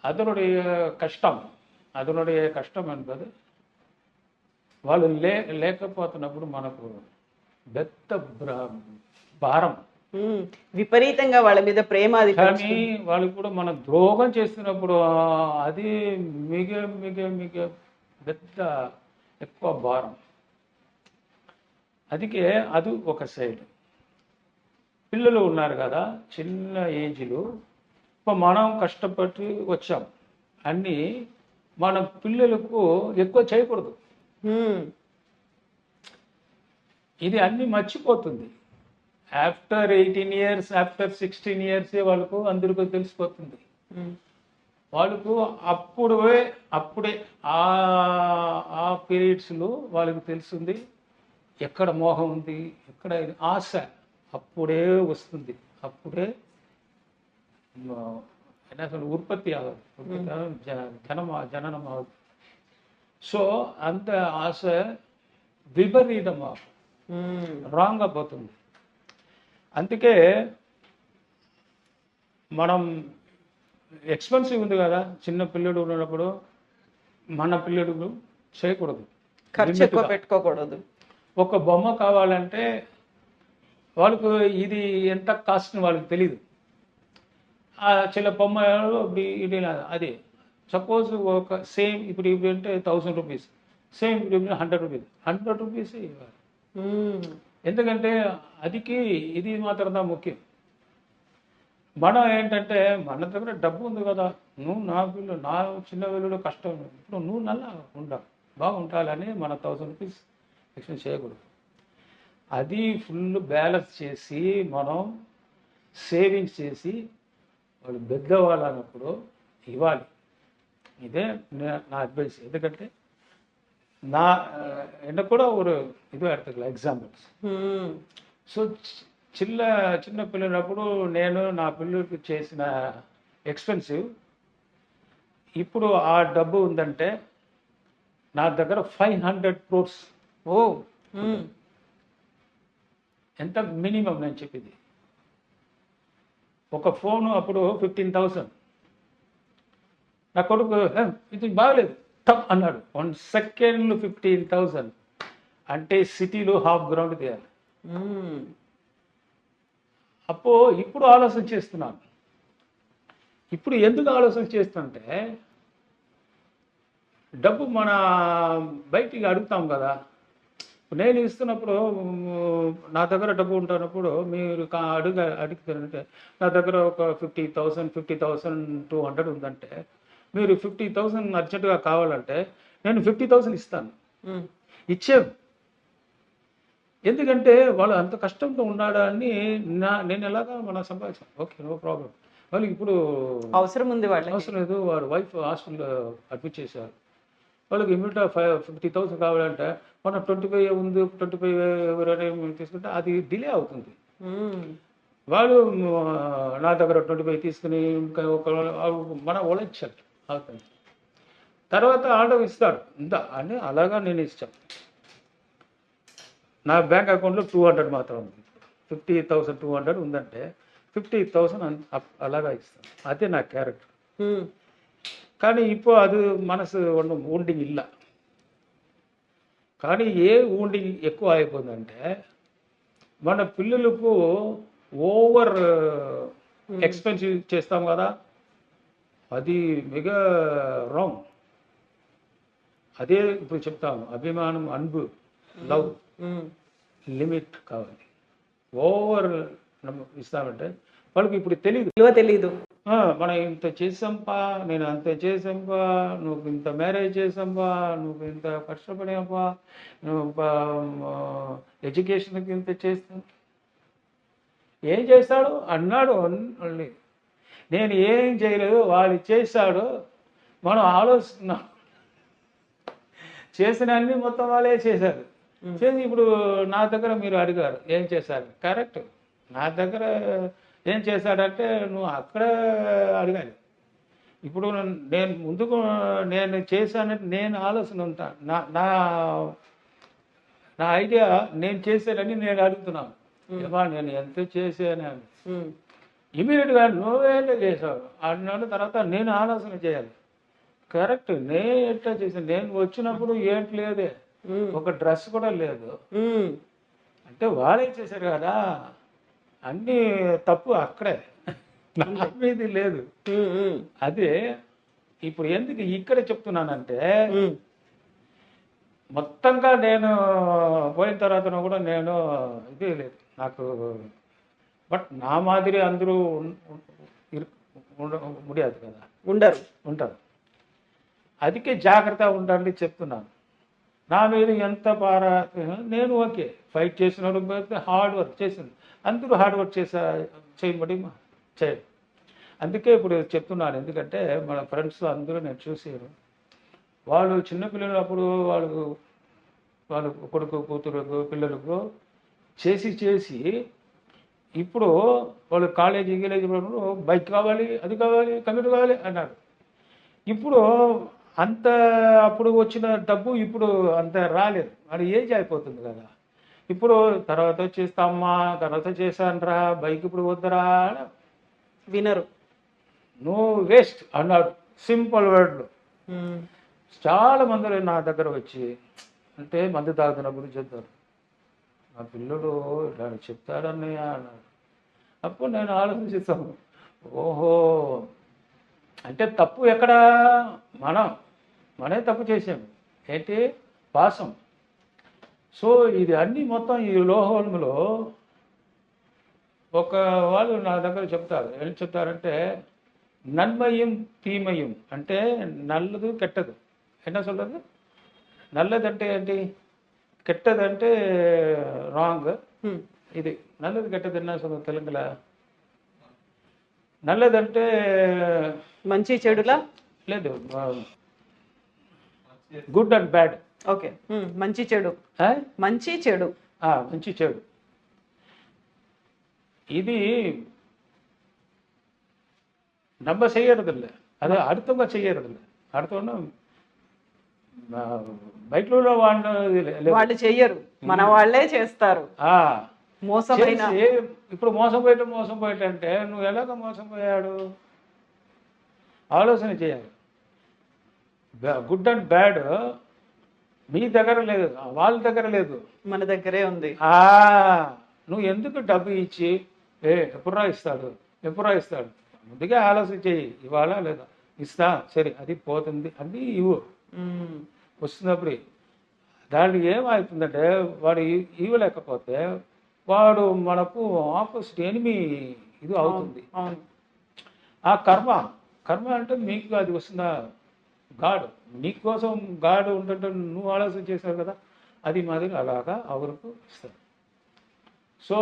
S2: அதனுடைய కష్టం என்பது వాళ్ళు లేకపోతున్నప్పుడు మనకు పెద్ద భారం.
S3: విపరీతంగా వాళ్ళ మీద ప్రేమ, అది
S2: కానీ వాళ్ళు కూడా మనం ద్రోహం చేస్తున్నప్పుడు అది మిగ పెద్ద ఎక్కువ భారం. అందుకే అది ఒక సైడ్. పిల్లలు ఉన్నారు కదా, చిన్న ఏజ్లో మనం కష్టపడి వచ్చాం, అన్నీ మన పిల్లలకు ఎక్కువ చేయకూడదు. ఇది అన్నీ మర్చిపోతుంది. ఆఫ్టర్ 18 years, ఆఫ్టర్ 16 years వాళ్ళకు అందరికీ తెలిసిపోతుంది. వాళ్ళకు అప్పుడే ఆ పీరియడ్స్లో వాళ్ళకు తెలుస్తుంది ఎక్కడ మోహం ఉంది, ఎక్కడ ఆశ అప్పుడే వస్తుంది, అప్పుడే ఉత్పత్తి ఆగదు, జననం ఆగదు. సో అంత ఆశ విపరీతం రాంగ్గా పోతుంది. అందుకే మనం ఎక్స్పెన్సివ్ ఉంది కదా, చిన్న పిల్లడు ఉన్నప్పుడు మన పిల్లడు చేయకూడదు,
S3: ఖర్చు ఎక్కువ పెట్టుకోకూడదు.
S2: ఒక బొమ్మ కావాలంటే వాళ్ళకు ఇది ఎంత కాస్ట్ వాళ్ళకి తెలీదు. ఆ చిన్న బొమ్మ ఇది అది సపోజ్ ఒక సేమ్ ఇప్పుడు అంటే 1000 rupees, సేమ్ ఇప్పుడు 100 rupees, 100 rupees ఇవ్వాలి. ఎందుకంటే అదికి ఇది మాత్రం ముఖ్యం. మనం ఏంటంటే మన దగ్గర డబ్బు ఉంది కదా, నువ్వు నా చిన్న వేలులో కష్టం, ఇప్పుడు నువ్వు బాగుంటాలని మన 1000 rupees ఎక్స్పెన్స్ చేయకూడదు. అది ఫుల్ బ్యాలెన్స్ చేసి మనం సేవింగ్స్ చేసి వాళ్ళు పెద్దవాళ్ళు అన్నప్పుడు ఇవ్వాలి. ఇదే నా అడ్వైస్. ఎందుకంటే எனக்கு கூட ஒரு இது எடுத்துக்கலாம் ఎగ్జాంపుల్స్. సో చిన్న పిల్లలప్పుడు నేను నా పిల్లలకి చేసిన ఎక్స్పెన్సివ్ ఇప్పుడు ఆ డబ్బు ఉందంటే నా దగ్గర 500 crores.
S3: ఓ
S2: ఎంత మినిమం నేను చెప్పింది. ఒక ఫోను అప్పుడు 15,000. నా కొడుకు ఇది బాగలేదు టప్ అన్నాడు. 1 సెకండ్లో 15,000 అంటే సిటీలో హాఫ్ గ్రౌండ్ తీయాలి. ఇప్పుడు ఆలోచన చేస్తున్నాను. ఇప్పుడు ఎందుకు ఆలోచన చేస్తుంటే డబ్బు మన బయటికి అడుగుతాం కదా. నేను ఇస్తున్నప్పుడు నా దగ్గర డబ్బు ఉంటున్నప్పుడు మీరు అడుగుతారంటే నా దగ్గర ఒక 50,000 50,200 ఉందంటే మీరు 50,000 అర్జెంటుగా కావాలంటే నేను 50,000 ఇస్తాను. ఇచ్చాను. ఎందుకంటే వాళ్ళు అంత కష్టంతో ఉన్నాడని నేను ఎలాగా మన సంపాదించాను. Okay, no problem. వాళ్ళకి ఇప్పుడు
S3: అవసరం ఉంది, వాళ్ళకి
S2: అవసరం లేదు. వాడు వైఫ్ హాస్టల్లో అడ్మిట్ చేశారు. వాళ్ళకి ఇమీడియట్గా 50,000 కావాలంటే మనం 25 ఉంది, 25 తీసుకుంటే అది డిలే అవుతుంది. వాళ్ళు నా దగ్గర 25 తీసుకుని ఇంకా మన ఒలచ్చారు అవుతుంది. తర్వాత ఆర్డర్ ఇస్తాడు ఇంత అని, అలాగా నేను ఇస్తాను. నా బ్యాంక్ అకౌంట్లో 200 మాత్రం ఉంది. 50,200 ఉందంటే 50,000 అలాగా ఇస్తాను. అదే నా క్యారెక్టర్. కానీ ఇప్పుడు అది మనసు ఊండింగ్ ಇಲ್ಲ. కానీ ఏ ఊండింగ్ ఎక్కువ అయిపోయిందంటే మన పిల్లలకు ఓవర్ ఎక్స్పెన్సివ్ చేస్తాం కదా, అది మెగా రాంగ్. అదే ఇప్పుడు చెప్తాము, అభిమానం, అన్బు, లవ్ లిమిట్ కావాలి. ఓవర్ ఇస్తామంటే వాళ్ళకి ఇప్పుడు తెలీదు. మనం ఇంత చేసాంపా, నేను అంత చేసాంపా, నువ్వు ఇంత మ్యారేజ్ చేసాంపా, నువ్వు ఇంత కష్టపడాంపా, నువ్వు ఎడ్యుకేషన్కి ఇంత చేస్తాను. ఏం చేస్తాడు అన్నాడు. నేను ఏం చేయలేదు, వాడు చేశాడు. మనం ఆలోచిస్తున్నాం. చేసిన అన్ని మొత్తం వాళ్ళే చేశారు. చేసి ఇప్పుడు నా దగ్గర మీరు అడిగారు ఏం చేశారు. కరెక్ట్, నా దగ్గర ఏం చేశాడంటే నువ్వు అక్కడ అడగాలి. ఇప్పుడు నేను ముందుకు నేను చేశానంటే నేను ఆలోచన ఉంటాను. నా నా ఐడియా నేను చేశానని నేను అడుగుతున్నాను. నేను ఎంత చేశాను అని. ఇమీడియట్గా నువ్వేంటే చేసావు అన్నాడు. తర్వాత నేను ఆలోచన చేయాలి. కరెక్ట్, నేను ఎట్లా చేశాను. నేను వచ్చినప్పుడు ఏంటి లేదే, ఒక డ్రెస్ కూడా లేదు. అంటే వాళ్ళే చేశారు కదా, అన్నీ తప్పు అక్కడే, నా మీద లేదు. అదే ఇప్పుడు ఎందుకు ఇక్కడ చెప్తున్నానంటే మొత్తంగా నేను పోయిన తర్వాత కూడా నేను ఇది లేదు నాకు. బట్ నా మాదిరి అందరూ ముడియాదు కదా, ఉంటారు. అదికే జాగ్రత్త ఉండండి చెప్తున్నాను. నా మీద ఎంత నేను ఓకే ఫైట్ చేసిన హార్డ్ వర్క్ చేసింది. అందరూ హార్డ్ వర్క్ చేయబడి చేయడు. అందుకే ఇప్పుడు చెప్తున్నాను. ఎందుకంటే మన ఫ్రెండ్స్ అందరూ నేను చూసాను. వాళ్ళు చిన్నపిల్లలు అప్పుడు వాళ్ళ కొడుకు కూతురుకు పిల్లలకు చేసి ఇప్పుడు వాళ్ళు కాలేజీ బైక్ కావాలి, అది కావాలి, కంప్యూటర్ కావాలి అన్నారు. ఇప్పుడు అంత అప్పుడు వచ్చిన డబ్బు ఇప్పుడు అంత రాలేదు. అది ఏజ్ అయిపోతుంది కదా. ఇప్పుడు తర్వాత చేస్తామ్మా, తర్వాత చేశానరా, బైక్ ఇప్పుడు వద్దరా
S3: వినరు.
S2: నువ్వు వేస్ట్ అన్నాడు సింపుల్ వర్డ్లో. చాలా మంది నా దగ్గర వచ్చి అంటే మందు తాగుతున్న గురించి చెప్తారు. నా పిల్లడు ఇలా చెప్తాడన్నయ్య అన్నాడు. అప్పుడు నేను ఆలోచిస్తాను, ఓహో అంటే తప్పు ఎక్కడ, మనే తప్పు చేసాము ఏంటి, పాసం. సో ఇది అన్నీ మొత్తం ఈ లోహంలో ఒక వాళ్ళు నా దగ్గర చెప్తారు. ఏం చెప్తారంటే నన్మయం తీమయం అంటే నల్లదు కెట్టదు. என்ன சொல்றது? నల్లదంటే ఏంటి, కెట్టదంటే రాంగ్. ఇది నల్లది కెట్టదు என்ன சொல்றது తెలుగులో? నల్లదంటే
S3: మంచి చెడులా లేదు,
S2: గుడ్ అండ్ బ్యాడ్.
S3: ఓకే. మంచి చెడు.
S2: ఆ?
S3: మంచి చెడు.
S2: మంచి చెడు. இது நம்ம செய்யறதில்ல, அது அடுத்தவங்க செய்யறதில்ல. அடுத்தவங்க బయటలో
S3: వాళ్ళు చెయ్యరు, మన వాళ్ళే చేస్తారు. మోసమైన
S2: ఇప్పుడు మోసం పోయేటంటే నువ్వు ఎలాగ మోసం పోయాడు ఆలోచన చేయాలి. గుడ్ అండ్ బ్యాడ్ మీ దగ్గర లేదు, వాళ్ళ దగ్గర లేదు,
S3: మన దగ్గరే ఉంది.
S2: నువ్వు ఎందుకు డబ్బు ఇచ్చి ఎప్పుడు రాయిస్తాడు ముందుగా ఆలోచన చేయి. ఇవాళ లేదా ఇస్తా, సరే అది పోతుంది అని ఇవ్వు. వస్తున్నప్పుడు దానికి ఏమవుతుందంటే వాడు ఇవ్వలేకపోతే వాడు మనకు ఆపోజిట్ ఎనిమి ఇది అవుతుంది. ఆ కర్మ అంటే మీకు అది వస్తుందా, గాడు నీకోసం గాడు ఉంటుంటే నువ్వు ఆలోచన చేశావు కదా, అది మాదిరి అలాగా அவருக்கு ఇస్తారు. ஸோ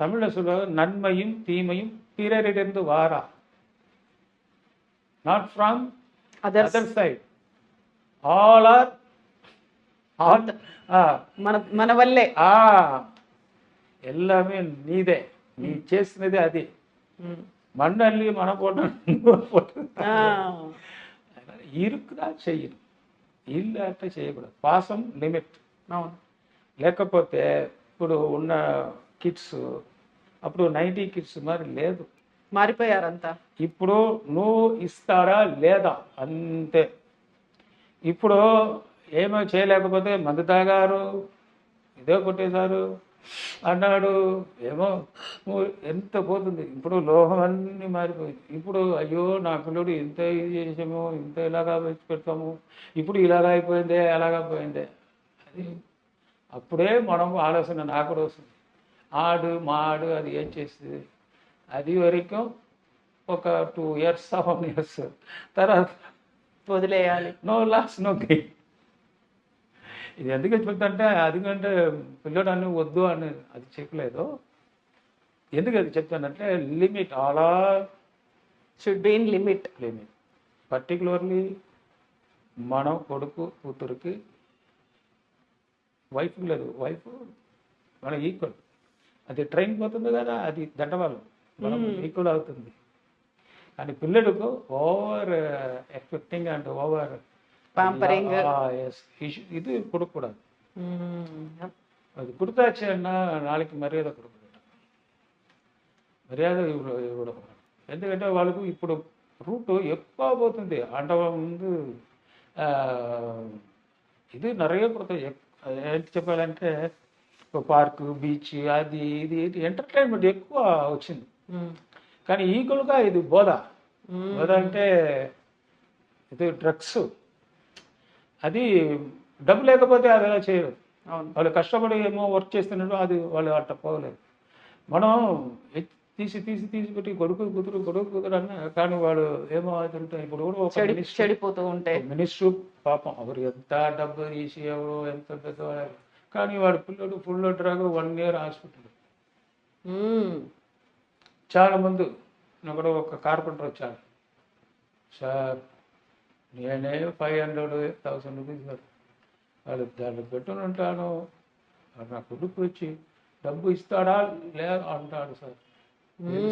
S2: தமிழில் சொல்லுவாங்க நன்மையும் தீமையும் பிறரிடந்து வாரா, not from other side, all are
S3: మన వల్లే.
S2: எல்லாமே நீதே, நீ చేసినది అది. மண்ணள்ளி మన போட்டு ఇరుకుదా చెయ్యను, ఇల్లు అంటే చేయకూడదు. పాసం లిమిట్. లేకపోతే ఇప్పుడు ఉన్న కిడ్స్ అప్పుడు 90 కిడ్స్ మరి లేదు,
S3: మారిపోయారంతా.
S2: ఇప్పుడు నువ్వు ఇస్తారా లేదా అంతే. ఇప్పుడు ఏమో చేయలేకపోతే మందు తాగారు, ఇదే కొట్టేశారు అన్నాడు, ఏమో ఎంత పోతుంది. ఇప్పుడు లోహం అన్నీ మారిపోయింది. ఇప్పుడు అయ్యో నా పిల్లడు ఇంత ఇది చేసాము, ఇంత ఇలాగా పెడతాము, ఇప్పుడు ఇలాగా అయిపోయిందే అలాగా పోయిందే. అది అప్పుడే మనం ఆలోచన నాకు కూడా వస్తుంది. మాడు అది ఏం చేస్తుంది, అది వరకు ఒక 2 years 1 years తర్వాత
S3: వదిలేయాలి.
S2: No loss no gain. ఇది ఎందుకు చెప్తుంటే అందుకంటే పిల్లడు అని వద్దు అని అది చెప్పలేదు. ఎందుకు అది చెప్తానంటే లిమిట్, అలా
S3: should be in limit.
S2: Particularly మనం కొడుకు కూతురికి, వైఫ్ లేదు, వైఫ్ మన ఈక్వల్. అది ట్రైన్ పోతుంది కదా, అది దండవాళ్ళు మనం ఈక్వల్ అవుతుంది. కానీ పిల్లలకు over expecting and over
S3: pampering
S2: ఇది కొడుకూడదు. అది కుడతాచి అన్న నాளைకి మర్యాద కొడుకుంటాం, మర్యాద ఇవ్వడం. ఎందుకంటే వాళ్ళకు ఇప్పుడు రూట్ ఎక్కువ పోతుంది. అంట ముందు ఇది நிறைய కొడుతుంది. ఏంటి చెప్పాలంటే పార్కు, బీచ్, అది ఇది ఎంటర్టైన్మెంట్ ఎక్కువ వచ్చింది. కానీ ఈక్వల్గా ఇది బోధ అంటే ఇది డ్రగ్స్. అది డబ్బు లేకపోతే అది ఎలా చేయరు. వాళ్ళు కష్టపడి ఏమో వర్క్ చేస్తున్నారు, అది వాళ్ళు అట్ట పోలేదు. మనం తీసి పెట్టి కొడుకు కూతురు అన్న, కానీ వాడు ఏమో అవుతుంటాయి. ఇప్పుడు కూడా
S3: చెడిపోతూ ఉంటాయి.
S2: మినిస్టర్ పాపం అవరు ఎంత డబ్బు తీసి ఎవరు ఎంత పెద్దవాళ్ళు, కానీ వాడు పిల్లడు ఫుల్ డ్రాగ్ 1 year హాస్పిటల్. చాలా మంది నాకు ఒక కార్పెంటర్ వచ్చాడు, సార్ నేనే 500,000 రూపీస్ వాళ్ళు దాన్ని పెట్టుకుని ఉంటాను, నా కొడుకు వచ్చి డబ్బు ఇస్తాడా లేదా అంటాడు. సార్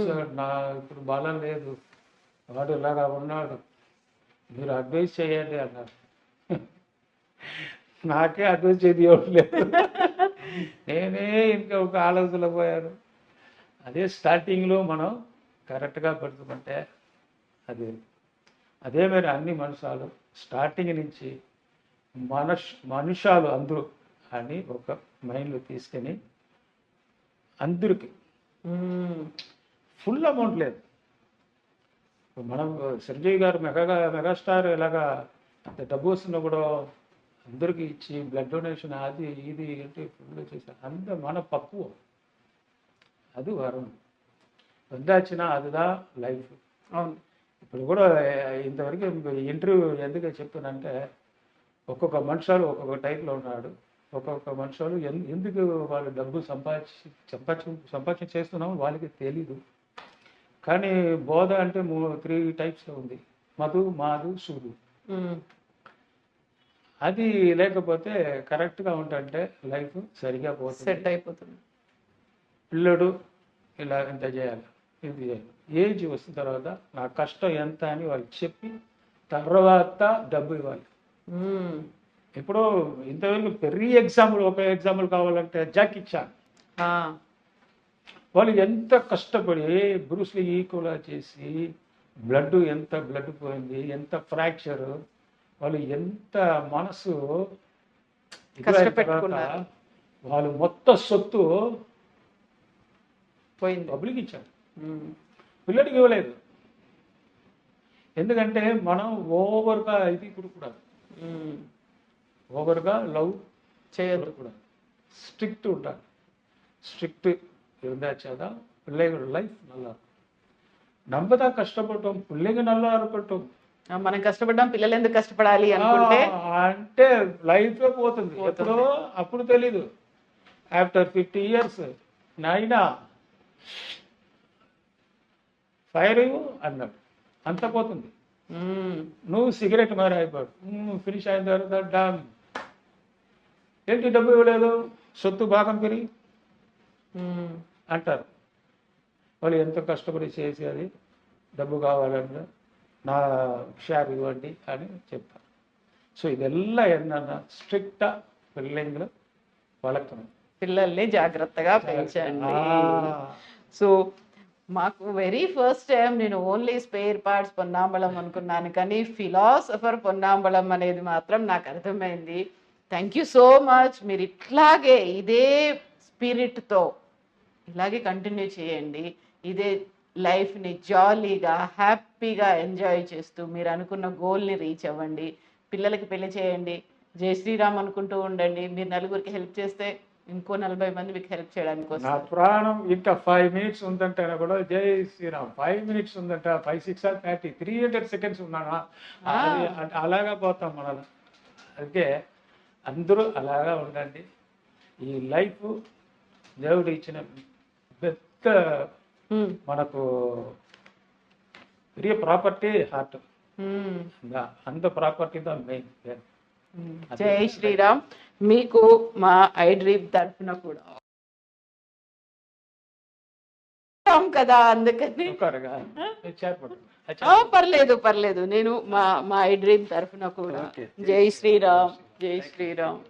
S2: సార్ నా ఇప్పుడు బలం లేదు, వాడు ఇలాగా ఉన్నాడు, మీరు అడ్వైస్ చేయండి అన్నారు. నాకే అడ్వైస్ చేయలేదు, నేనే ఇంకా ఒక ఆలోచనలో పోయాను. అదే స్టార్టింగ్లో మనం కరెక్ట్గా పెడుతుంటే అదే మరి అన్ని మనుషాలు స్టార్టింగ్ నుంచి మనుషాలు అందరూ అని ఒక మైండ్లో తీసుకొని అందరికి ఫుల్ అమౌంట్ లేదు. మనం చిరంజీవి గారు మెగాస్టార్ ఇలాగా డబ్బు వస్తున్నా కూడా అందరికి ఇచ్చి బ్లడ్ డొనేషన్ అది ఇది అంటే ఫుల్ చేశారు. అంత మన పక్కువ అది వరం వద్దాచిన అదిదా లైఫ్.
S3: అవును.
S2: ఇప్పుడు కూడా ఇంతవరకు ఇంటర్వ్యూ ఎందుకు చెప్తానంటే ఒక్కొక్క మనుషులు ఒక్కొక్క టైప్లో ఉన్నాడు. ఒక్కొక్క మనుషులు ఎందుకు వాళ్ళు డబ్బు సంపాదించి చేస్తున్నామో వాళ్ళకి తెలీదు. కానీ బోధ అంటే 3 typesలో ఉంది, మధు, మాధు, సూదు. అది లేకపోతే కరెక్ట్గా ఉంటుంటే లైఫ్ సరిగా పోతుంది.
S3: సెట్ అయిపోతుంది.
S2: పిల్లడు ఇలా ఇంత చేయాలి, ఇది చేయాలి. ఏజ్ వస్తున్న తర్వాత నా కష్టం ఎంత అని వాళ్ళకి చెప్పి తర్వాత డబ్బు ఇవ్వాలి. ఇప్పుడు ఇంతవరకు పెరిగి ఎగ్జాంపుల్, ఒక ఎగ్జాంపుల్ కావాలంటే జాకీ చాన్, వాళ్ళు ఎంత కష్టపడి బ్రూస్లీ ఈక్వల్గా చేసి ఎంత బ్లడ్ పోయింది, ఎంత ఫ్రాక్చర్, వాళ్ళు ఎంత మనసు
S3: కష్టపెట్టుకున్నారు.
S2: వాళ్ళు మొత్తం సొత్తు
S3: పోయింది,
S2: పబ్లిక్ ఇచ్చారు, పిల్లడికి ఇవ్వలేదు. ఎందుకంటే మనం ఓవర్గా ఇది కూడా ఓవర్గా లవ్ చేయదు కూడా, స్ట్రిక్ట్ ఉండాలి. స్ట్రిక్ట్ இருந்தாச்சாதா பிள்ளைகள் லைஃப் நல்லா இருக்கும். நம்ம தான் கஷ்டப்பட்டோம், பிள்ளைங்க நல்லா இருக்கட்டும்.
S3: మనం కష్టపడ్డాం, పిల్లలు ఎందుకు కష్టపడాలి అనుకుంటే
S2: అంటే లైఫ్ పోతుంది. ఎప్పుడో అప్పుడు తెలీదు. ఆఫ్టర్ 50 years నాయనా ఫైర్ అన్నాడు, అంత పోతుంది. నువ్వు సిగరెట్ మారి అయిపోయాడు, ఫినిష్ అయిన తర్వాత డామ్ ఏంటి డబ్బు ఇవ్వలేదు, సొత్తు భాగం పెరిగి అంటారు. వాళ్ళు ఎంతో కష్టపడి చేసి అది డబ్బు కావాలన్నా నా షేర్ ఇవ్వండి అని చెప్తారు. సో ఇదెల్లా ఏంటన్నా స్ట్రిక్టా పిల్లలు వళకணும்,
S3: పిల్లల్ని జాగ్రత్తగా పెంచండి. సో మాకు వెరీ ఫస్ట్ టైం నేను ఓన్లీ స్పేర్ పార్ట్స్ పొన్నాంబళం అనుకున్నాను, కానీ ఫిలాసఫర్ పొన్నాంబళం అనేది మాత్రం నాకు అర్థమైంది. Thank you so much. మీరు ఇట్లాగే ఇదే స్పిరిట్తో ఇలాగే కంటిన్యూ చేయండి. ఇదే లైఫ్ని జాలీగా హ్యాపీగా ఎంజాయ్ చేస్తూ మీరు అనుకున్న గోల్ని రీచ్ అవ్వండి. పిల్లలకి పెళ్లి చేయండి, జై శ్రీరామ్ అనుకుంటూ ఉండండి. మీరు నలుగురికి హెల్ప్ చేస్తే ఇంకో 40 మంది మీకు హెల్ప్ చేయడానికి
S2: నా
S3: వస్తారు.
S2: ప్రాణం ఇంకా 5 minutes ఉందంటే కూడా జై శ్రీరామ్. 5 minutes ఉందంట, 5, 6 or 30, 300 seconds ఉన్నానా, అలాగా పోతాం మనం. అందుకే అందరూ అలాగా ఉండండి. ఈ లైఫ్ దేవుడు ఇచ్చిన పెద్ద మనకు பெரிய ப்ராப்பர்ட்டி ஹார்ட், அந்த ப்ராப்பர்టీ దా మెయిన్.
S3: జై శ్రీరామ్. మీకు మా ఐ డ్రీమ్ తరఫున కూడా కదా, అందుకని పర్లేదు. నేను మా ఐ డ్రీమ్ తరఫున కూడా జై శ్రీరామ్, జై శ్రీరామ్.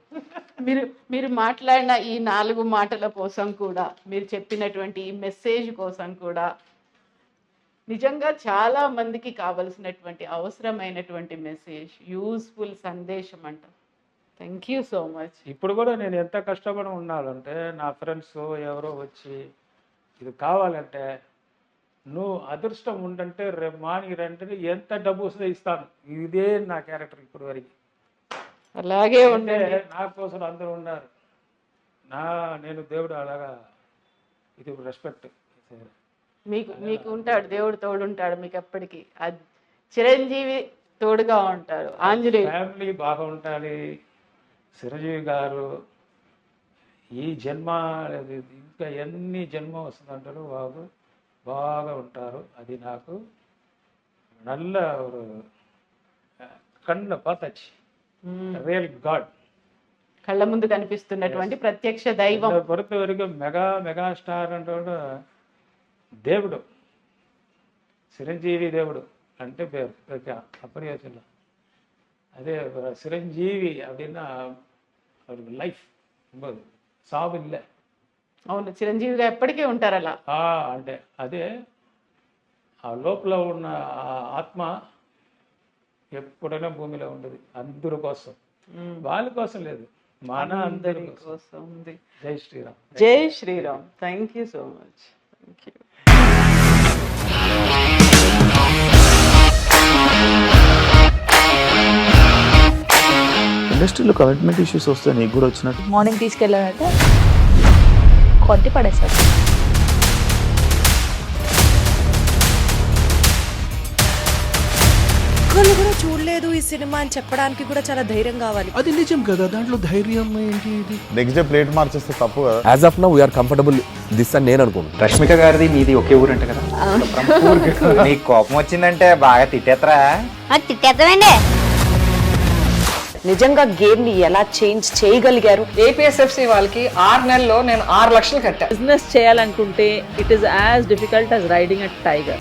S3: మీరు మాట్లాడిన ఈ 4 మాటల కోసం కూడా, మీరు చెప్పినటువంటి ఈ మెసేజ్ కోసం కూడా, నిజంగా చాలా మందికి కావలసినటువంటి అవసరమైనటువంటి మెసేజ్, యూస్ఫుల్ సందేశం అంట. Thank you so much.
S2: ఇప్పుడు కూడా నేను ఎంత కష్టపడి ఉన్నానంటే నా ఫ్రెండ్స్ ఎవరో వచ్చి ఇది కావాలంటే నువ్వు అదృష్టం ఉండంటే రేపు మార్నింగ్ రంటే ఎంత డబ్బు వస్తుందో ఇస్తాను. ఇదే నా క్యారెక్టర్ ఇప్పుడు వరకు.
S3: అలాగే ఉండే
S2: నా కోసం అందరూ ఉన్నారు. నేను దేవుడు అలాగా ఇది రెస్పెక్ట్.
S3: మీకు ఉంటాడు, దేవుడు తోడు ఉంటాడు మీకు ఎప్పటికీ. చిరంజీవి తోడుగా ఉంటాడు, ఆంజనేయ
S2: ఫ్యామిలీ బాగా ఉండాలి. చిరంజీవి గారు ఈ జన్మ ఇంకా ఎన్ని జన్మ వస్తుందంటారు, బాగా ఉంటారు. అది నాకు నల్ల కన్ను పాతచ్చి రియల్ గాడ్,
S3: కళ్ళ ముందు కనిపిస్తున్నటువంటి ప్రత్యక్ష దైవం.
S2: పొరత వరకు మెగా స్టార్ అంటే దేవుడు, చిరంజీవి దేవుడు అంటే పేరు அப்படி சொல்லலாம். அதே சிரஞ்சீவி அப்படின்னா அவருக்கு லைஃப் సావు இல்லை.
S3: అవును, చిరంజీవిగా ఎప్పటికీ ఉంటారు అలా.
S2: అంటే అదే ఆ లోపల ఉన్న ఆత్మ ఎప్పుడైనా భూమిలో ఉండదు. అందరి కోసం, వాళ్ళ కోసం లేదు, మన అందరి
S3: కోసం ఉంది.
S2: జై శ్రీరామ్.
S3: జై Shriram. Thank you so much. Thank you.
S1: ఇండస్ట్రీలో కమిట్మెంట్ ఇష్యూస్ వస్తే నీకు కూడా వచ్చినట్టు?
S4: మార్నింగ్ తీసుకెళ్ళాలంటే కొట్టి పడేస్తారు.
S5: ఒక్కళ్ళు కూడా చూడలేదు ఈ సినిమా అని చెప్పడానికి కూడా చాలా ధైర్యం కావాలి.
S6: అది నిజం కదా, దాంట్లో ధైర్యం ఏంటి? ఇది
S7: నెక్స్ట్ డే ప్లేట్ మార్చేస్తే తప్పు కదా.
S8: As of now we are comfortable this అని నేను అనుకుంటున్నాను.
S9: రష్మిక గారిది మీది ఒకే ఊరంట కదా.
S7: నీకు కోపం వచ్చిందంటే బాగా తిట్టేత్తరా?
S4: తిట్టేద్దామండి.
S5: నిజంగా గేమ్ ని ఎలా చేంజ్ చేయగలిగారు?
S10: ఏపీఎస్ఎఫ్సి వాళ్ళకి 6 నెలల్లో నేను 6 లక్షలు కట్టా.
S4: బిజినెస్ చేయాలనుకుంటే it is as difficult as riding a tiger.